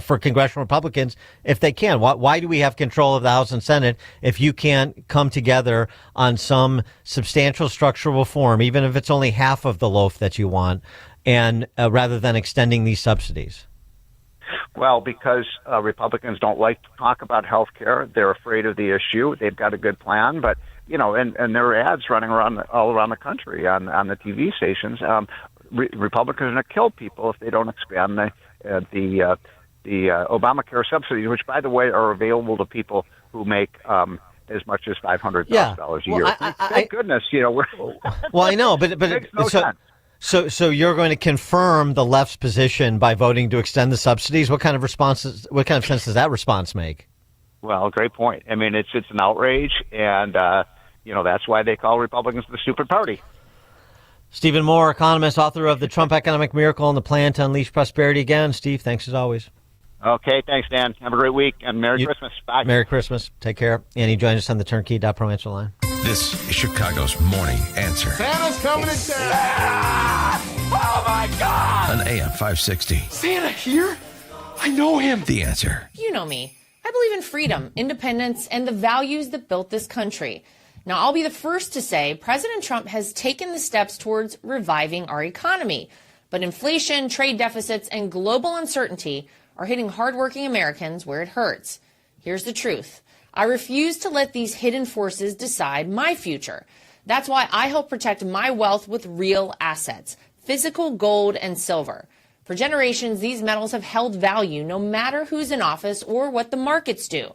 Speaker 19: for congressional Republicans if they can. Why do we have control of the House and Senate if you can't come together on some substantial structural reform, even if it's only half of the loaf that you want, and rather than extending these subsidies?
Speaker 10: Well, because Republicans don't like to talk about health care. They're afraid of the issue. They've got a good plan, but and there are ads running all around the country on the TV stations. Republicans are going to kill people if they don't expand the Obamacare subsidies, which, by the way, are available to people who make as much as $500,000 a year. Thank goodness, we're.
Speaker 19: Well, I know, but so you're going to confirm the left's position by voting to extend the subsidies. What kind of sense does that response make?
Speaker 10: Well, great point. I mean, it's an outrage, and that's why they call Republicans the stupid party.
Speaker 19: Stephen Moore, economist, author of The Trump Economic Miracle and the Plan to Unleash Prosperity. Again, Steve, thanks as always.
Speaker 10: Okay, thanks, Dan. Have a great week, and Merry Christmas. Bye.
Speaker 19: Merry Christmas. Take care. And he joined us on the Turnkey.Pro answer line.
Speaker 2: This is Chicago's Morning Answer.
Speaker 31: Santa's coming to town. Oh, my God.
Speaker 2: On AM 560.
Speaker 31: Santa here? I know him.
Speaker 2: The Answer.
Speaker 1: You know me. I believe in freedom, independence, and the values that built this country. Now, I'll be the first to say President Trump has taken the steps towards reviving our economy. But inflation, trade deficits, and global uncertainty are hitting hardworking Americans where it hurts. Here's the truth. I refuse to let these hidden forces decide my future. That's why I help protect my wealth with real assets, physical gold and silver. For generations, these metals have held value no matter who's in office or what the markets do.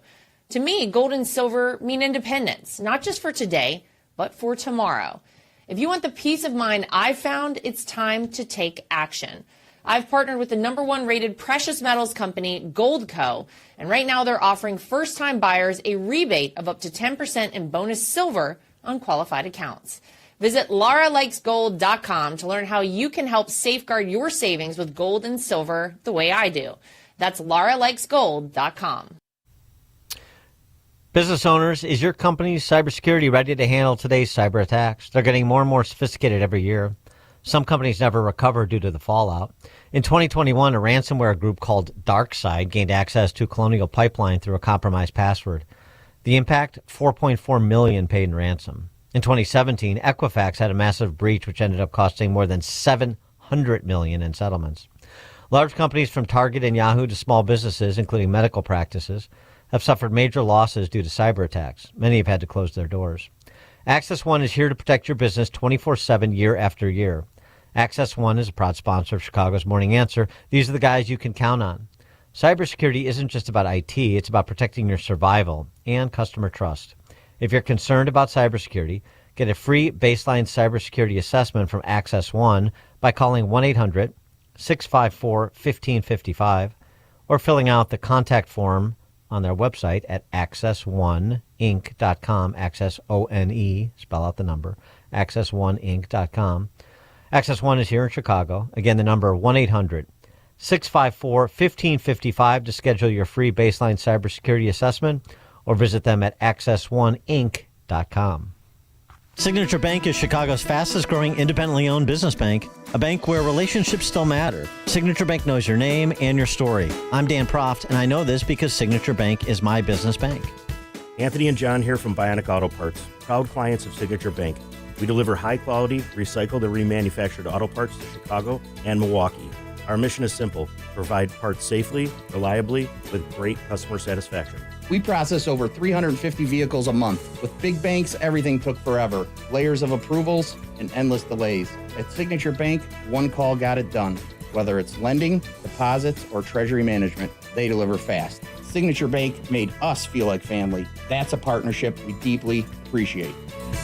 Speaker 1: To me, gold and silver mean independence, not just for today, but for tomorrow. If you want the peace of mind I've found, it's time to take action. I've partnered with the #1 rated precious metals company, Goldco, and right now they're offering first-time buyers a rebate of up to 10% in bonus silver on qualified accounts. Visit LaraLikesGold.com to learn how you can help safeguard your savings with gold and silver the way I do. That's LaraLikesGold.com.
Speaker 19: Business owners, is your company's cybersecurity ready to handle today's cyber attacks? They're getting more and more sophisticated every year. Some companies never recover due to the fallout. In 2021, a ransomware group called DarkSide gained access to Colonial Pipeline through a compromised password. The impact, $4.4 million paid in ransom. In 2017, Equifax had a massive breach which ended up costing more than $700 million in settlements. Large companies from Target and Yahoo to small businesses, including medical practices, have suffered major losses due to cyber attacks. Many have had to close their doors. Access One is here to protect your business 24/7 year after year. Access One is a proud sponsor of Chicago's Morning Answer. These are the guys you can count on. Cybersecurity isn't just about IT, it's about protecting your survival and customer trust. If you're concerned about cybersecurity, get a free baseline cybersecurity assessment from Access One by calling 1-800-654-1555 or filling out the contact form on their website at access1inc.com, access O-N-E, spell out the number, access1inc.com. Access One is here in Chicago. Again, the number 1-800-654-1555 to schedule your free baseline cybersecurity assessment or visit them at access1inc.com. Signature Bank is Chicago's fastest growing independently owned business bank, a bank where relationships still matter. Signature Bank knows your name and your story. I'm Dan Proft, and I know this because Signature Bank is my business bank.
Speaker 4: Anthony and John here from Bionic Auto Parts, proud clients of Signature Bank. We deliver high-quality, recycled and remanufactured auto parts to Chicago and Milwaukee. Our mission is simple: provide parts safely, reliably, with great customer satisfaction.
Speaker 8: We process over 350 vehicles a month. With big banks, everything took forever. Layers of approvals and endless delays. At Signature Bank, one call got it done. Whether it's lending, deposits, or treasury management, they deliver fast. Signature Bank made us feel like family. That's a partnership we deeply appreciate.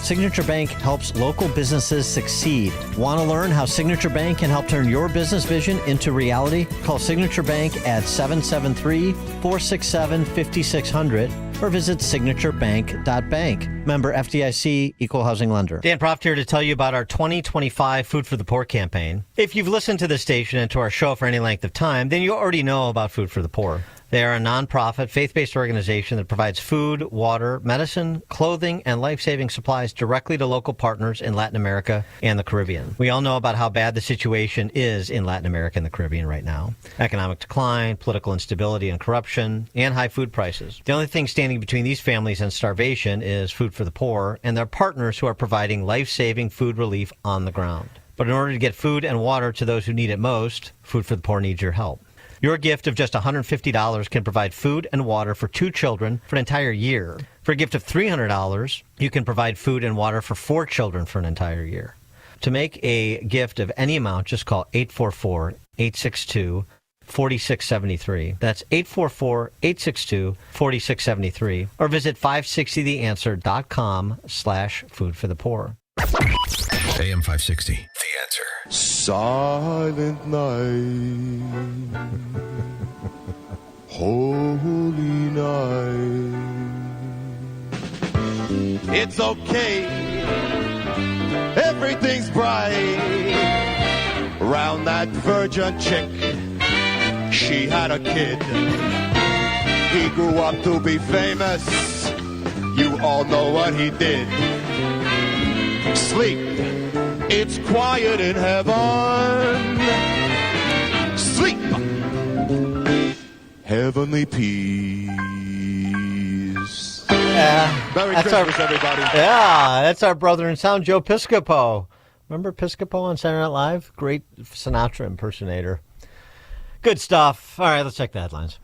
Speaker 19: Signature Bank helps local businesses succeed. Want to learn how Signature Bank can help turn your business vision into reality? Call Signature Bank at 773-467-5600 or visit signaturebank.bank. Member FDIC, Equal Housing Lender. Dan Proft here to tell you about our 2025 Food for the Poor campaign. If you've listened to this station and to our show for any length of time, then you already know about Food for the Poor. They are a nonprofit, faith-based organization that provides food, water, medicine, clothing, and life-saving supplies directly to local partners in Latin America and the Caribbean. We all know about how bad the situation is in Latin America and the Caribbean right now. Economic decline, political instability and corruption, and high food prices. The only thing standing between these families and starvation is Food for the Poor and their partners who are providing life-saving food relief on the ground. But in order to get food and water to those who need it most, Food for the Poor needs your help. Your gift of just $150 can provide food and water for 2 children for an entire year. For a gift of $300, you can provide food and water for 4 children for an entire year. To make a gift of any amount, just call 844-862-4673. That's 844-862-4673. Or visit 560theanswer.com/foodforthepoor.
Speaker 2: AM 560, The Answer.
Speaker 11: Silent night, holy night. It's okay, everything's bright. Round that virgin chick, she had a kid. He grew up to be famous, you all know what he did. Sleep, it's quiet in heaven. Sleep, heavenly peace. Merry Christmas, everybody.
Speaker 19: Yeah, that's our brother in sound, Joe Piscopo. Remember Piscopo on Saturday Night Live? Great Sinatra impersonator. Good stuff. All right, let's check the headlines.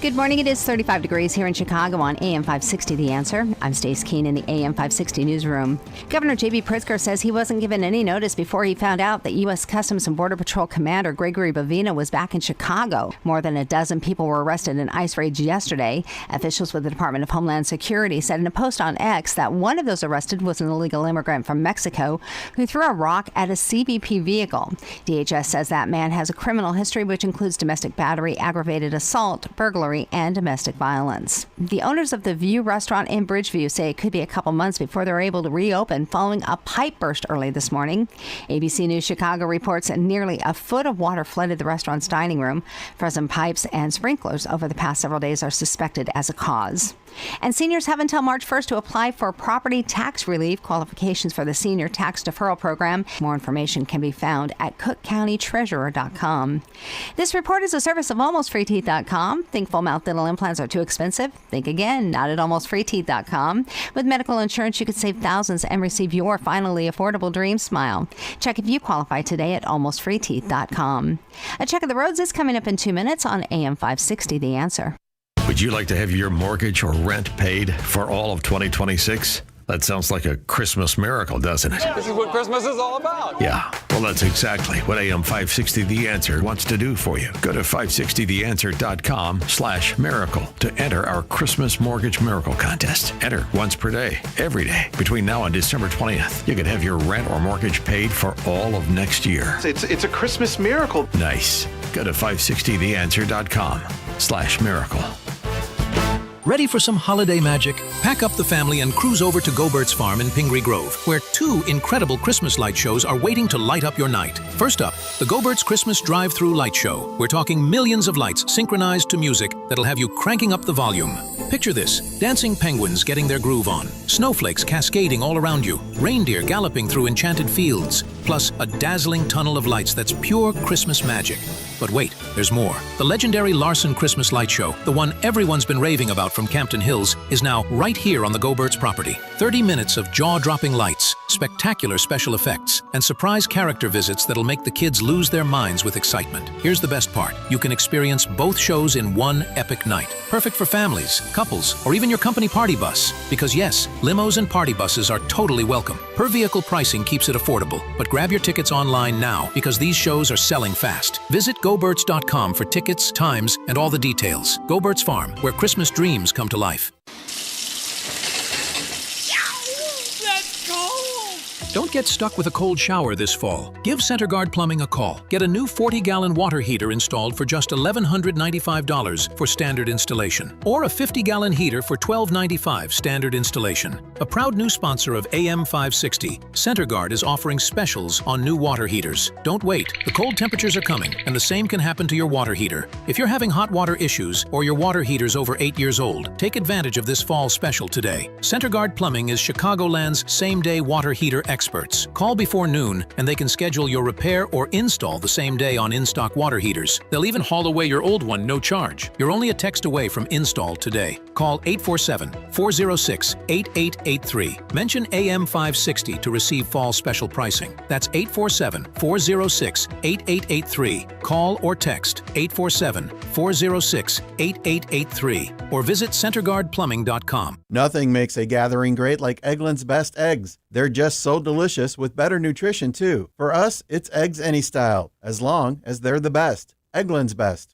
Speaker 3: Good morning. It is 35 degrees here in Chicago on AM 560 The Answer. I'm Stace Keene in the AM 560 newsroom. Governor J.B. Pritzker says he wasn't given any notice before he found out that U.S. Customs and Border Patrol Commander Gregory Bavina was back in Chicago. More than a dozen people were arrested in ICE raids yesterday. Officials with the Department of Homeland Security said in a post on X that one of those arrested was an illegal immigrant from Mexico who threw a rock at a CBP vehicle. DHS says that man has a criminal history which includes domestic battery, aggravated assault, burglary, and domestic violence. The owners of the View restaurant in Bridgeview say it could be a couple months before they're able to reopen following a pipe burst early this morning. ABC News Chicago reports that nearly a foot of water flooded the restaurant's dining room. Frozen pipes and sprinklers over the past several days are suspected as a cause. And seniors have until March 1st to apply for property tax relief. Qualifications for the Senior Tax Deferral Program. More information can be found at cookcountytreasurer.com. This report is a service of AlmostFreeTeeth.com. Think full mouth dental implants are too expensive? Think again, not at AlmostFreeTeeth.com. With medical insurance, you could save thousands and receive your finally affordable dream smile. Check if you qualify today at AlmostFreeTeeth.com. A check of the roads is coming up in 2 minutes on AM 560 The Answer.
Speaker 2: Would you like to have your mortgage or rent paid for all of 2026? That sounds like a Christmas miracle, doesn't it?
Speaker 12: This is what Christmas is all about.
Speaker 2: Yeah, well, that's exactly what AM 560 The Answer wants to do for you. Go to 560theanswer.com/miracle to enter our Christmas Mortgage Miracle Contest. Enter once per day, every day, between now and December 20th. You could have your rent or mortgage paid for all of next year.
Speaker 13: It's a Christmas miracle.
Speaker 2: Nice. Go to 560theanswer.com/miracle.
Speaker 14: Ready for some holiday magic? Pack up the family and cruise over to Go-Bert's Farm in Pingree Grove, where 2 incredible Christmas light shows are waiting to light up your night. First up, the Go-Bert's Christmas Drive-Thru Light Show. We're talking millions of lights synchronized to music that'll have you cranking up the volume. Picture this: dancing penguins getting their groove on, snowflakes cascading all around you, reindeer galloping through enchanted fields, plus a dazzling tunnel of lights that's pure Christmas magic. But wait, there's more. The legendary Larson Christmas Light Show, the one everyone's been raving about from Campton Hills, is now right here on the Go-Bert's property. 30 minutes of jaw-dropping lights, spectacular special effects, and surprise character visits that'll make the kids lose their minds with excitement. Here's the best part. You can experience both shows in one epic night. Perfect for families, couples, or even your company party bus. Because yes, limos and party buses are totally welcome. Per vehicle pricing keeps it affordable, but grab your tickets online now because these shows are selling fast. Visit GoBerts.com for tickets, times, and all the details. Go-Bert's Farm, where Christmas dreams come to life.
Speaker 31: That's cold!
Speaker 14: Don't get stuck with a cold shower this fall. Give CenterGuard Plumbing a call. Get a new 40-gallon water heater installed for just $1,195 for standard installation, or a 50-gallon heater for $1,295 standard installation. A proud new sponsor of AM 560, CenterGuard is offering specials on new water heaters. Don't wait. The cold temperatures are coming, and the same can happen to your water heater. If you're having hot water issues or your water heater's over 8 years old, take advantage of this fall special today. CenterGuard Plumbing is Chicagoland's same-day water heater experts. Call before noon, and they can schedule your repair or install the same day on in-stock water heaters. They'll even haul away your old one, no charge. You're only a text away from install today. Call 847-406-8883. Mention AM 560 to receive fall special pricing. That's 847-406-8883. Call or text 847-406-8883 or visit CenterGuardPlumbing.com.
Speaker 15: Nothing makes a gathering great like Eggland's Best Eggs. They're just so delicious with better nutrition, too. For us, it's eggs any style, as long as they're the best. Eggland's Best.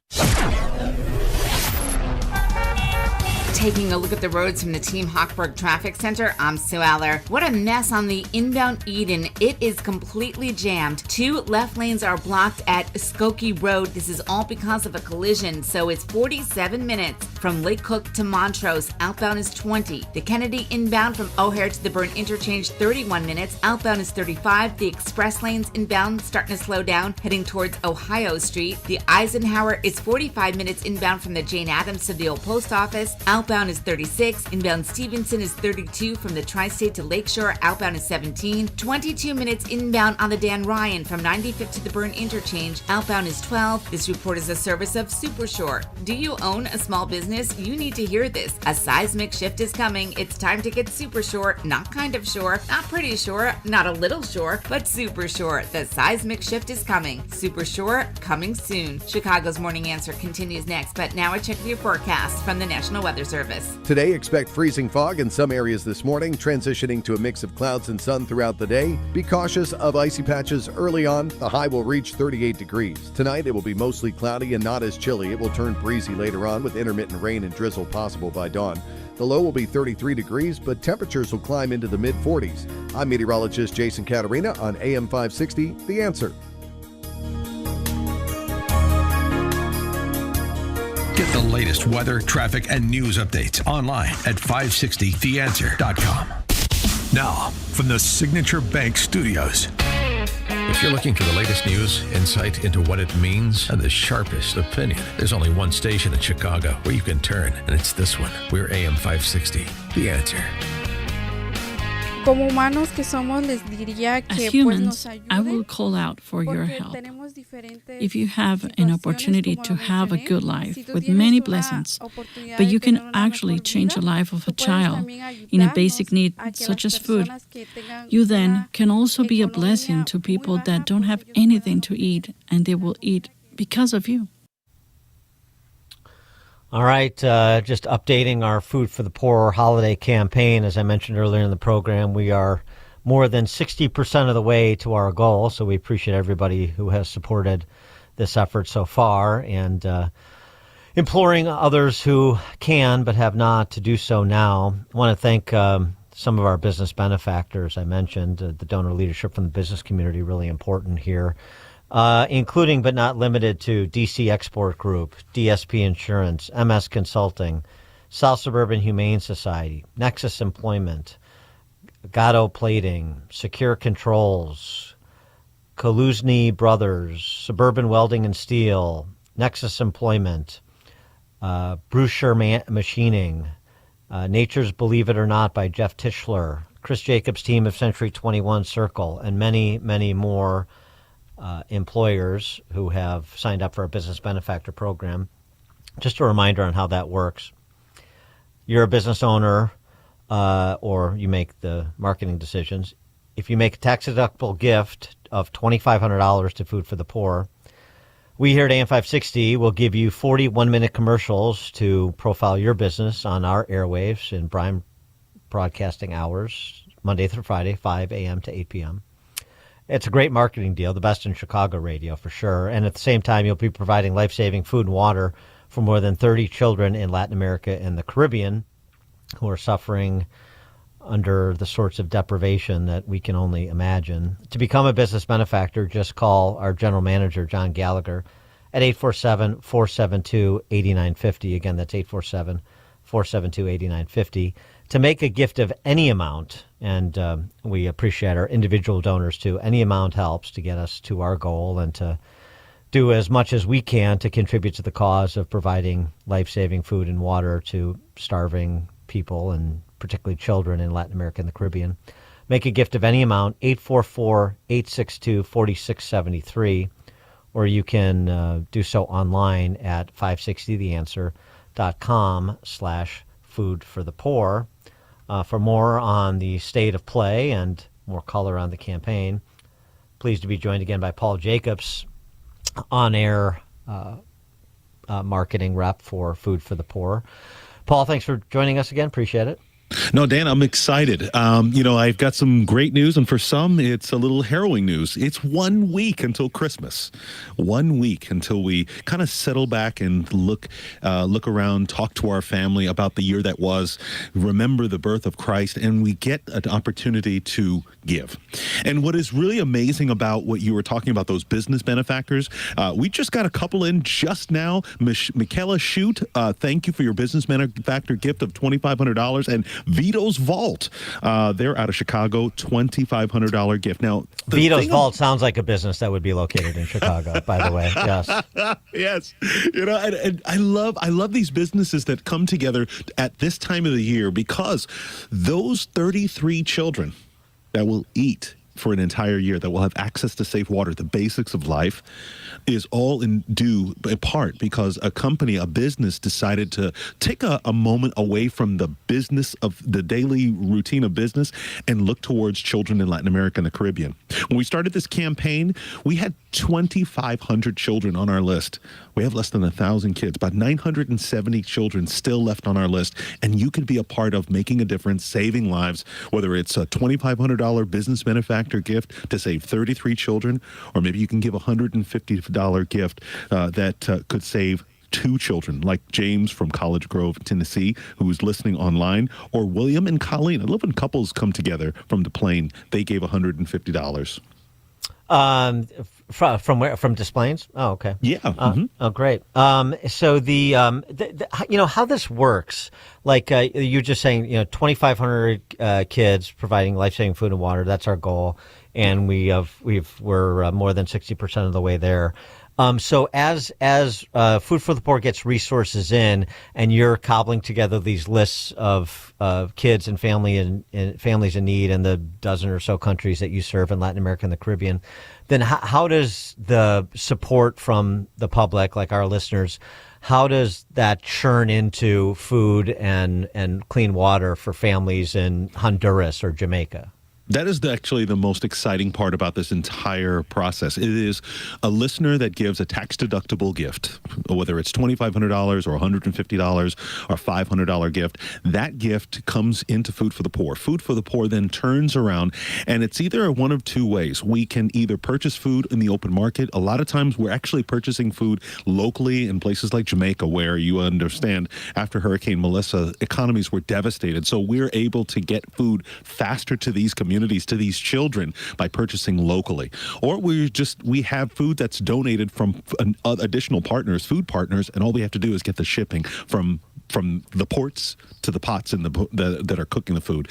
Speaker 29: Taking a look at the roads from the Team Hochberg Traffic Center, I'm Sue Aller. What a mess on the inbound Eden. It is completely jammed. 2 left lanes are blocked at Skokie Road. This is all because of a collision, so it's 47 minutes from Lake Cook to Montrose. Outbound is 20. The Kennedy inbound from O'Hare to the Byrne Interchange, 31 minutes. Outbound is 35. The express lanes inbound starting to slow down, heading towards Ohio Street. The Eisenhower is 45 minutes inbound from the Jane Addams to the old post office. Outbound outbound is 36. Inbound Stevenson is 32 from the Tri-State to Lakeshore. Outbound is 17. 22 minutes inbound on the Dan Ryan from 95th to the Burn Interchange. Outbound is 12. This report is a service of Supershore. Do you own a small business? You need to hear this. A seismic shift is coming. It's time to get Supershore, not kind of sure, not pretty sure, not a little sure, but Supershore. The seismic shift is coming. Supershore coming soon. Chicago's Morning Answer continues next, but now a check of your forecast from the National Weather Service.
Speaker 30: Today, expect freezing fog in some areas this morning, transitioning to a mix of clouds and sun throughout the day. Be cautious of icy patches early on. The high will reach 38 degrees. Tonight, it will be mostly cloudy and not as chilly. It will turn breezy later on with intermittent rain and drizzle possible by dawn. The low will be 33 degrees, but temperatures will climb into the mid-40s. I'm meteorologist Jason Caterina on AM 560, The Answer.
Speaker 2: Get the latest weather, traffic, and news updates online at 560theanswer.com. Now, from the Signature Bank Studios. If you're looking for the latest news, insight into what it means, and the sharpest opinion, there's only one station in Chicago where you can turn, and it's this one. We're AM 560, The Answer.
Speaker 5: Como humanos que somos, les diría que
Speaker 6: As humans,
Speaker 5: pues nos
Speaker 6: I will call out for your
Speaker 5: porque
Speaker 6: help.
Speaker 5: tenemos diferentes
Speaker 6: If you have an opportunity
Speaker 5: como
Speaker 6: to
Speaker 5: lo
Speaker 6: have a
Speaker 5: mencioné,
Speaker 6: good life
Speaker 5: si tú
Speaker 6: with
Speaker 5: tienes
Speaker 6: many
Speaker 5: una
Speaker 6: blessings,
Speaker 5: oportunidad
Speaker 6: but
Speaker 5: de
Speaker 6: you can
Speaker 5: tener una
Speaker 6: actually
Speaker 5: mejor
Speaker 6: change the
Speaker 5: vida,
Speaker 6: life of a
Speaker 5: tú puedes
Speaker 6: child
Speaker 5: también
Speaker 6: in a
Speaker 5: ayudarnos
Speaker 6: basic need
Speaker 5: a que
Speaker 6: such
Speaker 5: las
Speaker 6: as food.
Speaker 5: personas que tengan
Speaker 6: You then
Speaker 5: una
Speaker 6: can also be a
Speaker 5: economía
Speaker 6: blessing to
Speaker 5: muy
Speaker 6: people
Speaker 5: baja,
Speaker 6: that don't have anything to eat, and they will eat because of you.
Speaker 19: All right, just updating our Food for the Poor holiday campaign. As I mentioned earlier in the program, we are more than 60% of the way to our goal, so we appreciate everybody who has supported this effort so far, and imploring others who can but have not to do so now. I want to thank some of our business benefactors. I mentioned the donor leadership from the business community, really important here, including but not limited to DC Export Group, DSP Insurance, MS Consulting, South Suburban Humane Society, Nexus Employment, Gatto Plating, Secure Controls, Kaluzny Brothers, Suburban Welding and Steel, Nexus Employment, Brusher Machining, Nature's Believe It or Not by Jeff Tischler, Chris Jacobs' team of Century 21 Circle, and many, many more employers who have signed up for our business benefactor program. Just a reminder on how that works. You're a business owner, or you make the marketing decisions. If you make a tax-deductible gift of $2,500 to Food for the Poor, we here at AM 560 will give you 40 one-minute commercials to profile your business on our airwaves in prime broadcasting hours, Monday through Friday, 5 a.m. to 8 p.m. It's a great marketing deal, the best in Chicago radio for sure. And at the same time, you'll be providing life-saving food and water for more than 30 children in Latin America and the Caribbean who are suffering under the sorts of deprivation that we can only imagine. To become a business benefactor, just call our general manager, John Gallagher, at 847-472-8950. Again, that's 847-472-8950. To make a gift of any amount, and we appreciate our individual donors too, any amount helps to get us to our goal and to do as much as we can to contribute to the cause of providing life-saving food and water to starving people and particularly children in Latin America and the Caribbean. Make a gift of any amount, 844-862-4673, or you can do so online at 560theanswer.com/food for the poor. For more on the state of play and more color on the campaign, pleased to be joined again by Paul Jacobs, on-air marketing rep for Food for the Poor. Paul, thanks for joining us again. Appreciate it.
Speaker 16: No, Dan, I'm excited. I've got some great news, and for some, it's a little harrowing news. It's 1 week until Christmas. 1 week until we kind of settle back and look around, talk to our family about the year that was, remember the birth of Christ, and we get an opportunity to give. And what is really amazing about what you were talking about, those business benefactors, we just got a couple in just now. Michaela Shute, thank you for your business benefactor gift of $2,500. And Vito's Vault. They're out of Chicago, $2,500 gift. Now,
Speaker 19: Vito's Vault sounds like a business that would be located in Chicago, by the way. Yes.
Speaker 16: Yes. And I love these businesses that come together at this time of the year, because those 33 children that will eat for an entire year, that will have access to safe water, the basics of life, is all in due part because a business decided to take a moment away from the business of the daily routine of business and look towards children in Latin America and the Caribbean. When we started this campaign, we had 2,500 children on our list. We have less than 1,000 kids, about 970 children still left on our list. And you can be a part of making a difference, saving lives, whether it's a $2,500 business benefactor gift to save 33 children, or maybe you can give a $150 gift that could save 2 children, like James from College Grove, Tennessee, who's listening online, or William and Colleen. I love when couples come together from the plane. They gave $150.
Speaker 19: From where? From Des Plaines? Oh, okay.
Speaker 16: Yeah.
Speaker 19: Oh, great. So how this works, like you're just saying, 2,500 kids providing life-saving food and water. That's our goal, and we're more than 60% of the way there. So as Food for the Poor gets resources in, and you're cobbling together these lists of kids and families in need in the dozen or so countries that you serve in Latin America and the Caribbean, then how does the support from the public, like our listeners, how does that churn into food and clean water for families in Honduras or Jamaica?
Speaker 16: That is actually the most exciting part about this entire process. It is a listener that gives a tax-deductible gift, whether it's $2,500 or $150 or $500 gift. That gift comes into Food for the Poor. Food for the Poor then turns around, and it's either one of two ways. We can either purchase food in the open market. A lot of times we're actually purchasing food locally in places like Jamaica, where you understand after Hurricane Melissa, economies were devastated. So we're able to get food faster to these communities, to these children, by purchasing locally. Or we have food that's donated from additional partners, food partners, and all we have to do is get the shipping from the ports to the pots that are cooking the food.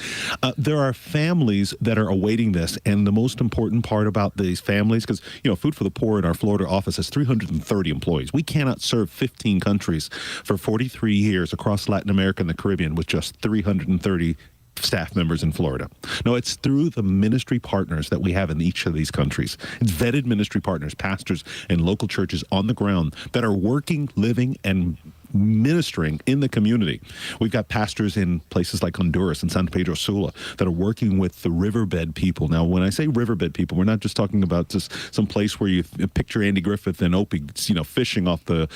Speaker 16: There are families that are awaiting this, and the most important part about these families, because Food for the Poor in our Florida office has 330 employees. We cannot serve 15 countries for 43 years across Latin America and the Caribbean with just 330 staff members in Florida. No, it's through the ministry partners that we have in each of these countries. It's vetted ministry partners, pastors, and local churches on the ground that are working, living, and ministering in the community. We've got pastors in places like Honduras and San Pedro Sula that are working with the riverbed people. Now, when I say riverbed people, we're not just talking about just some place where you picture Andy Griffith and Opie, fishing off the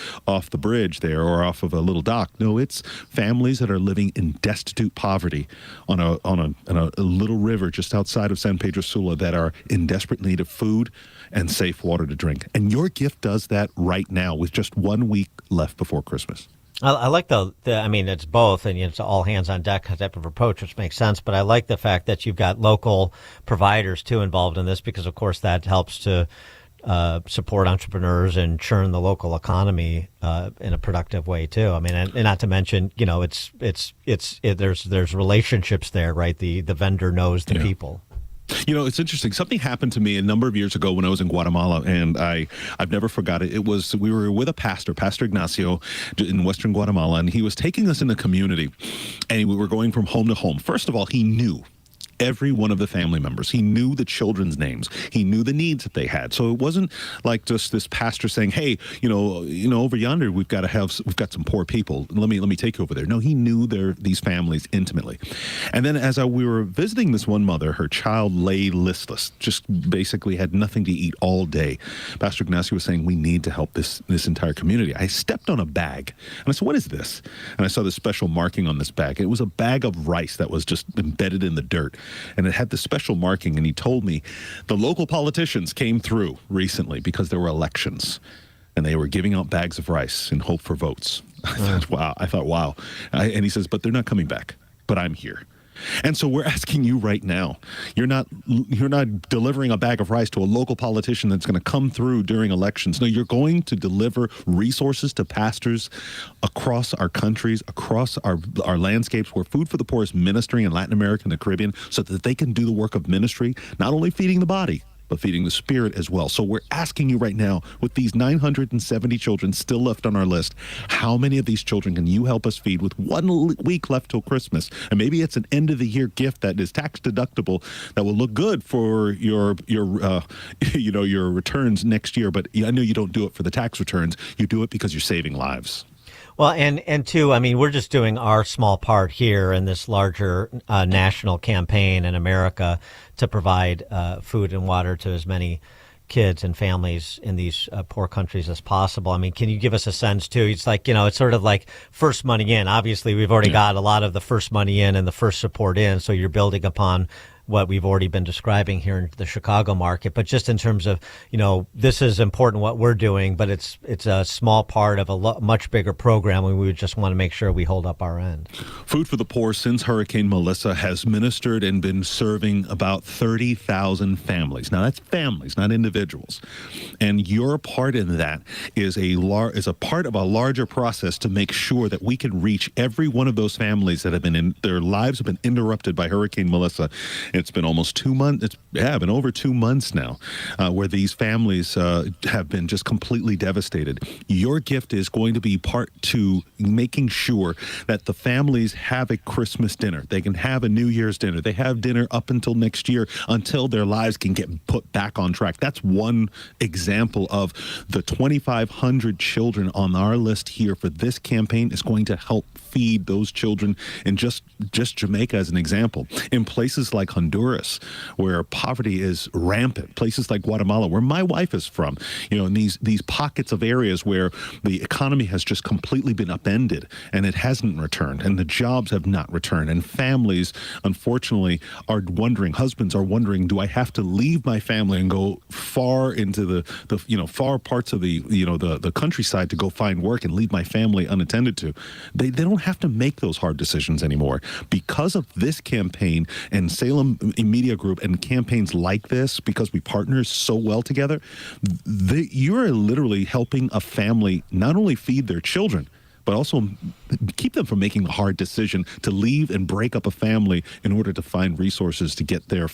Speaker 16: bridge there or off of a little dock. No, it's families that are living in destitute poverty on a little river just outside of San Pedro Sula that are in desperate need of food and safe water to drink. And your gift does that right now with just 1 week left before Christmas.
Speaker 19: I like it's both, and it's all hands on deck type of approach, which makes sense. But I like the fact that you've got local providers too involved in this, because of course that helps to support entrepreneurs and churn the local economy in a productive way too. I mean, and not to mention, there's relationships there, right? The vendor knows the people.
Speaker 16: It's interesting. Something happened to me a number of years ago when I was in Guatemala, and I've never forgot it. We were with a pastor, Pastor Ignacio, in Western Guatemala, and he was taking us in the community, and we were going from home to home. First of all, he knew every one of the family members. He knew the children's names. He knew the needs that they had. So it wasn't like just this pastor saying, "Hey, over yonder we've got some poor people. Let me take you over there." No, he knew these families intimately. And then as we were visiting this one mother, her child lay listless, just basically had nothing to eat all day. Pastor Ignacio was saying, "We need to help this entire community." I stepped on a bag and I said, "What is this?" And I saw this special marking on this bag. It was a bag of rice that was just embedded in the dirt. And it had this special marking, and he told me the local politicians came through recently because there were elections, and they were giving out bags of rice in hope for votes. I thought, wow. And he says, but they're not coming back, but I'm here. And so we're asking you right now, you're not delivering a bag of rice to a local politician that's going to come through during elections. No, you're going to deliver resources to pastors across our countries, across our landscapes, where Food for the Poor is ministering in Latin America and the Caribbean, so that they can do the work of ministry, not only feeding the body, but feeding the spirit as well. So we're asking you right now, with these 970 children still left on our list, how many of these children can you help us feed with 1 week left till Christmas? And maybe it's an end of the year gift that is tax deductible that will look good for your returns next year. But I know you don't do it for the tax returns. You do it because you're saving lives.
Speaker 19: Well, and two, I mean, we're just doing our small part here in this larger national campaign in America to provide food and water to as many kids and families in these poor countries as possible. I mean, can you give us a sense, too? It's like, it's sort of like first money in. Obviously, we've already got a lot of the first money in and the first support in, so you're building upon what we've already been describing here in the Chicago market. But just in terms of, this is important what we're doing, but it's a small part of a much bigger program, and we would just want to make sure we hold up our end.
Speaker 16: Food for the Poor, since Hurricane Melissa, has ministered and been serving about 30,000 families. Now, that's families, not individuals. And your part in that is a part of a larger process to make sure that we can reach every one of those families that have been their lives have been interrupted by Hurricane Melissa. It's been almost 2 months. It's been over 2 months now where these families have been just completely devastated. Your gift is going to be part to making sure that the families have a Christmas dinner. They can have a New Year's dinner. They have dinner up until next year, until their lives can get put back on track. That's one example of the 2,500 children on our list here for this campaign is going to help feed those children in just Jamaica as an example. In places like Honduras, where poverty is rampant, places like Guatemala, where my wife is from, in these pockets of areas where the economy has just completely been upended and it hasn't returned and the jobs have not returned, and families, unfortunately, are wondering, husbands are wondering, do I have to leave my family and go far into the far parts of the countryside to go find work and leave my family unattended to? They don't have to make those hard decisions anymore because of this campaign and Salem Media Group and campaigns like this, because we partner so well together. You're literally helping a family not only feed their children, but also keep them from making the hard decision to leave and break up a family in order to find resources to get their,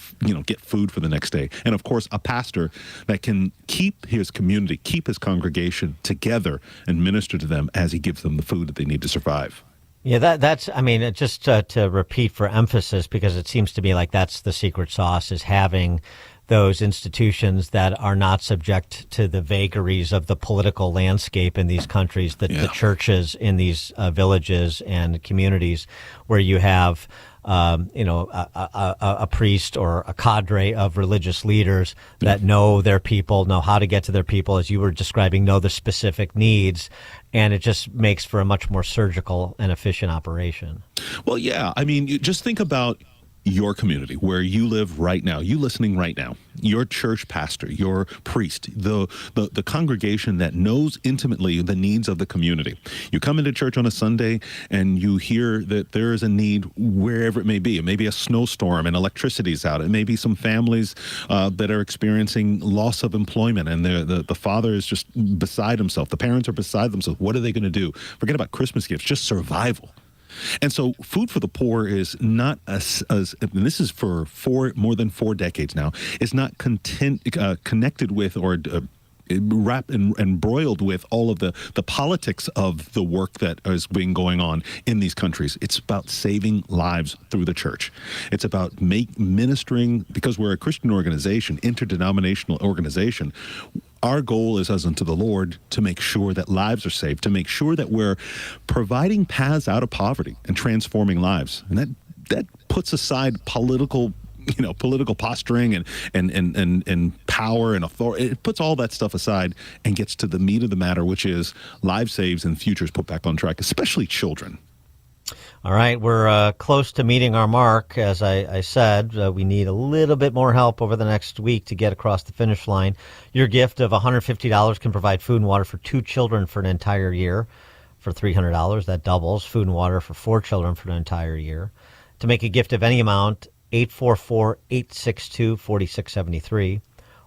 Speaker 16: get food for the next day. And of course, a pastor that can keep his community, keep his congregation together and minister to them as he gives them the food that they need to survive.
Speaker 19: Yeah, that's, just to repeat for emphasis, because it seems to me like that's the secret sauce, is having those institutions that are not subject to the vagaries of the political landscape in these countries, the churches in these villages and communities, where you have a priest or a cadre of religious leaders that know their people, know how to get to their people, as you were describing, know the specific needs, and it just makes for a much more surgical and efficient operation.
Speaker 16: Well, yeah. You just think about your community where you live right now, you listening right now, your church pastor, your priest, the congregation that knows intimately the needs of the community. You come into church on a Sunday and you hear that there is a need wherever it may be. It may be a snowstorm and electricity's out. It may be some families that are experiencing loss of employment, and the father is just beside himself. The parents are beside themselves. What are they going to do? Forget about Christmas gifts, just survival. And so Food for the Poor is not, and this is for more than 4 decades now, is not connected with or wrapped and embroiled with all of the politics of the work that is being going on in these countries. It's about saving lives through the church. It's about ministering, because we're a Christian organization, interdenominational organization. Our goal is, as unto the Lord, to make sure that lives are saved, to make sure that we're providing paths out of poverty and transforming lives. And that puts aside political posturing and power and authority. It puts all that stuff aside and gets to the meat of the matter, which is lives saved and futures put back on track, especially children.
Speaker 19: All right, we're close to meeting our mark. As I said, we need a little bit more help over the next week to get across the finish line. Your gift of $150 can provide food and water for 2 children for an entire year. For $300, that doubles. Food and water for 4 children for an entire year. To make a gift of any amount, 844-862-4673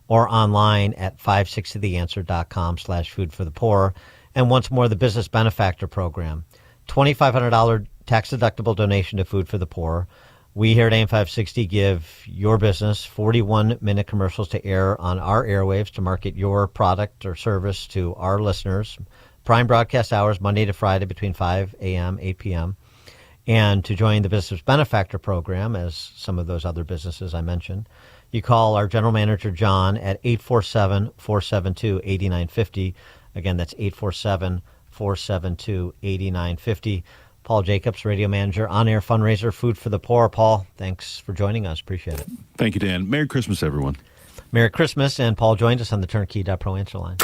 Speaker 19: or online at 560theanswer.com/food for the poor. And once more, the Business Benefactor Program, $2,500 tax-deductible donation to Food for the Poor. We here at AM 560 give your business 41-minute commercials to air on our airwaves to market your product or service to our listeners. Prime broadcast hours, Monday to Friday between 5 a.m., 8 p.m. And to join the Business Benefactor Program, as some of those other businesses I mentioned, you call our general manager, John, at 847-472-8950. Again, that's 847-472-8950. Paul Jacobs, radio manager, on-air fundraiser, Food for the Poor. Paul, thanks for joining us. Appreciate it.
Speaker 16: Thank you, Dan. Merry Christmas, everyone.
Speaker 19: Merry Christmas, and Paul joins us on the Turnkey.Pro answer line.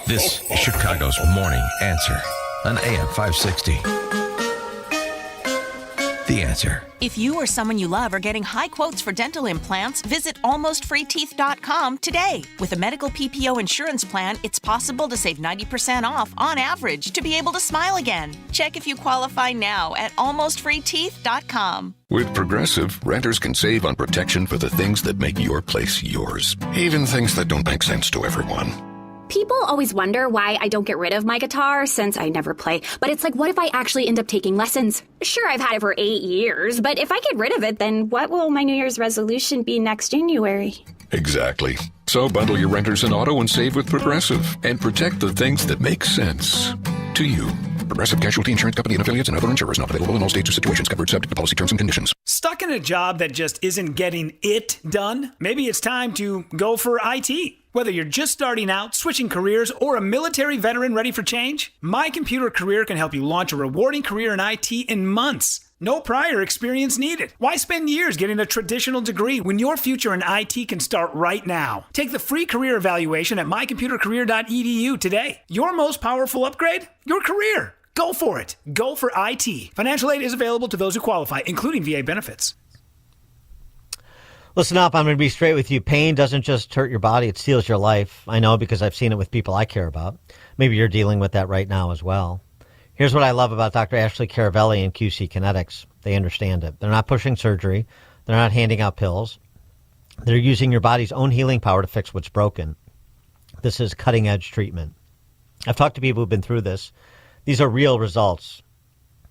Speaker 2: This is Chicago's Morning Answer on AM 560. The Answer.
Speaker 17: If you or someone you love are getting high quotes for dental implants, visit almostfreeteeth.com today. With a medical PPO insurance plan, it's possible to save 90% off on average to be able to smile again. Check if you qualify now at almostfreeteeth.com.
Speaker 18: With Progressive, renters can save on protection for the things that make your place yours, even things that don't make sense to everyone.
Speaker 20: People always wonder why I don't get rid of my guitar since I never play. But it's like, what if I actually end up taking lessons? Sure, I've had it for 8 years, but if I get rid of it, then what will my New Year's resolution be next January?
Speaker 18: Exactly. So bundle your renters and auto and save with Progressive and protect the things that make sense to you. Progressive Casualty Insurance Company and affiliates and other insurers not available in all states or situations covered subject to policy terms and conditions.
Speaker 21: Stuck in a job that just isn't getting it done? Maybe it's time to go for IT. Whether you're just starting out, switching careers, or a military veteran ready for change, My Computer Career can help you launch a rewarding career in IT in months. No prior experience needed. Why spend years getting a traditional degree when your future in IT can start right now? Take the free career evaluation at mycomputercareer.edu today. Your most powerful upgrade? Your career. Go for it. Go for IT. Financial aid is available to those who qualify, including VA benefits.
Speaker 19: Listen up, I'm going to be straight with you. Pain doesn't just hurt your body, it steals your life. I know because I've seen it with people I care about. Maybe you're dealing with that right now as well. Here's what I love about Dr. Ashley Caravelli and QC Kinetics. They understand it. They're not pushing surgery. They're not handing out pills. They're using your body's own healing power to fix what's broken. This is cutting-edge treatment. I've talked to people who've been through this. These are real results.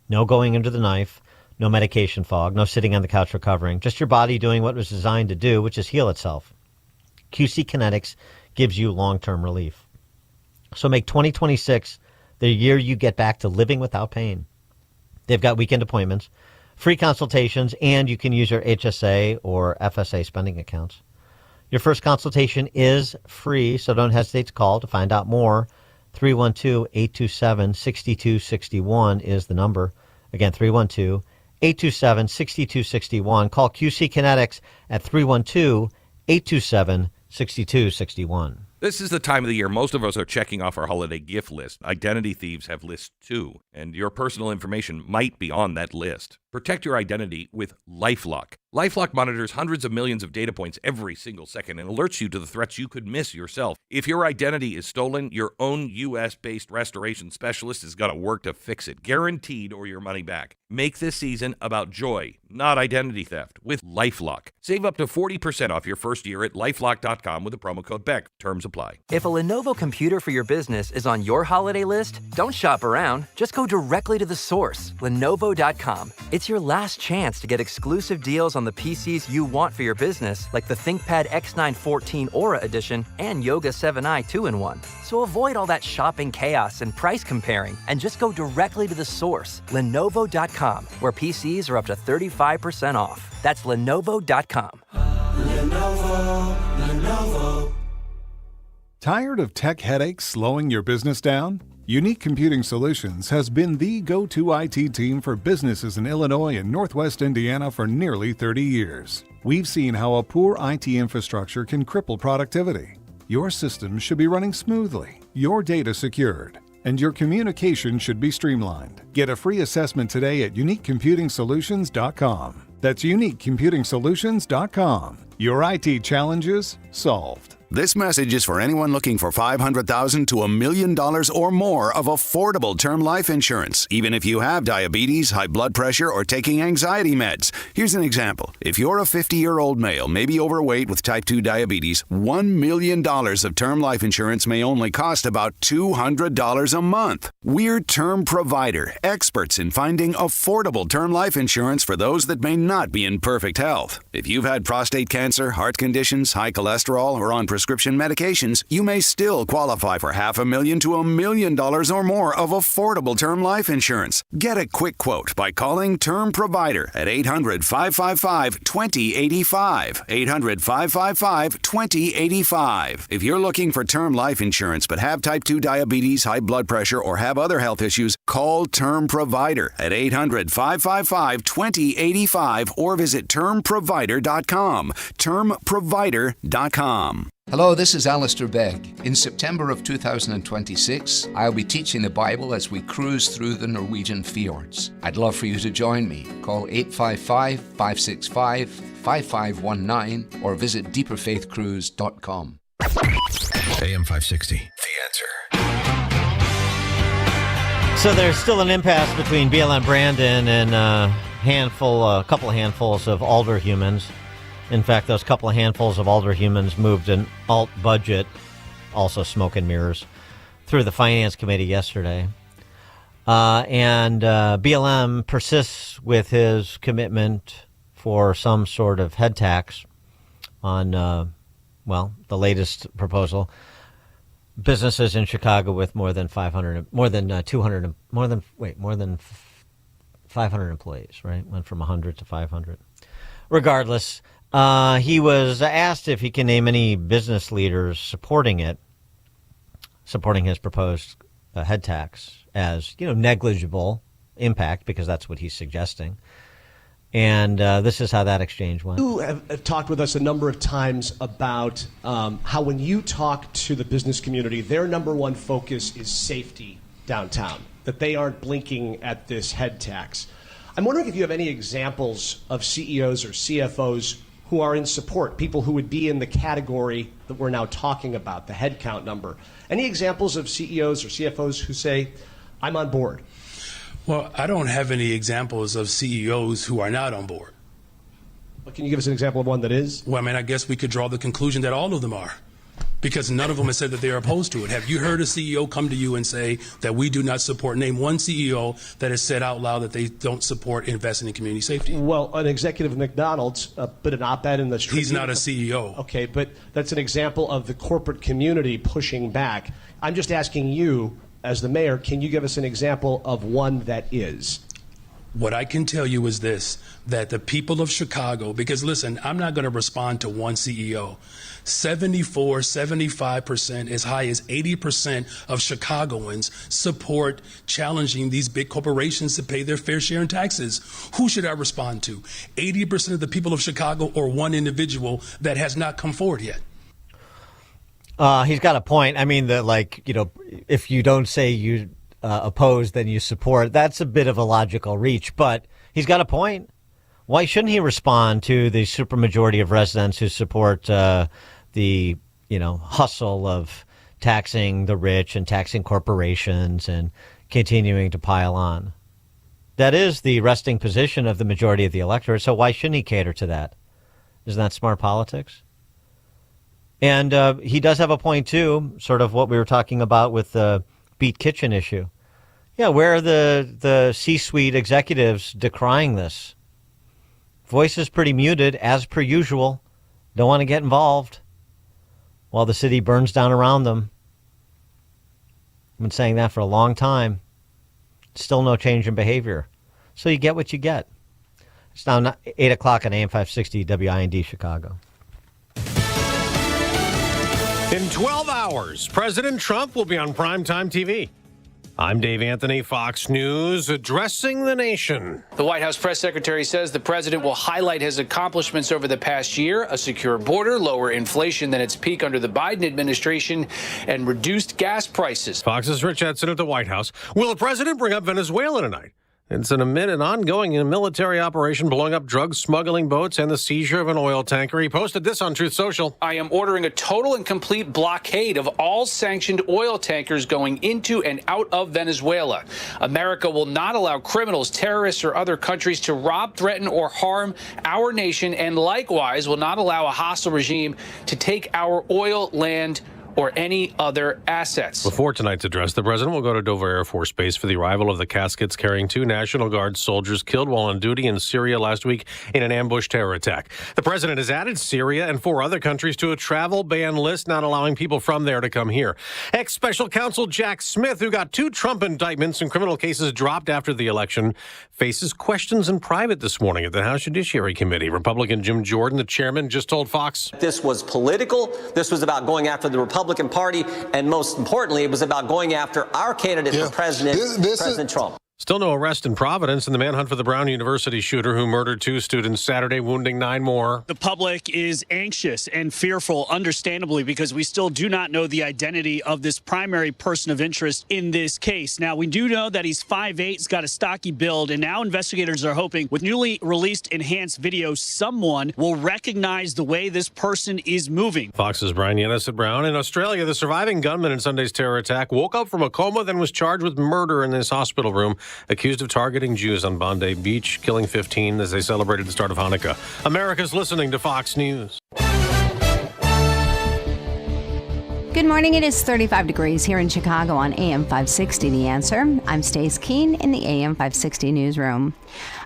Speaker 19: No going under the knife. No medication fog, no sitting on the couch recovering, just your body doing what it was designed to do, which is heal itself. QC Kinetics gives you long-term relief. So make 2026 the year you get back to living without pain. They've got weekend appointments, free consultations, and you can use your HSA or FSA spending accounts. Your first consultation is free, so don't hesitate to call to find out more. 312-827-6261 is the number. Again, 312-827-6261. Call QC Kinetics at 312-827-6261.
Speaker 22: This is the time of the year most of us are checking off our holiday gift list. Identity thieves have lists too, and your personal information might be on that list. Protect your identity with LifeLock. LifeLock monitors hundreds of millions of data points every single second and alerts you to the threats you could miss yourself. If your identity is stolen, your own U.S.-based restoration specialist is going to work to fix it, guaranteed, or your money back. Make this season about joy, not identity theft, with LifeLock. Save up to 40% off your first year at LifeLock.com with the promo code BECK. Terms apply.
Speaker 23: If a Lenovo computer for your business is on your holiday list, don't shop around. Just go directly to the source, Lenovo.com. It's your last chance to get exclusive deals on the PCs you want for your business, like the ThinkPad X9 14 Aura Edition and Yoga 7i 2-in-1. So avoid all that shopping chaos and price comparing, and just go directly to the source, Lenovo.com, where PCs are up to 35% off. That's Lenovo.com.
Speaker 24: Lenovo. Tired of tech headaches slowing your business down? Unique Computing Solutions has been the go-to IT team for businesses in Illinois and Northwest Indiana for nearly 30 years. We've seen how a poor IT infrastructure can cripple productivity. Your systems should be running smoothly, your data secured, and your communication should be streamlined. Get a free assessment today at UniqueComputingSolutions.com. That's UniqueComputingSolutions.com. Your IT challenges solved.
Speaker 1: This message is for anyone looking for $500,000 to $1 million or more of affordable term life insurance, even if you have diabetes, high blood pressure, or taking anxiety meds. Here's an example. If you're a 50-year-old male, maybe overweight with type 2 diabetes, $1 million of term life insurance may only cost about $200 a month. We're Term Provider, experts in finding affordable term life insurance for those that may not be in perfect health. If you've had prostate cancer, heart conditions, high cholesterol, or on prescription medications, you may still qualify for $500,000 to $1 million or more of affordable term life insurance. Get a quick quote by calling Term Provider at 800-555-2085. 800-555-2085. If you're looking for term life insurance but have type 2 diabetes, high blood pressure, or have other health issues, call Term Provider at 800-555-2085 or visit termprovider.com. termprovider.com.
Speaker 4: Hello, this is Alistair Begg. In September of 2026, I'll be teaching the Bible as we cruise through the Norwegian fjords. I'd love for you to join me. Call 855-565-5519 or visit deeperfaithcruise.com.
Speaker 2: AM 560, The Answer.
Speaker 19: So there's still an impasse between BLM Brandon and a couple of handfuls of alder humans. In fact, those couple of handfuls of alder humans moved an alt budget, also smoke and mirrors, through the Finance Committee yesterday. And BLM persists with his commitment for some sort of head tax on, the latest proposal. Businesses in Chicago with more than 500 employees, right? Went from 100 to 500. Regardless, he was asked if he can name any business leaders supporting his proposed head tax as, negligible impact, because that's what he's suggesting. And this is how that exchange went.
Speaker 7: You have talked with us a number of times about how when you talk to the business community, their number one focus is safety downtown, that they aren't blinking at this head tax. I'm wondering if you have any examples of CEOs or CFOs who are in support, people who would be in the category that we're now talking about, the head count number. Any examples of CEOs or CFOs who say, I'm on board?
Speaker 8: Well, I don't have any examples of CEOs who are not on board.
Speaker 7: But can you give us an example of one that is?
Speaker 8: Well, I guess we could draw the conclusion that all of them are, because none of them have said that they are opposed to it. Have you heard a CEO come to you and say that we do not support? Name one CEO that has said out loud that they don't support investing in community safety.
Speaker 7: Well, an executive of McDonald's put an op-ed in the Tribune.
Speaker 8: He's not a CEO.
Speaker 7: Okay, but that's an example of the corporate community pushing back. I'm just asking you, as the mayor, can you give us an example of one that is?
Speaker 8: What I can tell you is this, that the people of Chicago, because listen, I'm not going to respond to one CEO. 74, 75%, as high as 80% of Chicagoans support challenging these big corporations to pay their fair share in taxes. Who should I respond to? 80% of the people of Chicago, or one individual that has not come forward yet?
Speaker 19: He's got a point. I mean, if you don't say you oppose, then you support. That's a bit of a logical reach, but he's got a point. Why shouldn't he respond to the supermajority of residents who support the hustle of taxing the rich and taxing corporations and continuing to pile on? That is the resting position of the majority of the electorate, so why shouldn't he cater to that? Isn't that smart politics? And he does have a point, too, sort of what we were talking about with the Beat Kitchen issue. Yeah, where are the C-suite executives decrying this? Voice is pretty muted, as per usual. Don't want to get involved while the city burns down around them. I've been saying that for a long time. Still no change in behavior. So you get what you get. It's now 8 o'clock on AM 560 WIND Chicago.
Speaker 9: In 12 hours, President Trump will be on primetime TV. I'm Dave Anthony, Fox News, addressing the nation.
Speaker 10: The White House press secretary says the president will highlight his accomplishments over the past year: a secure border, lower inflation than its peak under the Biden administration, and reduced gas prices.
Speaker 9: Fox's Rich Edson at the White House. Will the president bring up Venezuela tonight? It's amid an ongoing military operation blowing up drug smuggling boats and the seizure of an oil tanker. He posted this on Truth Social.
Speaker 10: I am ordering a total and complete blockade of all sanctioned oil tankers going into and out of Venezuela. America will not allow criminals, terrorists, or other countries to rob, threaten, or harm our nation, and likewise will not allow a hostile regime to take our oil, land, or any other assets.
Speaker 9: Before tonight's address, the president will go to Dover Air Force Base for the arrival of the caskets carrying 2 National Guard soldiers killed while on duty in Syria last week in an ambush terror attack. The president has added Syria and 4 other countries to a travel ban list, not allowing people from there to come here. Ex-special counsel Jack Smith, who got 2 Trump indictments and criminal cases dropped after the election, faces questions in private this morning at the House Judiciary Committee. Republican Jim Jordan, the chairman, just told Fox,
Speaker 3: "This was political. This was about going after the Republican Party, and most importantly, it was about going after our candidate for president, President Trump."
Speaker 9: Still no arrest in Providence in the manhunt for the Brown University shooter who murdered 2 students Saturday, wounding 9 more.
Speaker 11: The public is anxious and fearful, understandably, because we still do not know the identity of this primary person of interest in this case. Now, we do know that he's 5'8", he's got a stocky build, and now investigators are hoping with newly released enhanced video, someone will recognize the way this person is moving.
Speaker 9: Fox's Brian Yennis at Brown. In Australia, the surviving gunman in Sunday's terror attack woke up from a coma, then was charged with murder in his hospital room, accused of targeting Jews on Bondi Beach, killing 15 as they celebrated the start of Hanukkah. America's listening to Fox News.
Speaker 12: Good morning. It is 35 degrees here in Chicago on AM 560, The Answer. I'm Stace Keene in the AM 560 newsroom.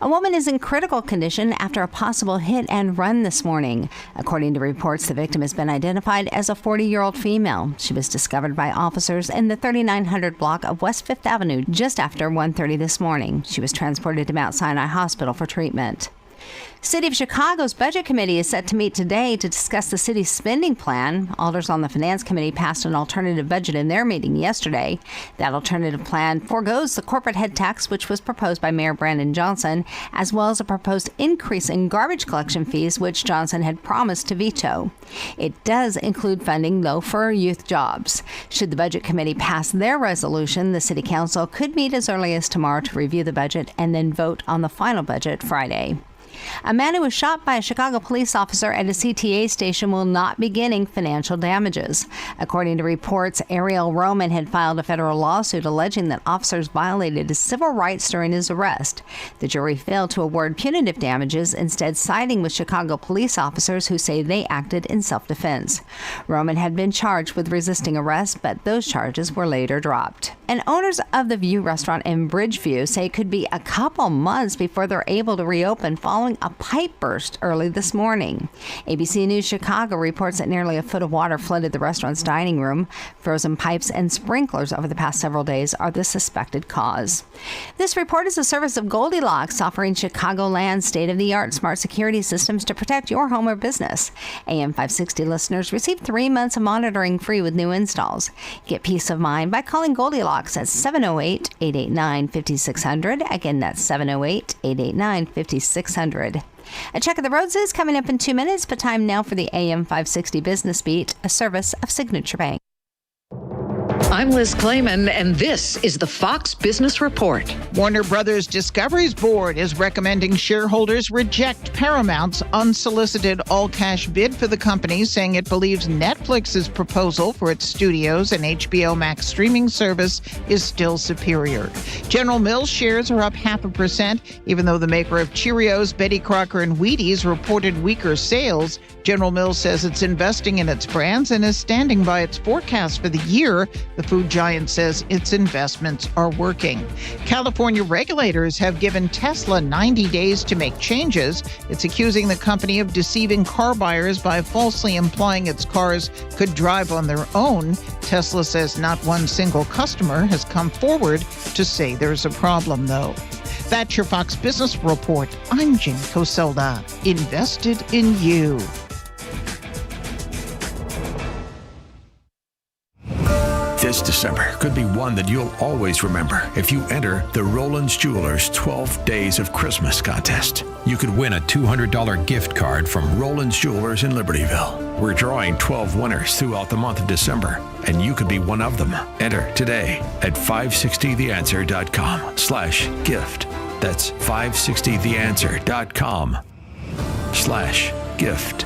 Speaker 12: A woman is in critical condition after a possible hit and run this morning. According to reports, the victim has been identified as a 40-year-old female. She was discovered by officers in the 3900 block of West 5th Avenue just after 1:30 this morning. She was transported to Mount Sinai Hospital for treatment. City of Chicago's Budget Committee is set to meet today to discuss the city's spending plan. Alders on the Finance Committee passed an alternative budget in their meeting yesterday. That alternative plan forgoes the corporate head tax, which was proposed by Mayor Brandon Johnson, as well as a proposed increase in garbage collection fees, which Johnson had promised to veto. It does include funding, though, for youth jobs. Should the Budget Committee pass their resolution, the City Council could meet as early as tomorrow to review the budget and then vote on the final budget Friday. A man who was shot by a Chicago police officer at a CTA station will not be getting financial damages. According to reports, Ariel Roman had filed a federal lawsuit alleging that officers violated his civil rights during his arrest. The jury failed to award punitive damages, instead siding with Chicago police officers who say they acted in self-defense. Roman had been charged with resisting arrest, but those charges were later dropped. And owners of the View restaurant in Bridgeview say it could be a couple months before they're able to reopen following a pipe burst early this morning. ABC News Chicago reports that nearly a foot of water flooded the restaurant's dining room. Frozen pipes and sprinklers over the past several days are the suspected cause. This report is a service of Goldilocks, offering Chicagoland state-of-the-art smart security systems to protect your home or business. AM 560 listeners receive 3 months of monitoring free with new installs. Get peace of mind by calling Goldilocks at 708-889-5600. Again, that's 708-889-5600. A check of the roads is coming up in 2 minutes, but time now for the AM 560 Business Beat, a service of Signature Bank.
Speaker 13: I'm Liz Clayman, and this is the Fox Business Report.
Speaker 14: Warner Brothers Discovery's board is recommending shareholders reject Paramount's unsolicited all-cash bid for the company, saying it believes Netflix's proposal for its studios and HBO Max streaming service is still superior. General Mills shares are up 0.5%, even though the maker of Cheerios, Betty Crocker, and Wheaties reported weaker sales. General Mills says it's investing in its brands and is standing by its forecast for the year. The food giant says its investments are working. California regulators have given Tesla 90 days to make changes. It's accusing the company of deceiving car buyers by falsely implying its cars could drive on their own. Tesla says not one single customer has come forward to say there's a problem, though. That's your Fox Business Report. I'm Jen Coselda, invested in you.
Speaker 2: This December could be one that you'll always remember if you enter the Roland's Jewelers 12 Days of Christmas contest. You could win a $200 gift card from Roland's Jewelers in Libertyville. We're drawing 12 winners throughout the month of December, and you could be one of them. Enter today at 560theanswer.com/gift. That's 560theanswer.com/gift.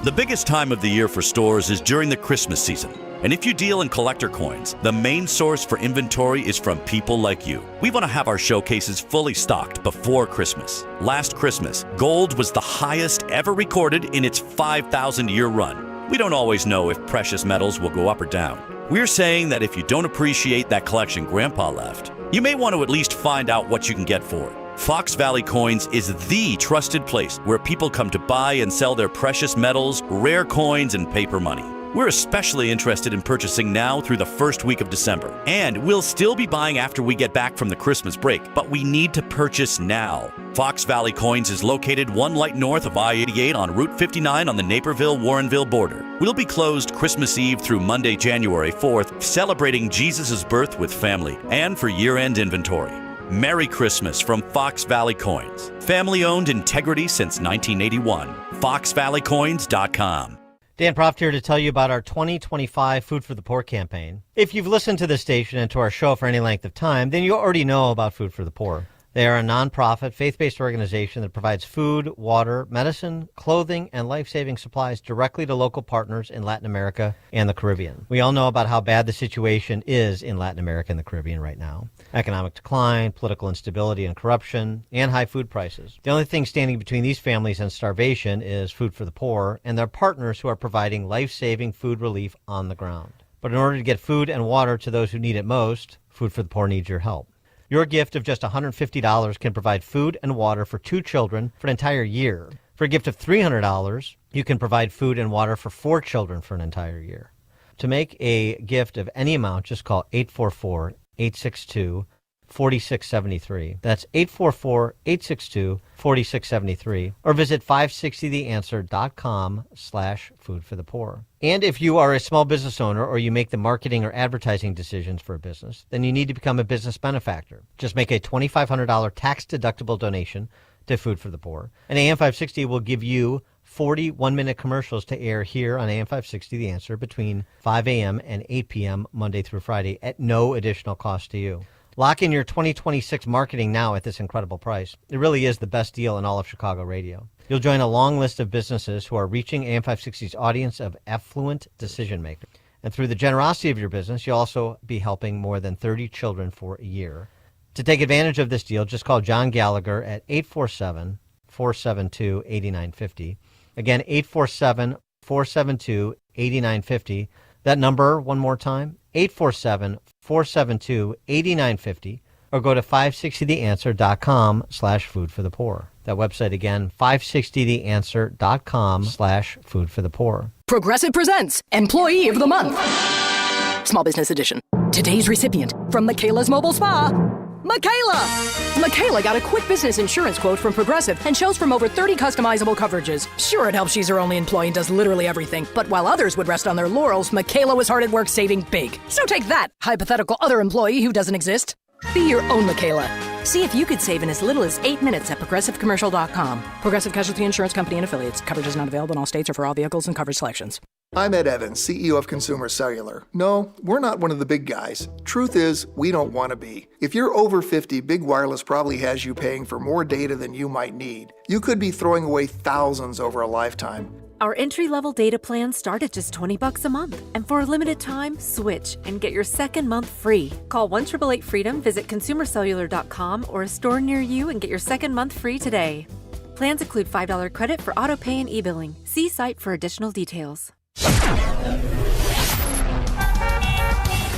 Speaker 5: The biggest time of the year for stores is during the Christmas season. And if you deal in collector coins, the main source for inventory is from people like you. We want to have our showcases fully stocked before Christmas. Last Christmas, gold was the highest ever recorded in its 5,000-year run. We don't always know if precious metals will go up or down. We're saying that if you don't appreciate that collection Grandpa left, you may want to at least find out what you can get for it. Fox Valley Coins is the trusted place where people come to buy and sell their precious metals, rare coins, and paper money. We're especially interested in purchasing now through the first week of December. And we'll still be buying after we get back from the Christmas break, but we need to purchase now. Fox Valley Coins is located one light north of I-88 on Route 59 on the Naperville-Warrenville border. We'll be closed Christmas Eve through Monday, January 4th, celebrating Jesus' birth with family and for year-end inventory. Merry Christmas from Fox Valley Coins. Family-owned integrity since 1981. FoxValleyCoins.com.
Speaker 19: Dan Proft here to tell you about our 2025 Food for the Poor campaign. If you've listened to this station and to our show for any length of time, then you already know about Food for the Poor. They are a nonprofit, faith-based organization that provides food, water, medicine, clothing, and life-saving supplies directly to local partners in Latin America and the Caribbean. We all know about how bad the situation is in Latin America and the Caribbean right now. Economic decline, political instability and corruption, and high food prices. The only thing standing between these families and starvation is Food for the Poor and their partners who are providing life-saving food relief on the ground. But in order to get food and water to those who need it most, Food for the Poor needs your help. Your gift of just $150 can provide food and water for 2 children for an entire year. For a gift of $300, you can provide food and water for 4 children for an entire year. To make a gift of any amount, just call 844-862-4673. That's 844-862-4673. Or visit 560theanswer.com/foodforthepoor. And if you are a small business owner or you make the marketing or advertising decisions for a business, then you need to become a business benefactor. Just make a $2,500 tax-deductible donation to Food for the Poor. And AM 560 will give you 40 one-minute commercials to air here on AM 560 The Answer between 5 a.m. and 8 p.m. Monday through Friday at no additional cost to you. Lock in your 2026 marketing now at this incredible price. It really is the best deal in all of Chicago radio. You'll join a long list of businesses who are reaching AM 560's audience of affluent decision makers. And through the generosity of your business, you'll also be helping more than 30 children for a year. To take advantage of this deal, just call John Gallagher at 847-472-8950. Again, 847-472-8950. That number, one more time, 847-472-8950. Or go to 560theanswer.com/foodforthepoor. That website again, 560theanswer.com/foodforthepoor.
Speaker 6: Progressive presents Employee of the Month. Small Business Edition. Today's recipient from Michaela's Mobile Spa, Michaela! Michaela got a quick business insurance quote from Progressive and chose from over 30 customizable coverages. Sure, it helps she's her only employee and does literally everything. But while others would rest on their laurels, Michaela was hard at work saving big. So take that, hypothetical other employee who doesn't exist. Be your own Michaela. See if you could save in as little as 8 minutes at ProgressiveCommercial.com. Progressive Casualty Insurance Company and Affiliates. Coverage is not available in all states or for all vehicles and coverage selections.
Speaker 15: I'm Ed Evans, CEO of Consumer Cellular. No, we're not one of the big guys. Truth is, we don't want to be. If you're over 50, Big Wireless probably has you paying for more data than you might need. You could be throwing away thousands over a lifetime.
Speaker 16: Our entry-level data plans start at just $20 a month. And for a limited time, switch and get your second month free. Call 1-888-FREEDOM, visit consumercellular.com or a store near you and get your second month free today. Plans include $5 credit for auto pay and e-billing. See site for additional details.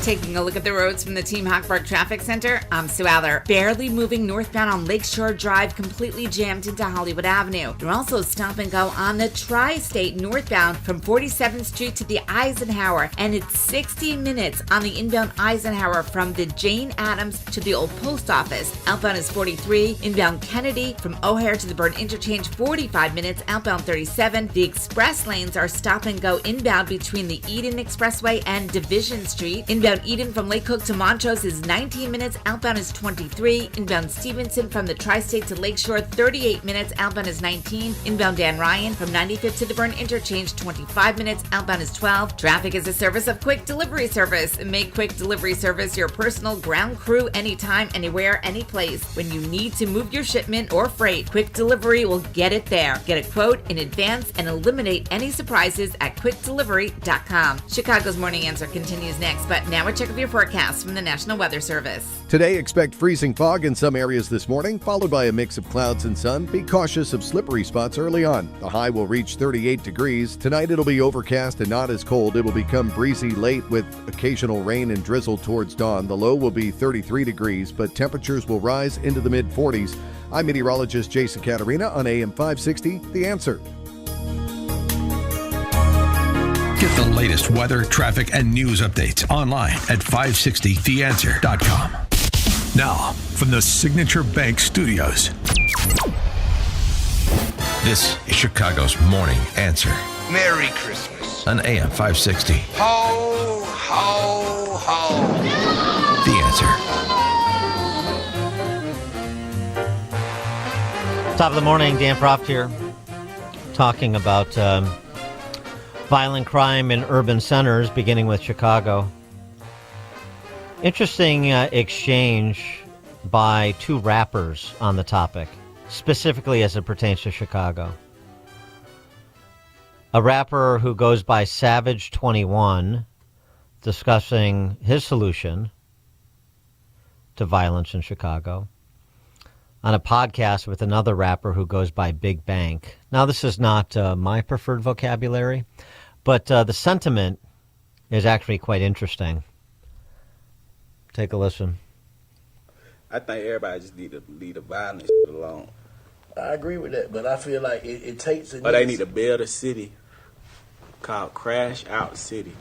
Speaker 25: Taking a look at the roads from the Team Hochberg Traffic Center, I'm Sue Aller. Barely moving northbound on Lakeshore Drive, completely jammed into Hollywood Avenue. You're also stop and go on the Tri-State northbound from 47th Street to the Eisenhower, and it's 60 minutes on the inbound Eisenhower from the Jane Addams to the Old Post Office. Outbound is 43, inbound Kennedy from O'Hare to the Byrne Interchange, 45 minutes, outbound 37. The express lanes are stop and go inbound between the Eden Expressway and Division Street. Inbound Inbound Eden from Lake Cook to Montrose is 19 minutes. Outbound is 23. Inbound Stevenson from the Tri-State to Lakeshore, 38 minutes. Outbound is 19. Inbound Dan Ryan from 95th to the Burn Interchange, 25 minutes. Outbound is 12. Traffic is a service of Quick Delivery Service. Make Quick Delivery Service your personal ground crew anytime, anywhere, any place. When you need to move your shipment or freight, Quick Delivery will get it there. Get a quote in advance and eliminate any surprises at quickdelivery.com. Chicago's Morning Answer continues next, but now a check of your forecast from the National Weather Service.
Speaker 17: Today, expect freezing fog in some areas this morning, followed by a mix of clouds and sun. Be cautious of slippery spots early on. The high will reach 38 degrees. Tonight, it'll be overcast and not as cold. It will become breezy late with occasional rain and drizzle towards dawn. The low will be 33 degrees, but temperatures will rise into the mid-40s. I'm meteorologist Jason Caterina on AM 560, The Answer.
Speaker 2: Get the latest weather, traffic, and news updates online at 560theanswer.com. Now, from the Signature Bank Studios, this is Chicago's Morning Answer
Speaker 18: Merry Christmas.
Speaker 2: on AM 560.
Speaker 18: Ho, ho, ho.
Speaker 2: The Answer.
Speaker 19: Top of the morning, Dan Proft here, talking about violent crime in urban centers, beginning with Chicago. Interesting exchange by two rappers on the topic, specifically as it pertains to Chicago. A rapper who goes by Savage 21 discussing his solution to violence in Chicago on a podcast with another rapper who goes by Big Bank. Now, this is not my preferred vocabulary, but the sentiment is actually quite interesting. Take a listen.
Speaker 20: I think everybody just need to leave the violence alone.
Speaker 21: I agree with that, but I feel like it takes...
Speaker 20: But they need to build a city called Crash Out City.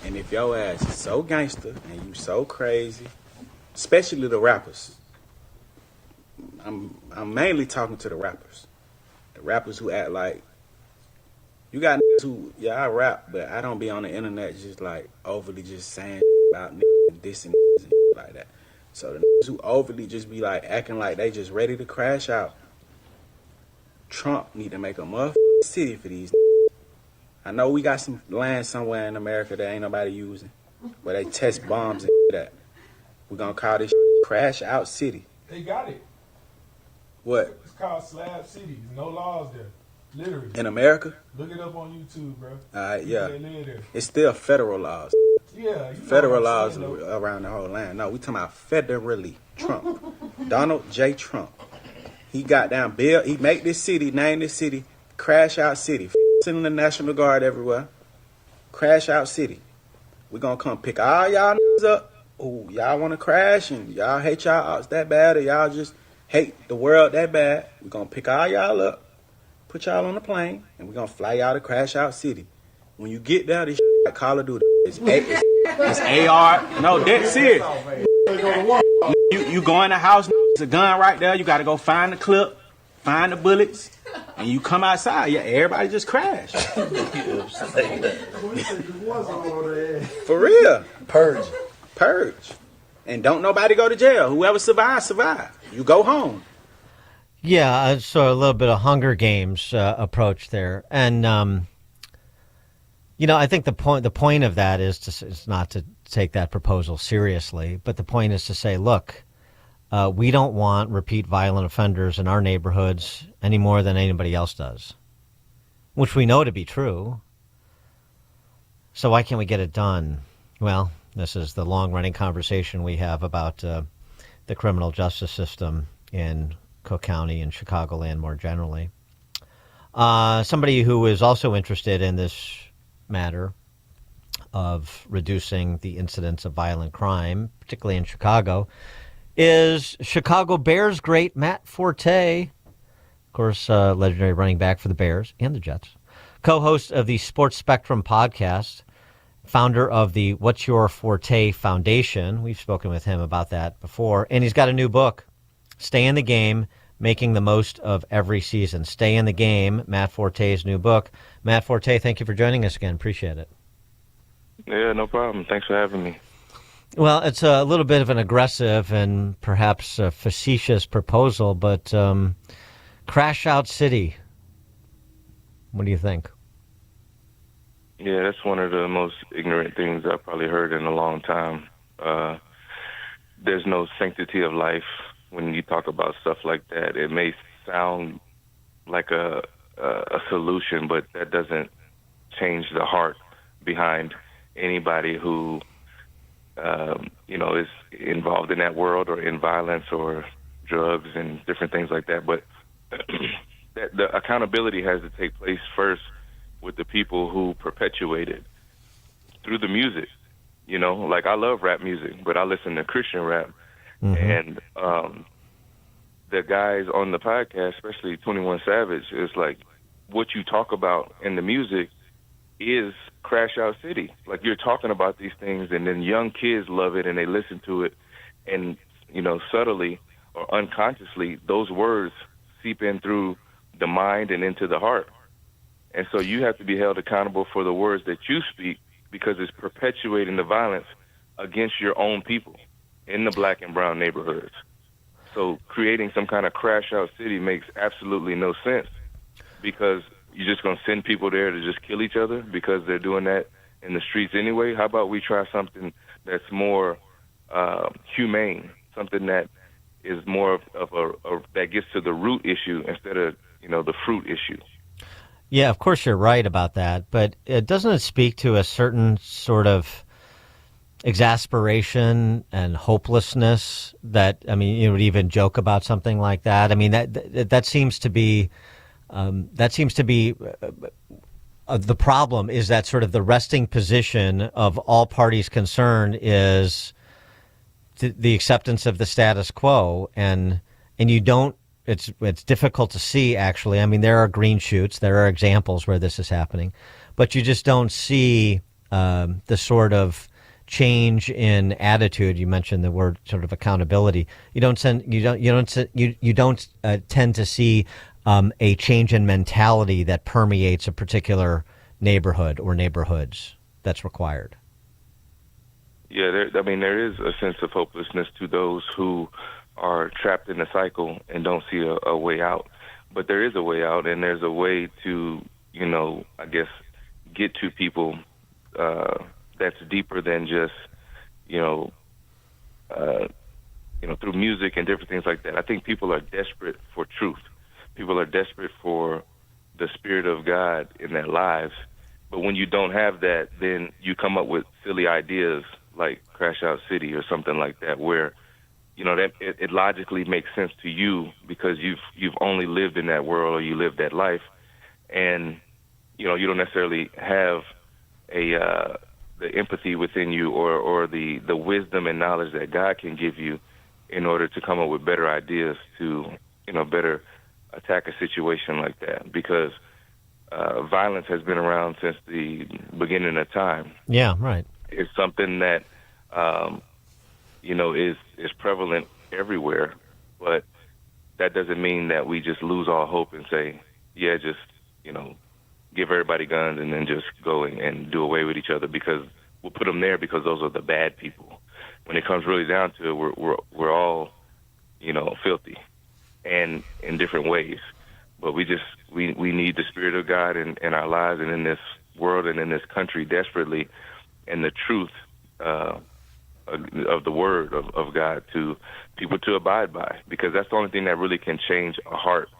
Speaker 20: And if your ass is so gangster and you so crazy, especially the rappers, I'm mainly talking to the rappers. The rappers who act like, you got niggas who, yeah, I rap, but I don't be on the internet just like overly just saying about niggas and this and like that. So the niggas who overly just be like acting like they just ready to crash out, Trump need to make a motherfucking city for these niggas. I know we got some land somewhere in America that ain't nobody using, where they test bombs and that. We're gonna call this Crash Out City.
Speaker 22: They got it.
Speaker 20: What?
Speaker 22: It's called Slab City. There's no laws there. Literally.
Speaker 20: In America?
Speaker 22: Look it up on YouTube, bro.
Speaker 20: Yeah.
Speaker 22: They live there.
Speaker 20: It's still federal laws.
Speaker 22: Yeah.
Speaker 20: Federal laws around the whole land. No, we talking about federally. Trump. Donald J. Trump. He got down, built, he made this city, named this city, Crash Out City. Sending the National Guard everywhere. Crash Out City. We're going to come pick all y'all niggas up. Ooh, y'all want to crash and y'all hate y'all ops that bad or y'all just hate the world that bad. We're going to pick all y'all up, put y'all on a plane, and we're going to fly y'all to Crash Out City. When you get there, this shit like Call of Duty. It's AR. No, that's serious. You go in the house, there's a gun right there. You got to go find the clip, find the bullets, and you come outside. Yeah, everybody just crash. For real. Purge. And don't nobody go to jail. Whoever survives, survive. You go home.
Speaker 19: Yeah, so a little bit of Hunger Games approach there. And, I think the point of that is not to take that proposal seriously, but the point is to say, look, we don't want repeat violent offenders in our neighborhoods any more than anybody else does, which we know to be true. So why can't we get it done? Well, this is the long-running conversation we have about the criminal justice system in Cook County and Chicagoland more generally. Somebody who is also interested in this matter of reducing the incidence of violent crime, particularly in Chicago, is Chicago Bears great Matt Forte, of course, legendary running back for the Bears and the Jets, co-host of the Sports Spectrum podcast, founder of the What's Your Forte Foundation. We've spoken with him about that before. And he's got a new book, Stay in the Game, Making the Most of Every Season. Stay in the Game, Matt Forte's new book. Matt Forte, thank you for joining us again. Appreciate it.
Speaker 1: Yeah, no problem. Thanks for having me.
Speaker 19: Well, it's a little bit of an aggressive and perhaps a facetious proposal, but Crash Out City, what do you think?
Speaker 1: Yeah, that's one of the most ignorant things I've probably heard in a long time. There's no sanctity of life when you talk about stuff like that. It may sound like a solution, but that doesn't change the heart behind anybody who is involved in that world or in violence or drugs and different things like that. But the accountability has to take place first with the people who perpetuate it through the music. Like I love rap music, but I listen to Christian rap. And the guys on the podcast, especially 21 Savage, is like what you talk about in the music is Crash Out City. Like you're talking about these things, and then young kids love it and they listen to it, and subtly or unconsciously, those words seep in through the mind and into the heart. And so you have to be held accountable for the words that you speak, because it's perpetuating the violence against your own people in the black and brown neighborhoods. So creating some kind of Crash Out City makes absolutely no sense, because you're just going to send people there to just kill each other because they're doing that in the streets anyway. How about we try something that's more humane, something that is more of a that gets to the root issue instead of the fruit issue.
Speaker 19: Yeah, of course you're right about that, but doesn't it speak to a certain sort of exasperation and hopelessness that, you would even joke about something like that? That seems to be the problem, is that sort of the resting position of all parties concerned is the acceptance of the status quo, and you don't. It's difficult to see, actually. There are green shoots, there are examples where this is happening, but you just don't see the sort of change in attitude. You mentioned the word sort of accountability. You don't tend to see a change in mentality that permeates a particular neighborhood or neighborhoods that's required.
Speaker 1: Yeah, there is a sense of hopelessness to those who are trapped in a cycle and don't see a way out. But there is a way out, and there's a way to, I guess, get to people that's deeper than just, through music and different things like that. I think people are desperate for truth. People are desperate for the Spirit of God in their lives. But when you don't have that, then you come up with silly ideas like Crash Out City or something like that, where that it logically makes sense to you because you've only lived in that world, or you lived that life, and you don't necessarily have the empathy within you or the wisdom and knowledge that God can give you in order to come up with better ideas to better attack a situation like that, because violence has been around since the beginning of time.
Speaker 19: Yeah, right.
Speaker 1: It's something that is prevalent everywhere, but that doesn't mean that we just lose all hope and say, yeah, just give everybody guns and then just go and do away with each other, because we'll put them there because those are the bad people. When it comes really down to it, we're all filthy and in different ways, but we need the Spirit of God in our lives and in this world and in this country desperately, and the truth of the Word of God to people to abide by, because that's the only thing that really can change a heart.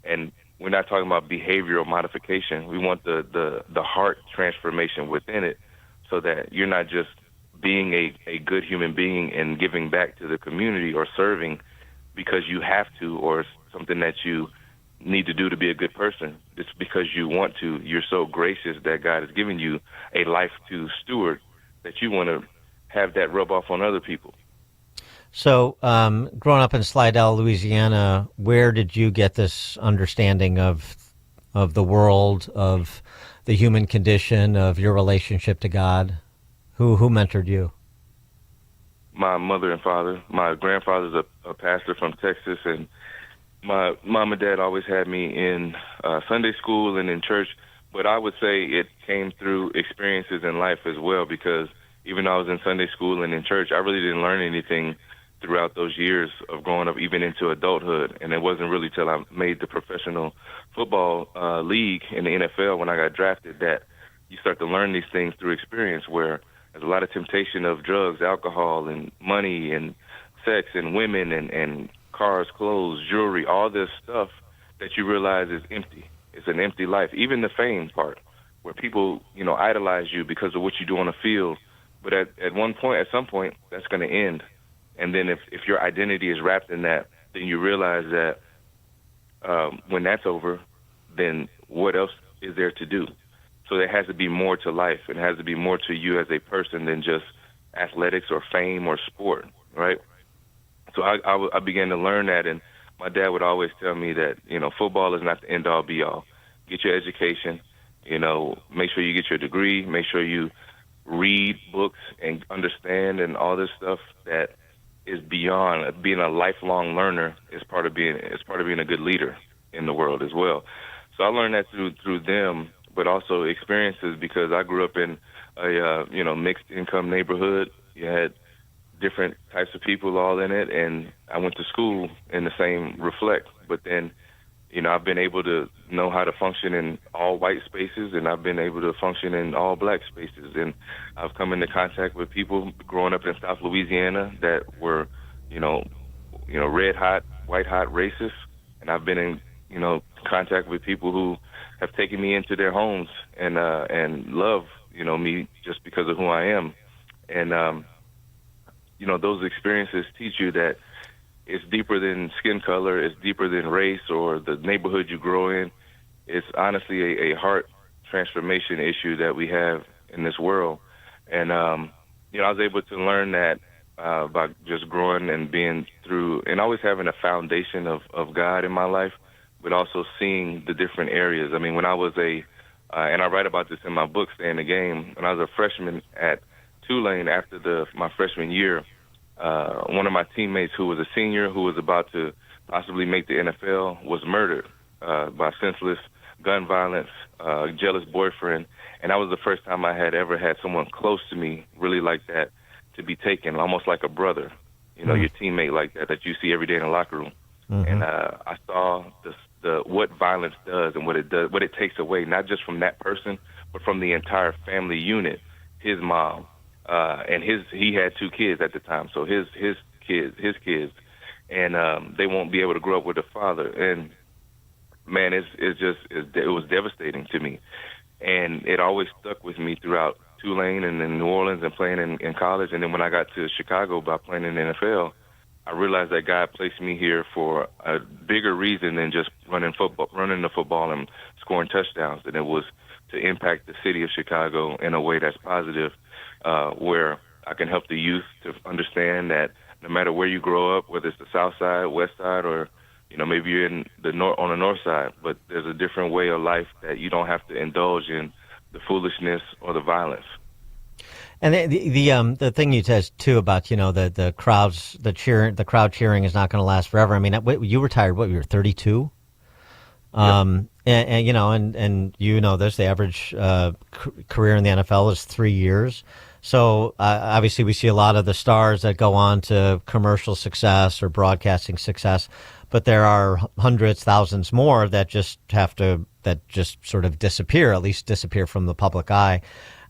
Speaker 1: And we're not talking about behavioral modification. We want the heart transformation within it, so that you're not just being a good human being and giving back to the community or serving because you have to, or something that you need to do to be a good person. It's because you want to. You're so gracious that God has given you a life to steward that you want to have that rub off on other people.
Speaker 19: So, growing up in Slidell, Louisiana, where did you get this understanding of the world, of the human condition, of your relationship to God? Who mentored you?
Speaker 1: My mother and father. My grandfather's a pastor from Texas, and my mom and dad always had me in Sunday school and in church, But I would say it came through experiences in life as well, because even though I was in Sunday school and in church, I really didn't learn anything throughout those years of growing up, even into adulthood. And it wasn't really till I made the professional football league in the NFL when I got drafted that you start to learn these things through experience, where there's a lot of temptation of drugs, alcohol, and money, and sex, and women, and cars, clothes, jewelry, all this stuff that you realize is empty. It's an empty life. Even the fame part, where people, idolize you because of what you do on the field. But at some point, that's going to end. And then if your identity is wrapped in that, then you realize that when that's over, then what else is there to do? So there has to be more to life. It has to be more to you as a person than just athletics or fame or sport, right? So I began to learn that, and my dad would always tell me that, football is not the end-all, be-all. Get your education, make sure you get your degree, make sure you read books and understand and all this stuff that is beyond being a lifelong learner is part of being a good leader in the world as well. So I learned that through them, but also experiences, because I grew up in a mixed income neighborhood. You had different types of people all in it, and I went to school in the same reflect. But then, I've been able to know how to function in all white spaces, and I've been able to function in all black spaces. And I've come into contact with people growing up in South Louisiana that were, red hot, white hot racists, and I've been in, contact with people who have taken me into their homes and love, me just because of who I am. And those experiences teach you that it's deeper than skin color, it's deeper than race or the neighborhood you grow in. It's honestly a heart transformation issue that we have in this world. And, I was able to learn that by just growing and being through, and always having a foundation of God in my life, but also seeing the different areas. I mean, when I was and I write about this in my book, Stay in the Game, when I was a freshman at Tulane after my freshman year, one of my teammates who was a senior, who was about to possibly make the NFL, was murdered by senseless gun violence, jealous boyfriend. And that was the first time I had ever had someone close to me really like that to be taken, almost like a brother, your teammate like that you see every day in the locker room. Mm-hmm. And I saw what violence does and what it takes away, not just from that person, but from the entire family unit, his mom. And he had 2 kids at the time, so his kids, and they won't be able to grow up with a father. And man, it was devastating to me, and it always stuck with me throughout Tulane and in New Orleans and playing in college. And then when I got to Chicago by playing in the NFL, I realized that God placed me here for a bigger reason than just running the football and scoring touchdowns, and it was to impact the city of Chicago in a way that's positive. Where I can help the youth to understand that no matter where you grow up, whether it's the south side, west side, or maybe you're in on the north side, but there's a different way of life that you don't have to indulge in the foolishness or the violence.
Speaker 19: And the thing you said too about the crowds, the crowd cheering is not going to last forever. I mean, you retired you were 32. Yep. And this, the average career in the NFL is 3 years. So obviously we see a lot of the stars that go on to commercial success or broadcasting success, but there are hundreds, thousands more that just sort of disappear, at least disappear from the public eye.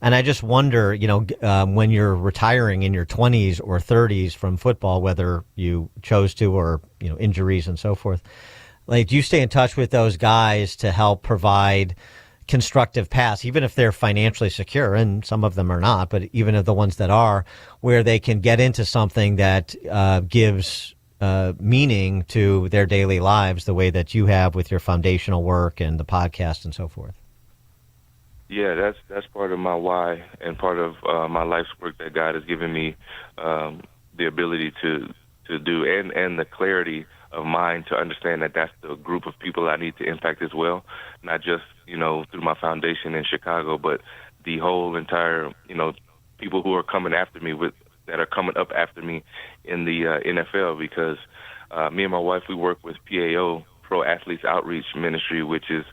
Speaker 19: And I just wonder, when you're retiring in your 20s or 30s from football, whether you chose to or, injuries and so forth, like, do you stay in touch with those guys to help provide constructive paths, even if they're financially secure, and some of them are not, but even of the ones that are, where they can get into something that gives meaning to their daily lives, the way that you have with your foundational work and the podcast and so forth?
Speaker 1: Yeah, that's part of my why and part of my life's work that God has given me the ability to do, and the clarity of mind to understand that that's the group of people I need to impact as well, not just, through my foundation in Chicago, but the whole entire, people who are coming after me that are coming up after me in the NFL, because me and my wife, we work with PAO, Pro Athletes Outreach Ministry, which is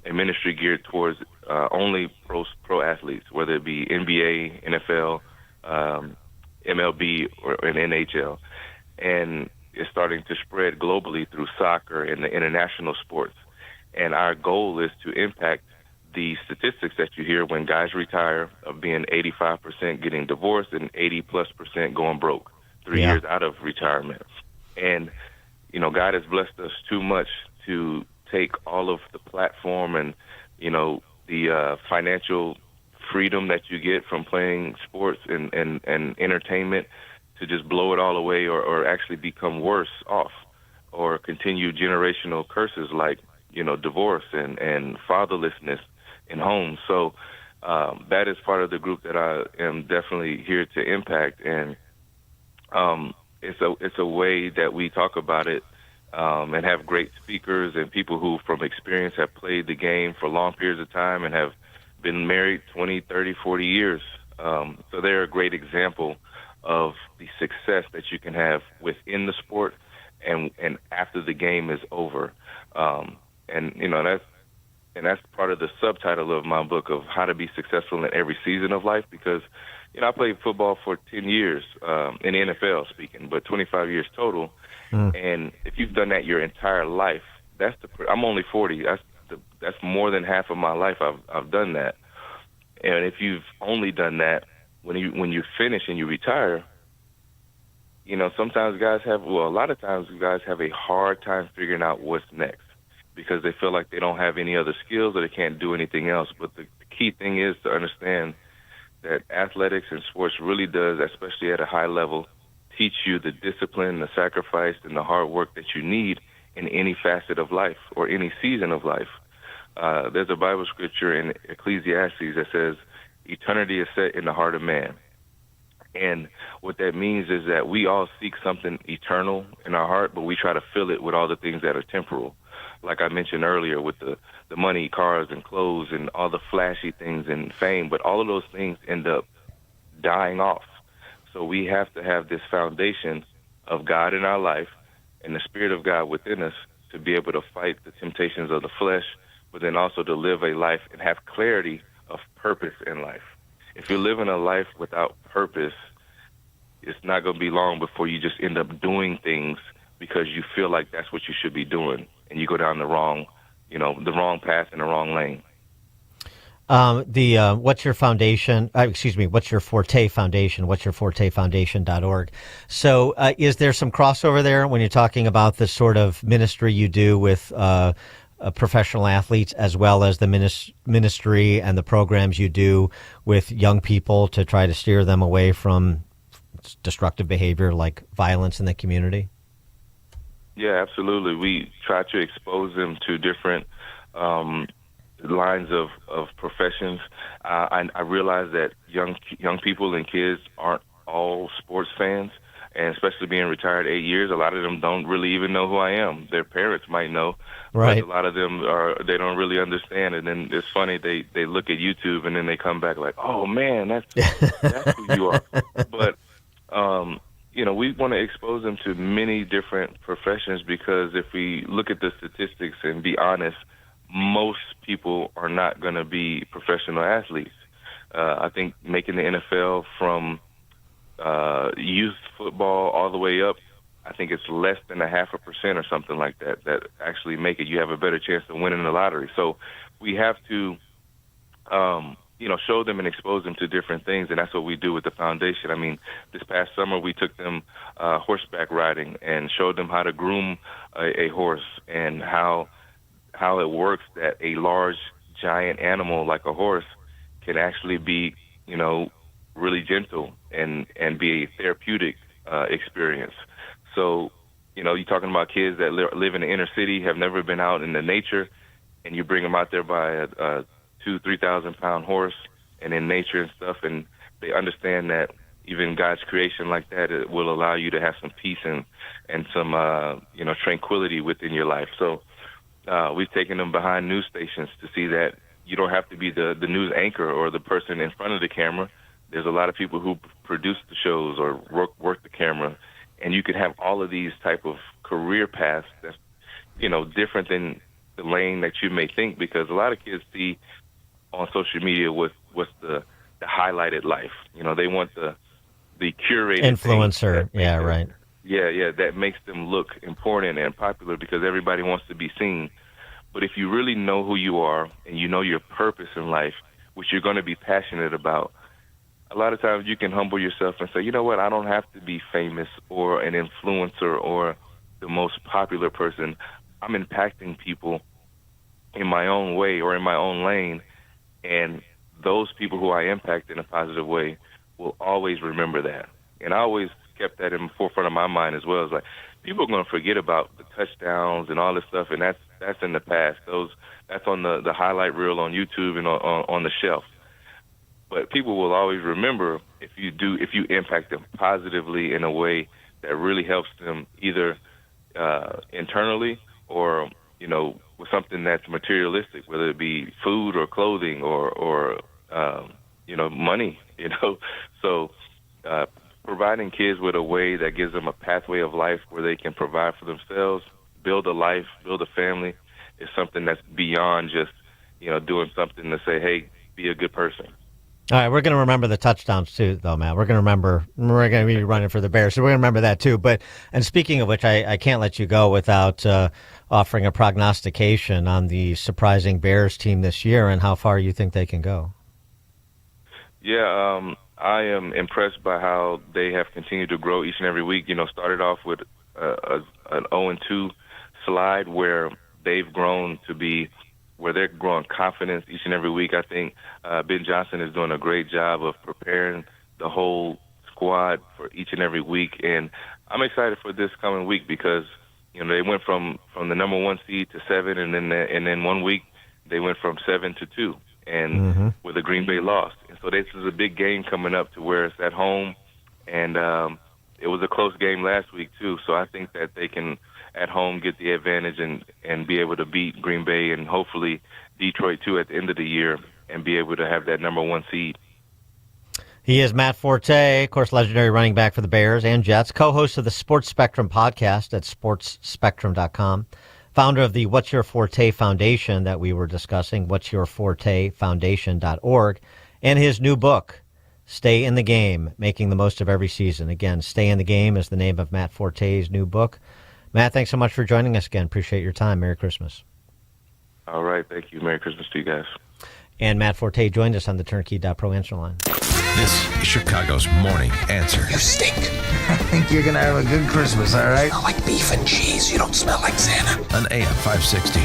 Speaker 1: a ministry geared towards only pro athletes, whether it be NBA, NFL, MLB, or an NHL. And it's starting to spread globally through soccer and the international sports. And our goal is to impact the statistics that you hear when guys retire of being 85% getting divorced and 80+% going broke 3 years out of retirement. And, you know, God has blessed us too much to take all of the platform and, you know, the financial freedom that you get from playing sports and entertainment to just blow it all away or actually become worse off or continue generational curses like, you know, divorce and fatherlessness in homes. So that is part of the group that I am definitely here to impact. And it's a way that we talk about it and have great speakers and people who from experience have played the game for long periods of time and have been married 20, 30, 40 years. So they're a great example of the success that you can have within the sport and after the game is over. And, you know, that's part of the subtitle of my book of how to be successful in every season of life because, you know, I played football for 10 years in the NFL speaking, but 25 years total. And if you've done that your entire life, I'm only 40. That's more than half of my life I've done that. And if you've only done that, when you finish and you retire, you know, a lot of times guys have a hard time figuring out what's next because they feel like they don't have any other skills or they can't do anything else. But the key thing is to understand that athletics and sports really does, especially at a high level, teach you the discipline, the sacrifice, and the hard work that you need in any facet of life or any season of life. There's a Bible scripture in Ecclesiastes that says, eternity is set in the heart of man. And what that means is that we all seek something eternal in our heart, but we try to fill it with all the things that are temporal. Like I mentioned earlier with the money, cars, and clothes, and all the flashy things and fame. But all of those things end up dying off. So we have to have this foundation of God in our life and the Spirit of God within us to be able to fight the temptations of the flesh, but then also to live a life and have clarity of purpose in life. If you're living a life without purpose, it's not going to be long before you just end up doing things because you feel like that's what you should be doing, and you go down the wrong path in the wrong lane.
Speaker 19: What's your foundation? What's your Forte Foundation? What's your ForteFoundation.org? So, is there some crossover there when you're talking about the sort of ministry you do with professional athletes, as well as the ministry and the programs you do with young people to try to steer them away from destructive behavior like violence in the community?
Speaker 1: Yeah, absolutely. We try to expose them to different lines of professions. I realize that young people and kids aren't all sports fans, and especially being retired 8 years, a lot of them don't really even know who I am. Their parents might know,
Speaker 19: right?
Speaker 1: But a lot of them they don't really understand. And then it's funny, they look at YouTube and then they come back like, oh man, that's who you are. But you know, we want to expose them to many different professions because if we look at the statistics and be honest, most people are not going to be professional athletes. I think making the NFL from youth football all the way up, I think it's less than 0.5% or something like that actually make it. You have a better chance of winning the lottery. So we have to, show them and expose them to different things, and that's what we do with the foundation. I mean, this past summer we took them horseback riding and showed them how to groom a horse and how it works that a large, giant animal like a horse can actually be, really gentle and be a therapeutic experience. So, you're talking about kids that live in the inner city, have never been out in the nature, and you bring them out there by a 2,000-3,000 pound horse and in nature and stuff, and they understand that even God's creation like that, it will allow you to have some peace and some, tranquility within your life. So we've taken them behind news stations to see that you don't have to be the news anchor or the person in front of the camera. There's a lot of people who produce the shows or work the camera, and you can have all of these type of career paths that's, different than the lane that you may think, because a lot of kids see on social media what's the highlighted life. You know, they want the curated
Speaker 19: influencer. Yeah, right.
Speaker 1: Yeah, that makes them look important and popular because everybody wants to be seen. But if you really know who you are and you know your purpose in life, which you're going to be passionate about, a lot of times you can humble yourself and say, you know what, I don't have to be famous or an influencer or the most popular person. I'm impacting people in my own way or in my own lane, and those people who I impact in a positive way will always remember that. And I always kept that in the forefront of my mind as well. It's like, people are going to forget about the touchdowns and all this stuff, and that's in the past. That's on the highlight reel on YouTube and on the shelf. But people will always remember if you impact them positively in a way that really helps them either internally or, you know, with something that's materialistic, whether it be food or clothing or you know, money, you know. So providing kids with a way that gives them a pathway of life where they can provide for themselves, build a life, build a family, is something that's beyond just, you know, doing something to say, hey, be a good person.
Speaker 19: All right, we're going to remember the touchdowns too, though, Matt. We're going to be running for the Bears, so we're going to remember that too. But, and speaking of which, I can't let you go without offering a prognostication on the surprising Bears team this year and how far you think they can go.
Speaker 1: Yeah, I am impressed by how they have continued to grow each and every week. You know, started off with an 0-2 slide where they've grown to be where they're growing confidence each and every week. I think Ben Johnson is doing a great job of preparing the whole squad for each and every week. And I'm excited for this coming week because, you know, they went from the number 1 seed to 7, and then 1 week they went from 7 to 2, and with the Green Bay loss. And so this is a big game coming up to where it's at home, and it was a close game last week too. So I think that they can at home get the advantage and be able to beat Green Bay and hopefully Detroit too at the end of the year and be able to have that number 1 seed.
Speaker 19: He is Matt Forte, of course, legendary running back for the Bears and Jets, co-host of the Sports Spectrum podcast at sportsspectrum.com, founder of the What's Your Forte Foundation that we were discussing, what'syourfortefoundation.org, and his new book, Stay in the Game, Making the Most of Every Season. Again, Stay in the Game is the name of Matt Forte's new book. Matt, thanks so much for joining us again. Appreciate your time. Merry Christmas.
Speaker 1: All right. Thank you. Merry Christmas to you guys.
Speaker 19: And Matt Forte joined us on the Turnkey.pro answer line.
Speaker 2: This is Chicago's Morning Answer.
Speaker 21: You stink. I think you're going to have a good Christmas, all right?
Speaker 18: You smell like beef and cheese. You don't smell like Santa.
Speaker 2: On AM 560.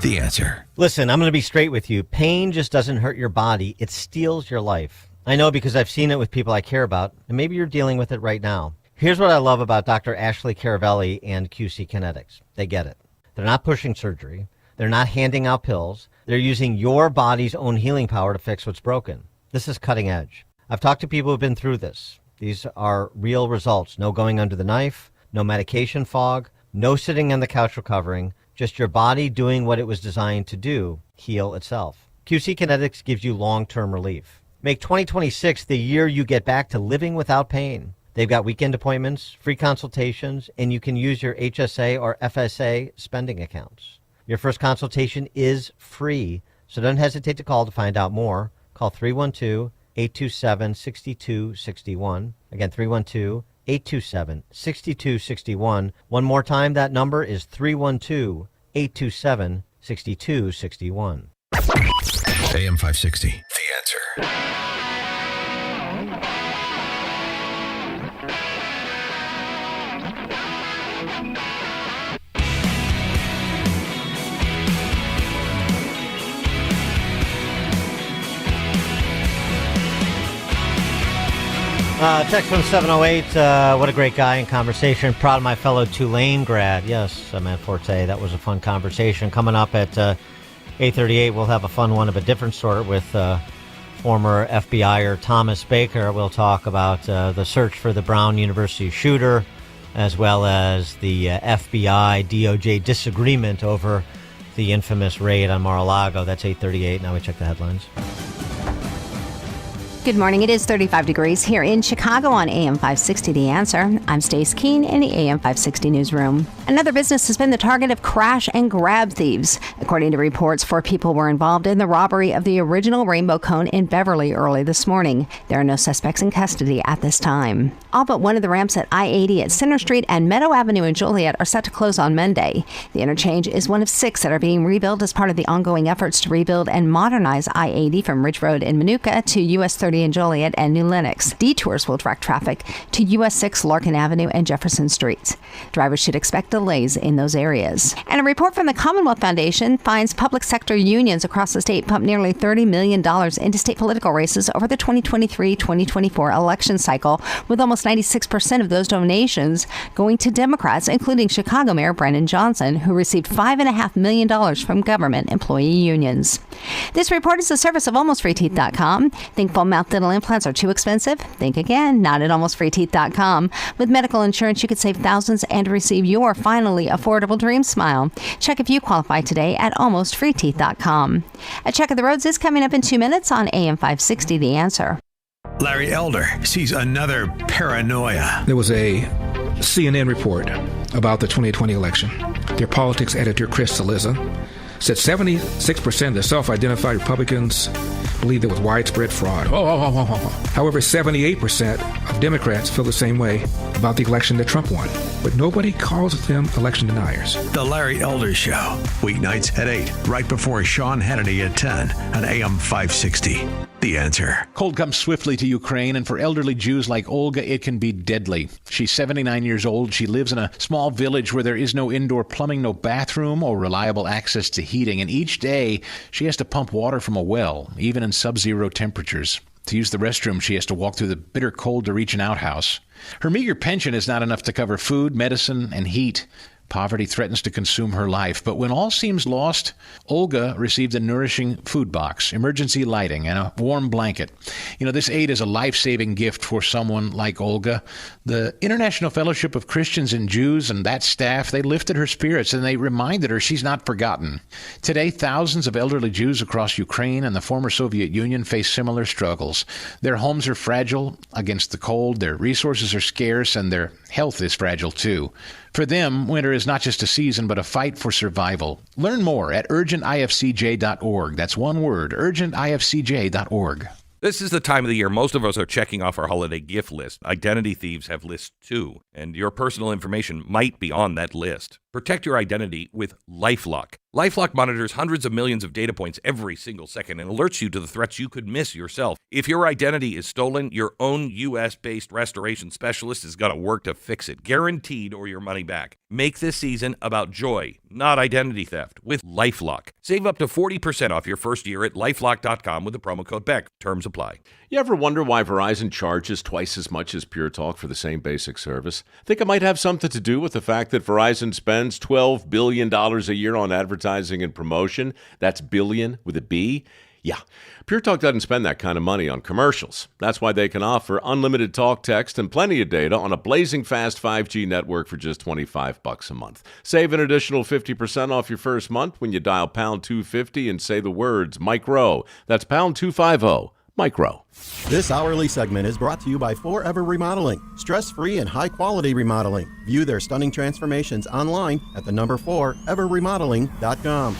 Speaker 2: The Answer.
Speaker 19: Listen, I'm going to be straight with you. Pain just doesn't hurt your body. It steals your life. I know because I've seen it with people I care about, and maybe you're dealing with it right now. Here's what I love about Dr. Ashley Caravelli and QC Kinetics. They get it. They're not pushing surgery. They're not handing out pills. They're using your body's own healing power to fix what's broken. This is cutting edge. I've talked to people who've been through this. These are real results. No going under the knife, no medication fog, no sitting on the couch recovering, just your body doing what it was designed to do, heal itself. QC Kinetics gives you long-term relief. Make 2026 the year you get back to living without pain. They've got weekend appointments, free consultations, and you can use your HSA or FSA spending accounts. Your first consultation is free, so don't hesitate to call to find out more. Call 312-827-6261. Again, 312-827-6261. One more time, that number is 312-827-6261.
Speaker 2: AM 560. The Answer.
Speaker 19: Text from 708, what a great guy in conversation. Proud of my fellow Tulane grad. Yes, Matt Forte, that was a fun conversation. Coming up at 8:38, we'll have a fun one of a different sort with former FBIer Thomas Baker. We'll talk about the search for the Brown University shooter, as well as the FBI-DOJ disagreement over the infamous raid on Mar-a-Lago. That's 8:38. Now we check the headlines.
Speaker 12: Good morning. It is 35 degrees here in Chicago on AM 560 The Answer. I'm Stace Keene in the AM 560 newsroom. Another business has been the target of crash and grab thieves. According to reports, 4 people were involved in the robbery of the original Rainbow Cone in Beverly early this morning. There are no suspects in custody at this time. All but one of the ramps at I-80 at Center Street and Meadow Avenue in Joliet are set to close on Monday. The interchange is one of 6 that are being rebuilt as part of the ongoing efforts to rebuild and modernize I-80 from Ridge Road in Minooka to US 30 in Joliet and New Lenox. Detours will direct traffic to US 6, Larkin Avenue, and Jefferson Streets. Drivers should expect delays in those areas. And a report from the Commonwealth Foundation finds public sector unions across the state pumped nearly $30 million into state political races over the 2023-2024 election cycle, with almost 96% of those donations going to Democrats, including Chicago Mayor Brandon Johnson, who received $5.5 million from government employee unions. This report is the service of AlmostFreeTeeth.com. Think full mouth dental implants are too expensive? Think again, not at AlmostFreeTeeth.com. With medical insurance, you could save thousands and receive your finally affordable dream smile. Check if you qualify today at AlmostFreeTeeth.com. A check of the roads is coming up in 2 minutes on AM 560 The Answer.
Speaker 2: Larry Elder sees another paranoia.
Speaker 4: There was a CNN report about the 2020 election. Their politics editor, Chris Cillizza, said 76% of the self-identified Republicans believe there was widespread fraud. However, 78% of Democrats feel the same way about the election that Trump won. But nobody calls them election deniers.
Speaker 2: The Larry Elder Show, weeknights at 8, right before Sean Hannity at 10 on AM 560. The Answer.
Speaker 7: Cold comes swiftly to Ukraine, and for elderly Jews like Olga, it can be deadly. She's 79 years old. She lives in a small village where there is no indoor plumbing, no bathroom, or reliable access to heating. And each day, she has to pump water from a well, even in sub-zero temperatures. To use the restroom, she has to walk through the bitter cold to reach an outhouse. Her meager pension is not enough to cover food, medicine, and heat. Poverty threatens to consume her life. But when all seems lost, Olga received a nourishing food box, emergency lighting, and a warm blanket. You know, this aid is a life-saving gift for someone like Olga. The International Fellowship of Christians and Jews and that staff, they lifted her spirits and they reminded her she's not forgotten. Today, thousands of elderly Jews across Ukraine and the former Soviet Union face similar struggles. Their homes are fragile against the cold, their resources are scarce, and their health is fragile too. For them, winter is not just a season, but a fight for survival. Learn more at urgentifcj.org. That's one word, urgentifcj.org.
Speaker 8: This is the time of the year most of us are checking off our holiday gift list. Identity thieves have lists too, and your personal information might be on that list. Protect your identity with LifeLock. LifeLock monitors hundreds of millions of data points every single second and alerts you to the threats you could miss yourself. If your identity is stolen, your own U.S.-based restoration specialist is going to work to fix it, guaranteed, or your money back. Make this season about joy, not identity theft, with LifeLock. Save up to 40% off your first year at LifeLock.com with the promo code BECK. Terms apply.
Speaker 23: You ever wonder why Verizon charges twice as much as Pure Talk for the same basic service? Think it might have something to do with the fact that Verizon spends $12 billion a year on advertising and promotion. That's billion with a B. Yeah, Pure Talk doesn't spend that kind of money on commercials. That's why they can offer unlimited talk, text, and plenty of data on a blazing fast 5G network for just $25 a month. Save an additional 50% off your first month when you dial pound 250 and say the words Micro. That's pound 250. Micro.
Speaker 24: This hourly segment is brought to you by Forever Remodeling. Stress-free and high-quality remodeling. View their stunning transformations online at the number 4everremodeling.com.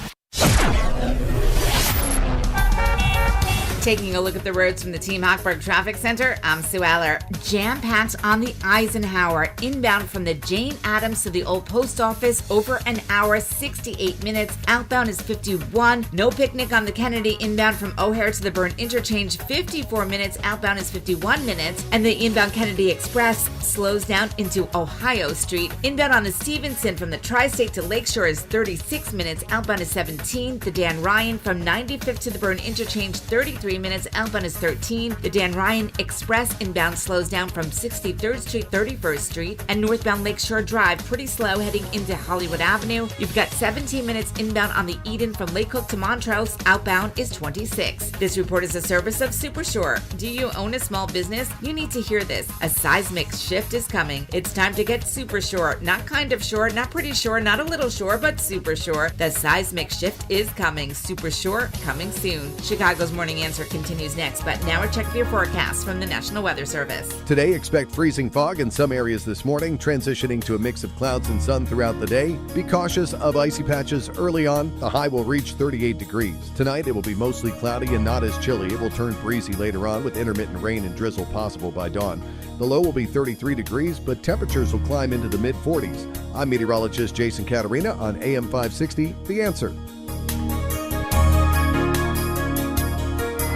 Speaker 25: Taking a look at the roads from the Team Hochberg Traffic Center, I'm Sue Aller. Jam-packed on the Eisenhower, inbound from the Jane Addams to the Old Post Office, over an hour, 68 minutes. Outbound is 51. No picnic on the Kennedy, inbound from O'Hare to the Byrne Interchange, 54 minutes. Outbound is 51 minutes. And the inbound Kennedy Express slows down into Ohio Street. Inbound on the Stevenson from the Tri-State to Lakeshore is 36 minutes. Outbound is 17. The Dan Ryan from 95th to the Byrne Interchange, 33 minutes. Outbound is 13. The Dan Ryan Express inbound slows down from 63rd Street, 31st Street, and northbound Lakeshore Drive pretty slow heading into Hollywood Avenue. You've got 17 minutes inbound on the Eden from Lake Cook to Montrose. Outbound is 26. This report is a service of Supershore. Do you own a small business? You need to hear this. A seismic shift is coming. It's time to get Supershore. Not kind of sure, not pretty sure, not a little sure, but Supershore. The seismic shift is coming. Supershore coming soon. Chicago's Morning Answer Answer continues next, but now a check of your forecast from the National Weather Service.
Speaker 17: Today, expect freezing fog in some areas this morning, transitioning to a mix of clouds and sun throughout the day. Be cautious of icy patches early on. The high will reach 38 degrees. Tonight, it will be mostly cloudy and not as chilly. It will turn breezy later on with intermittent rain and drizzle possible by dawn. The low will be 33 degrees, but temperatures will climb into the mid-40s. I'm meteorologist Jason Caterina on AM 560, The Answer.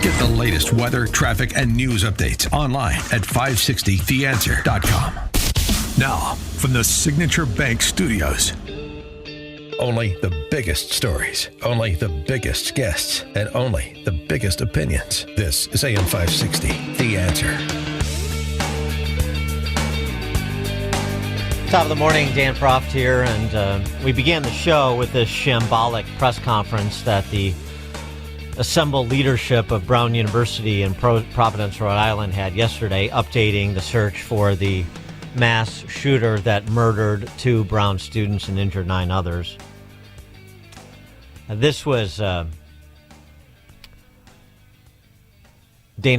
Speaker 2: Get the latest weather, traffic, and news updates online at 560theanswer.com. Now, from the Signature Bank Studios. Only the biggest stories, only the biggest guests, and only the biggest opinions. This is AM 560, The Answer.
Speaker 19: Top of the morning, Dan Proft here, and we began the show with this shambolic press conference that the assembled leadership of Brown University in Providence, Rhode Island had yesterday, updating the search for the mass shooter that murdered 2 Brown students and injured 9 others. This was Dana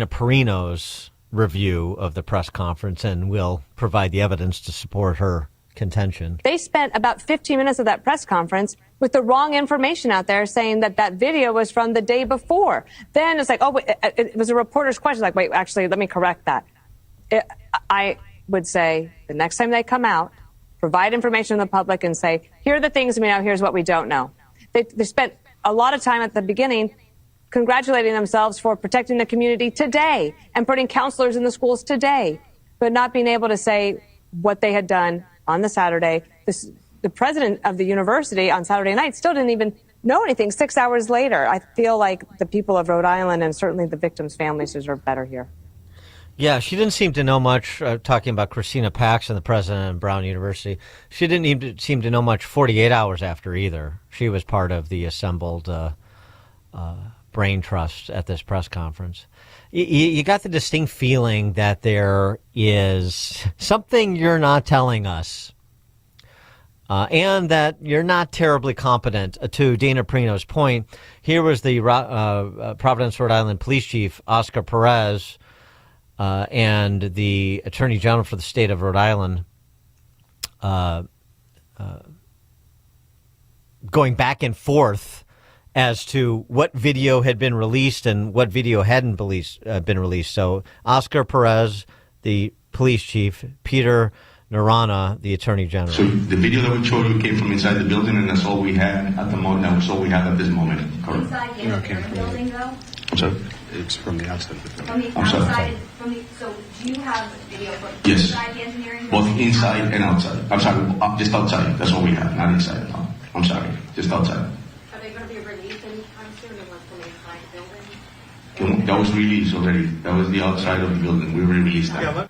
Speaker 19: Perino's review of the press conference, and will provide the evidence to support her contention.
Speaker 3: They spent about 15 minutes of that press conference with the wrong information out there, saying that that video was from the day before. Then it's like, oh, wait, it was a reporter's question. Like, wait, actually, let me correct that. I would say the next time they come out, provide information to the public and say, here are the things we know, here's what we don't know. They spent a lot of time at the beginning congratulating themselves for protecting the community today and putting counselors in the schools today, but not being able to say what they had done on the Saturday. The president of the university on Saturday night still didn't even know anything 6 hours later. I feel like the people of Rhode Island and certainly the victims' families deserve better here.
Speaker 19: Yeah, she didn't seem to know much, talking about Christina Paxson, the president of Brown University. She didn't even seem to know much 48 hours after either. She was part of the assembled brain trust at this press conference. You got the distinct feeling that there is something you're not telling us, and that you're not terribly competent. To Dana Perino's point, here was the Providence, Rhode Island police chief, Oscar Perez, and the Attorney General for the state of Rhode Island going back and forth as to what video had been released and what video hadn't been released. So Oscar Perez, the police chief, Peter Narana, the Attorney General.
Speaker 9: So the video that we showed you came from inside the building, and that's all we had at the moment. That's all we have at this moment. Correct.
Speaker 10: Inside the engineering building, though?
Speaker 9: I'm sorry?
Speaker 10: It's from the outside of the building.
Speaker 9: From the outside,
Speaker 10: so do you have video from
Speaker 9: yes.
Speaker 10: Inside the engineering building?
Speaker 9: Both inside and outside. I'm sorry, just outside. That's all we have, not inside. No. I'm sorry, just outside.
Speaker 10: Are they going to be released anytime soon? They went from the inside building?
Speaker 9: That was released already. That was the outside of the building. We released that.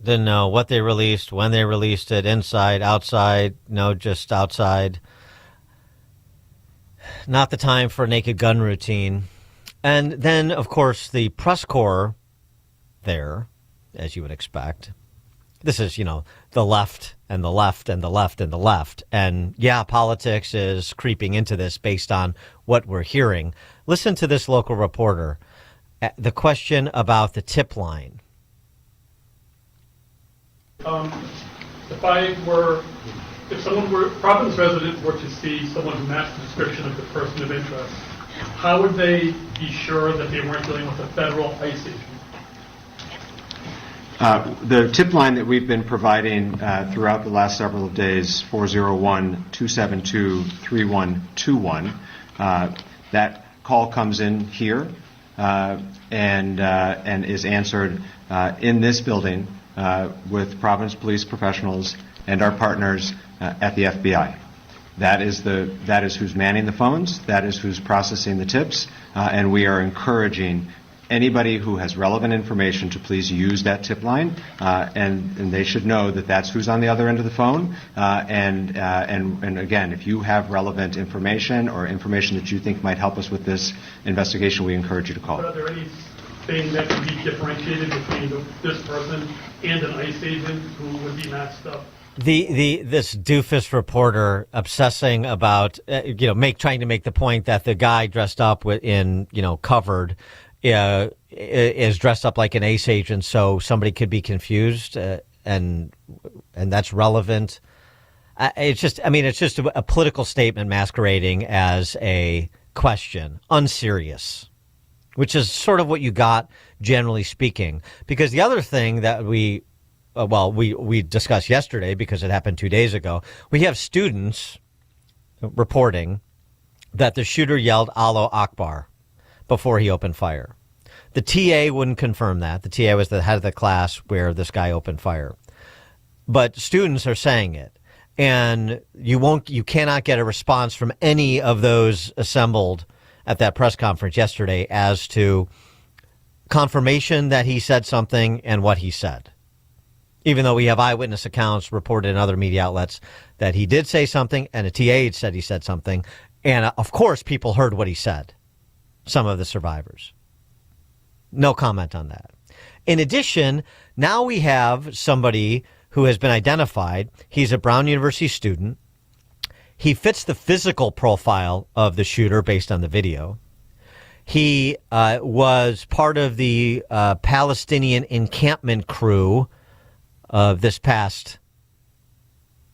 Speaker 19: Didn't know what they released, when they released it, inside, outside, no, just outside. Not the time for a naked gun routine. And then, of course, the press corps there, as you would expect. This is, the left and the left and the left and the left. And yeah, politics is creeping into this based on what we're hearing. Listen to this local reporter. The question about the tip line.
Speaker 11: If someone were, Providence resident were to see someone who matched the description of the person of interest, how would they be sure that they weren't dealing with a federal ICE agent?
Speaker 13: The tip line that we've been providing throughout the last several days, 401-272-3121, that call comes in here and is answered in this building with Providence police professionals and our partners at the FBI. That is who's manning the phones. That is who's processing the tips, and we are encouraging anybody who has relevant information to please use that tip line, and they should know that that's who's on the other end of the phone. And again, if you have relevant information or information that you think might help us with this investigation, we encourage you to call.
Speaker 11: But are there anything that can be differentiated between this person and an ICE agent who would be matched up?
Speaker 19: This doofus reporter obsessing about trying to make the point that the guy dressed up in covered is dressed up like an ACE agent, so somebody could be confused, and that's relevant. It's just a political statement masquerading as a question, unserious, which is sort of what you got, generally speaking. Because the other thing that we discussed yesterday, because it happened 2 days ago, we have students reporting that the shooter yelled "Allahu Akbar" before he opened fire. The TA wouldn't confirm that. The TA was the head of the class where this guy opened fire. But students are saying it. And you cannot get a response from any of those assembled at that press conference yesterday as to confirmation that he said something and what he said. Even though we have eyewitness accounts reported in other media outlets that he did say something and a TA said he said something. And of course, people heard what he said. Some of the survivors. No comment on that. In addition, now we have somebody who has been identified. He's a Brown University student. He fits the physical profile of the shooter based on the video. He was part of the Palestinian encampment crew of this past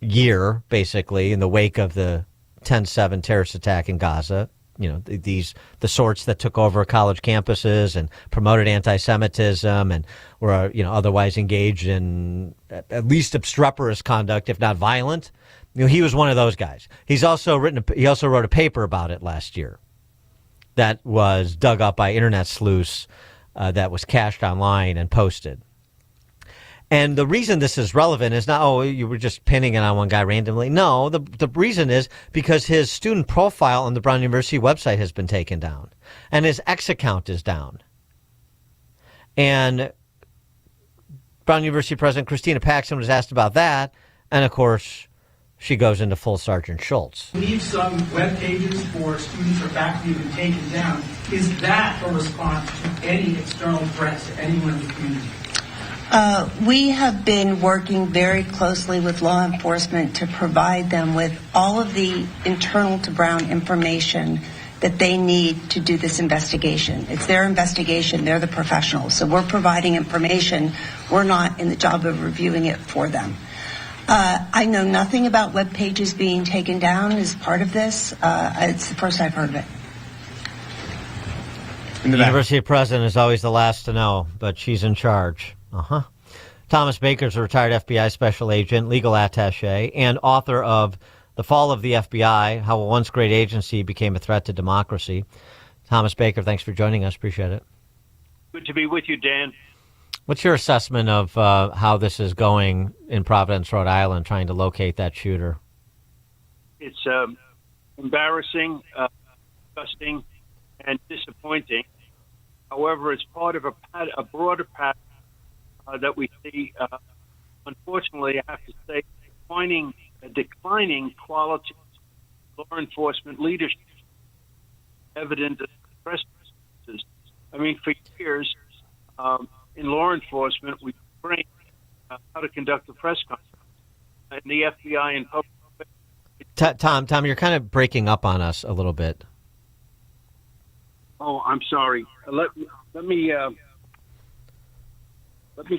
Speaker 19: year, basically, in the wake of the 10/7 terrorist attack in Gaza. You know, the sorts that took over college campuses and promoted anti-Semitism and were, otherwise engaged in at least obstreperous conduct, if not violent. He was one of those guys. He also wrote a paper about it last year that was dug up by internet sleuths that was cached online and posted. And the reason this is relevant is not, you were just pinning it on one guy randomly. No, the reason is because his student profile on the Brown University website has been taken down. And his X account is down. And Brown University President Christina Paxson was asked about that. And, of course, she goes into full Sergeant Schultz.
Speaker 5: I believe some web pages for students or faculty have been taken down. Is that a response to any external threats to anyone in the community?
Speaker 6: We have been working very closely with law enforcement to provide them with all of the internal to Brown information that they need to do this investigation. It's their investigation. They're the professionals. So we're providing information. We're not in the job of reviewing it for them. I know nothing about web pages being taken down as part of this. It's the first I've heard of it.
Speaker 19: The University president is always the last to know, but she's in charge. Thomas Baker is a retired FBI special agent, legal attaché, and author of The Fall of the FBI, How a Once Great Agency Became a Threat to Democracy. Thomas Baker, thanks for joining us. Appreciate it.
Speaker 14: Good to be with you, Dan.
Speaker 19: What's your assessment of how this is going in Providence, Rhode Island, trying to locate that shooter?
Speaker 14: It's embarrassing, disgusting, and disappointing. However, it's part of a broader pattern that we see, unfortunately, I have to say, declining quality law enforcement leadership, evident in press conferences. I mean, for years, in law enforcement, we trained how to conduct a press conference. In the FBI and public.
Speaker 19: Tom, you're kind of breaking up on us a little bit.
Speaker 14: Oh, I'm sorry. Let me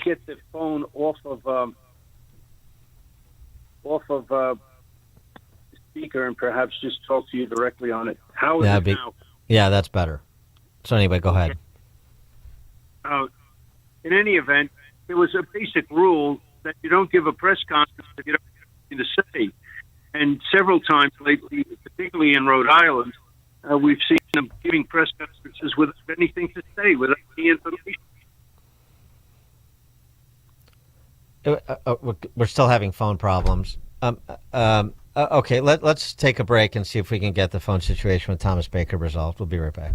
Speaker 14: get the phone off of the speaker and perhaps just talk to you directly on it. How is it now?
Speaker 19: Yeah, that's better. So anyway, go ahead.
Speaker 14: In any event, there was a basic rule that you don't give a press conference if you don't have anything to say. And several times lately, particularly in Rhode Island, we've seen them giving press conferences without anything to say, without any information.
Speaker 19: We're still having phone problems. Okay, let's take a break and see if we can get the phone situation with Thomas Baker resolved. We'll be right back.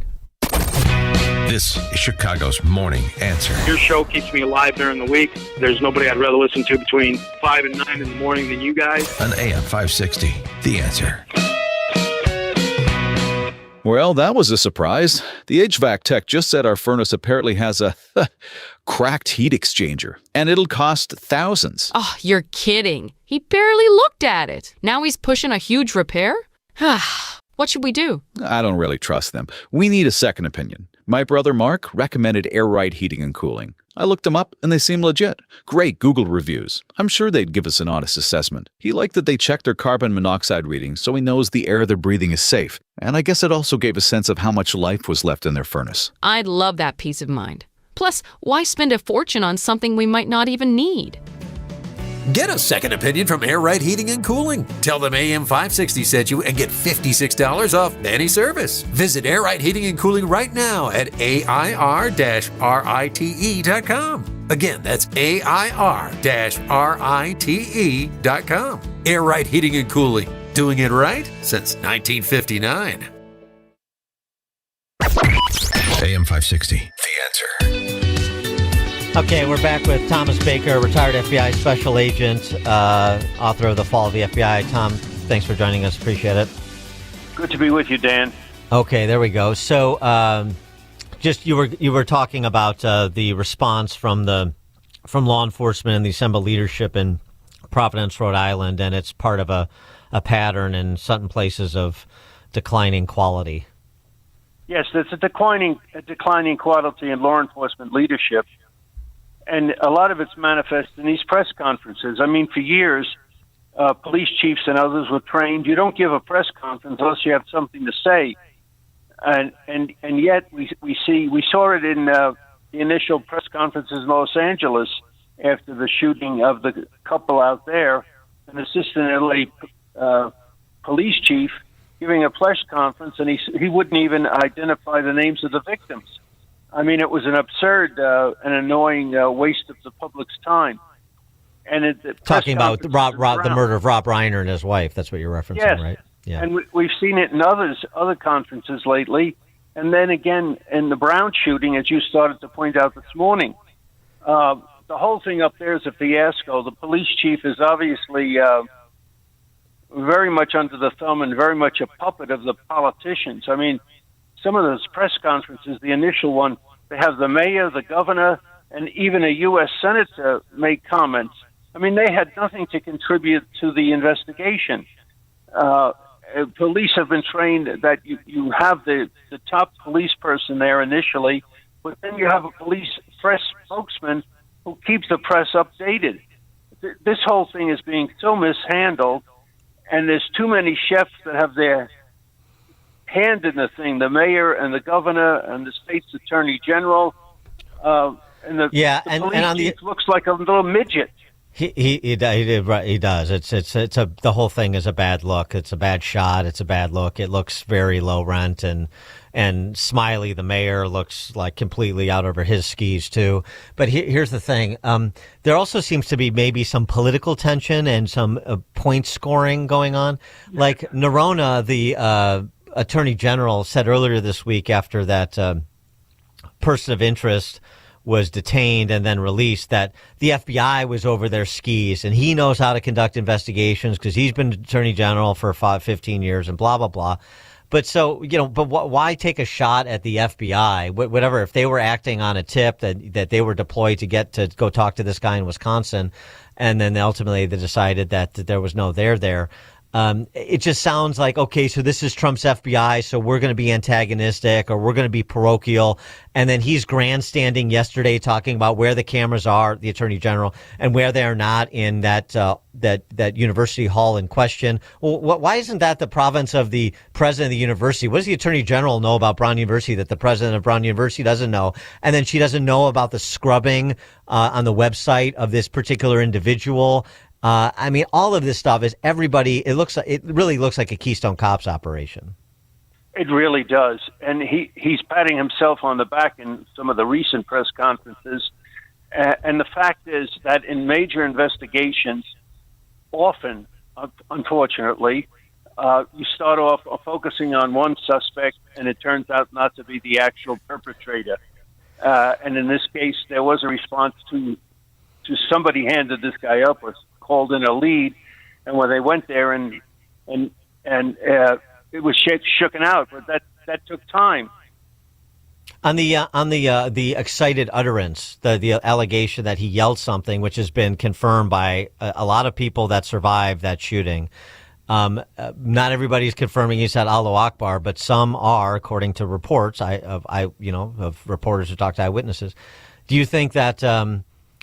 Speaker 2: This is Chicago's Morning Answer.
Speaker 14: Your show keeps me alive during the week. There's nobody I'd rather listen to between 5 and 9 in the morning than you guys.
Speaker 2: On AM 560, The Answer.
Speaker 15: Well, that was a surprise. The HVAC tech just said our furnace apparently has a cracked heat exchanger, and it'll cost thousands.
Speaker 16: Oh, you're kidding. He barely looked at it. Now he's pushing a huge repair? What should we do?
Speaker 15: I don't really trust them. We need a second opinion. My brother Mark recommended Air Right Heating and Cooling. I looked them up and they seem legit. Great Google reviews. I'm sure they'd give us an honest assessment. He liked that they checked their carbon monoxide readings so he knows the air they're breathing is safe. And I guess it also gave a sense of how much life was left in their furnace.
Speaker 16: I'd love that peace of mind. Plus, why spend a fortune on something we might not even need?
Speaker 1: Get a second opinion from Air Right Heating and Cooling. Tell them AM 560 sent you and get $56 off any service. Visit Air Right Heating and Cooling right now at AIR-RITE.com. Again, that's AIR-RITE.com. Air Right Heating and Cooling. Doing it right since 1959.
Speaker 2: AM 560, The Answer.
Speaker 19: Okay, we're back with Thomas Baker, retired FBI special agent, author of The Fall of the FBI. Tom, thanks for joining us. Appreciate it.
Speaker 14: Good to be with you, Dan.
Speaker 19: Okay, there we go. So, just you were talking about the response from law enforcement and the assembled leadership in Providence, Rhode Island, and it's part of a pattern in certain places of declining quality.
Speaker 14: Yes, there's a declining quality in law enforcement leadership. And a lot of it's manifest in these press conferences. I mean, for years, police chiefs and others were trained. You don't give a press conference unless you have something to say. And yet we saw it in the initial press conferences in Los Angeles after the shooting of the couple out there. An assistant LA police chief giving a press conference, and he wouldn't even identify the names of the victims. I mean, it was an absurd and annoying waste of the public's time. And
Speaker 19: talking about the murder of Rob Reiner and his wife. That's what you're referencing,
Speaker 14: yes.
Speaker 19: Right? Yeah.
Speaker 14: And we've seen it in other conferences lately. And then again in the Brown shooting, as you started to point out this morning. The whole thing up there is a fiasco. The police chief is obviously very much under the thumb and very much a puppet of the politicians. I mean, some of those press conferences, the initial one, they have the mayor, the governor, and even a U.S. senator make comments. I mean, they had nothing to contribute to the investigation. Police have been trained that you have the top police person there initially, but then you have a police press spokesman who keeps the press updated. This whole thing is being so mishandled, and there's too many chefs that have their hand in the thing, the mayor and the governor and the state's attorney general, and the police chief looks like a little midget.
Speaker 19: He does. The whole thing is a bad look. It's a bad shot. It's a bad look. It looks very low rent, and Smiley, the mayor, looks like completely out over his skis too. But here's the thing: there also seems to be maybe some political tension and some point scoring going on. Like Noronha, the Attorney General, said earlier this week after that person of interest was detained and then released that the FBI was over their skis and he knows how to conduct investigations because he's been Attorney General for 15 years and blah, blah, blah. But so, why take a shot at the FBI? Whatever, if they were acting on a tip that they were deployed to go talk to this guy in Wisconsin, and then ultimately they decided that there was no there. It just sounds like, okay, so this is Trump's FBI, so we're going to be antagonistic or we're going to be parochial. And then he's grandstanding yesterday talking about where the cameras are, the Attorney General, and where they are not in that university hall in question. Well, why isn't that the province of the president of the university? What does the Attorney General know about Brown University that the president of Brown University doesn't know? And then she doesn't know about the scrubbing on the website of this particular individual. I mean, all of this stuff is everybody. It really looks like a Keystone Cops operation.
Speaker 14: It really does, and he's patting himself on the back in some of the recent press conferences. And the fact is that in major investigations, often, unfortunately, you start off focusing on one suspect, and it turns out not to be the actual perpetrator. And in this case, there was a response to somebody handed this guy up or called in a lead, and when they went there and it was shooken out, but that took time.
Speaker 19: On the excited utterance, the allegation that he yelled something, which has been confirmed by a lot of people that survived that shooting. Not everybody's confirming he said Allahu Akbar, but some are, according to reports of reporters who talk to eyewitnesses. Do you think that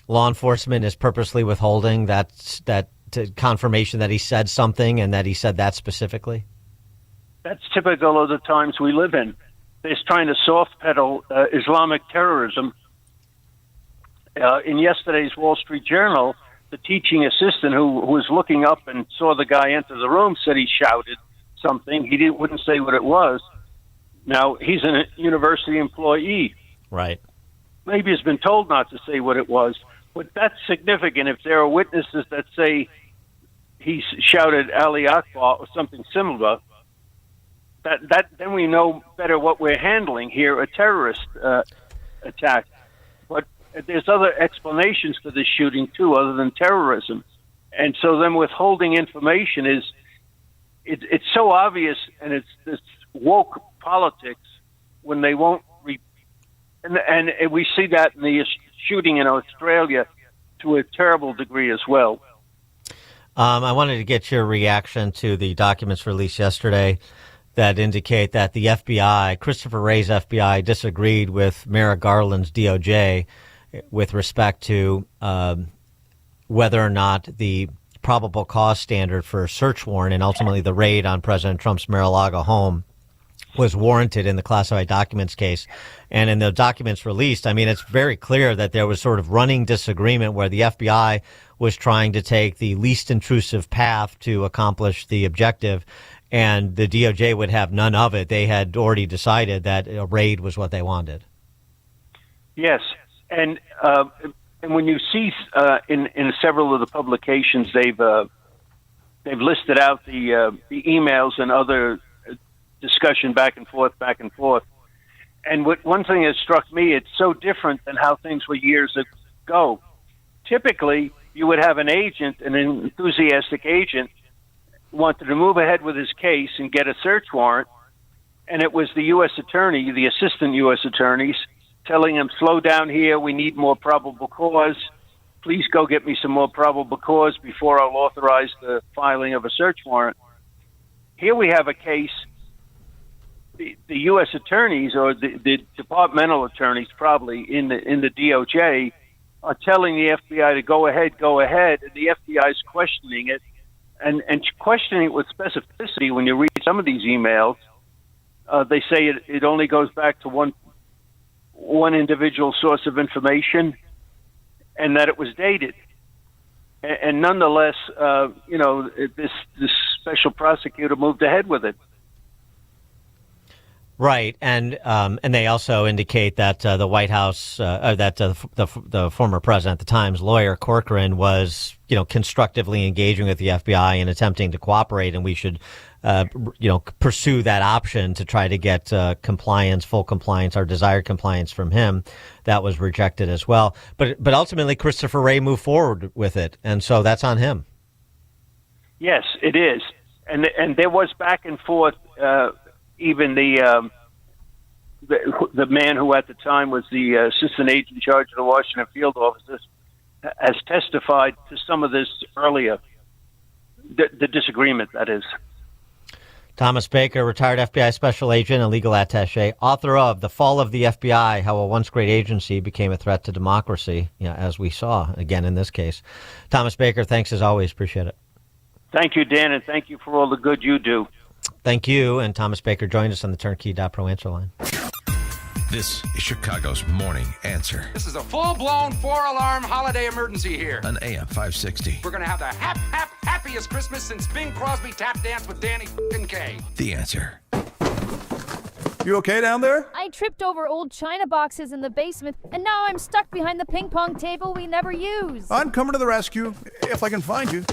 Speaker 19: law enforcement is purposely withholding that confirmation that he said something and that he said that specifically?
Speaker 14: That's typical of the times we live in. They're trying to soft pedal Islamic terrorism. In yesterday's Wall Street Journal, the teaching assistant who was looking up and saw the guy enter the room said he shouted something. He wouldn't say what it was. Now, he's a university employee.
Speaker 19: Right.
Speaker 14: Maybe he's been told not to say what it was. But that's significant. If there are witnesses that say he shouted Ali Akbar or something similar, that then we know better what we're handling here, a terrorist attack. But there's other explanations for this shooting, too, other than terrorism. And so then withholding information it's so obvious, and it's this woke politics when they won't and we see that in the shooting in Australia to a terrible degree as well.
Speaker 19: I wanted to get your reaction to the documents released yesterday that indicate that the FBI, Christopher Wray's FBI, disagreed with Merrick Garland's DOJ with respect to whether or not the probable cause standard for a search warrant and ultimately the raid on President Trump's Mar-a-Lago home was warranted in the classified documents case. And in the documents released, I mean, it's very clear that there was sort of running disagreement where the FBI was trying to take the least intrusive path to accomplish the objective, and the DOJ would have none of it. They had already decided that a raid was what they wanted.
Speaker 14: Yes, and when you see in several of the publications, they've listed out the emails and other discussion back and forth. And one thing that struck me, it's so different than how things were years ago. Typically, you would have an agent, an enthusiastic agent, wanted to move ahead with his case and get a search warrant, and it was the U.S. attorney, the assistant U.S. attorneys, telling him, slow down here, we need more probable cause. Please go get me some more probable cause before I'll authorize the filing of a search warrant. Here we have a case, the U.S. attorneys, or the departmental attorneys probably in the DOJ, are telling the FBI to go ahead, and the FBI is questioning it, and questioning it with specificity. When you read some of these emails, they say it only goes back to one individual source of information, and that it was dated. And nonetheless, this special prosecutor moved ahead with it.
Speaker 19: Right, and they also indicate that the White House, that the former president at the time's lawyer Corcoran was, constructively engaging with the FBI and attempting to cooperate, and we should, pursue that option to try to get compliance, full compliance, our desired compliance from him. That was rejected as well. But ultimately, Christopher Wray moved forward with it, and so that's on him.
Speaker 14: Yes, it is, and there was back and forth. Even the man who at the time was the assistant agent in charge of the Washington field office has testified to some of this earlier, the disagreement, that is.
Speaker 19: Thomas Baker, retired FBI special agent and legal attaché, author of The Fall of the FBI, How a Once Great Agency Became a Threat to Democracy, as we saw again in this case. Thomas Baker, thanks as always. Appreciate it.
Speaker 14: Thank you, Dan, and thank you for all the good you do.
Speaker 19: Thank you. And Thomas Baker joined us on the Turnkey.pro answer line.
Speaker 2: This is Chicago's Morning Answer.
Speaker 12: This is a full-blown 4-alarm holiday emergency here.
Speaker 2: On AM 560.
Speaker 12: We're going to have the happiest Christmas since Bing Crosby tap danced with Danny Kaye.
Speaker 2: The Answer.
Speaker 18: You okay down there?
Speaker 20: I tripped over old china boxes in the basement, and now I'm stuck behind the ping pong table we never use.
Speaker 18: I'm coming to the rescue, if I can find you.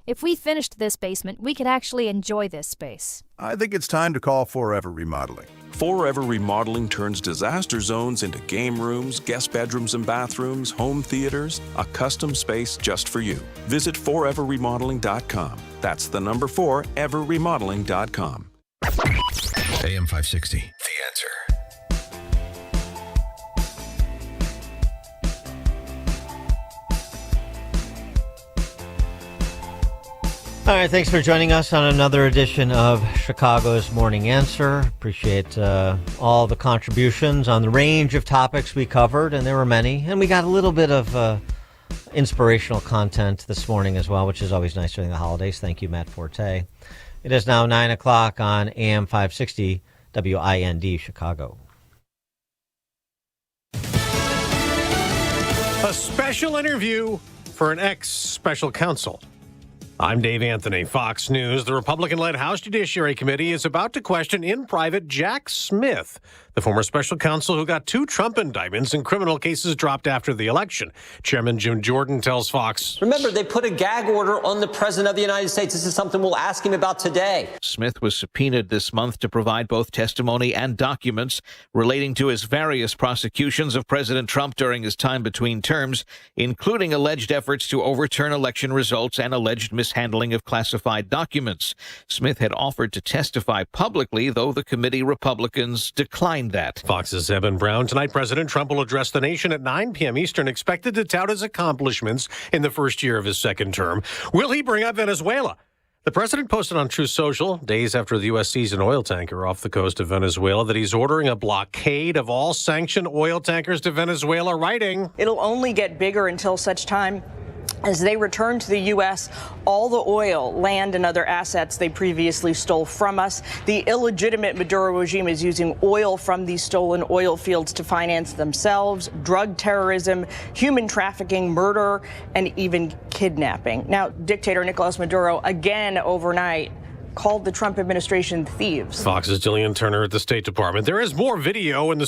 Speaker 20: If we finished this basement, we could actually enjoy this space.
Speaker 18: I think it's time to call Forever Remodeling.
Speaker 21: Forever Remodeling turns disaster zones into game rooms, guest bedrooms and bathrooms, home theaters, a custom space just for you. Visit foreverremodeling.com. That's the number 4, everremodeling.com.
Speaker 2: AM 560. The Answer.
Speaker 19: All right, thanks for joining us on another edition of Chicago's Morning Answer. Appreciate all the contributions on the range of topics we covered, and there were many. And we got a little bit of inspirational content this morning as well, which is always nice during the holidays. Thank you, Matt Forte. It is now 9 o'clock on AM 560 WIND Chicago.
Speaker 4: A special interview for an ex-special counsel. I'm Dave Anthony, Fox News. The Republican-led House Judiciary Committee is about to question in private Jack Smith, the former special counsel who got 2 Trump indictments in criminal cases dropped after the election. Chairman Jim Jordan tells Fox.
Speaker 7: Remember, they put a gag order on the President of the United States. This is something we'll ask him about today.
Speaker 8: Smith was subpoenaed this month to provide both testimony and documents relating to his various prosecutions of President Trump during his time between terms, including alleged efforts to overturn election results and alleged mishandling of classified documents. Smith had offered to testify publicly, though the committee Republicans declined that.
Speaker 4: Fox's Evan Brown. Tonight, President Trump will address the nation at 9 p.m. Eastern, expected to tout his accomplishments in the first year of his second term. Will he bring up Venezuela? The president posted on Truth Social, days after the U.S. seized an oil tanker off the coast of Venezuela, that he's ordering a blockade of all sanctioned oil tankers to Venezuela, writing,
Speaker 22: "It'll only get bigger until such time as they return to the U.S. all the oil, land, and other assets they previously stole from us. The illegitimate Maduro regime is using oil from these stolen oil fields to finance themselves, drug terrorism, human trafficking, murder, and even kidnapping." Now, dictator Nicolas Maduro, again overnight, called the Trump administration thieves.
Speaker 4: Fox's Jillian Turner at the State Department. There is more video in the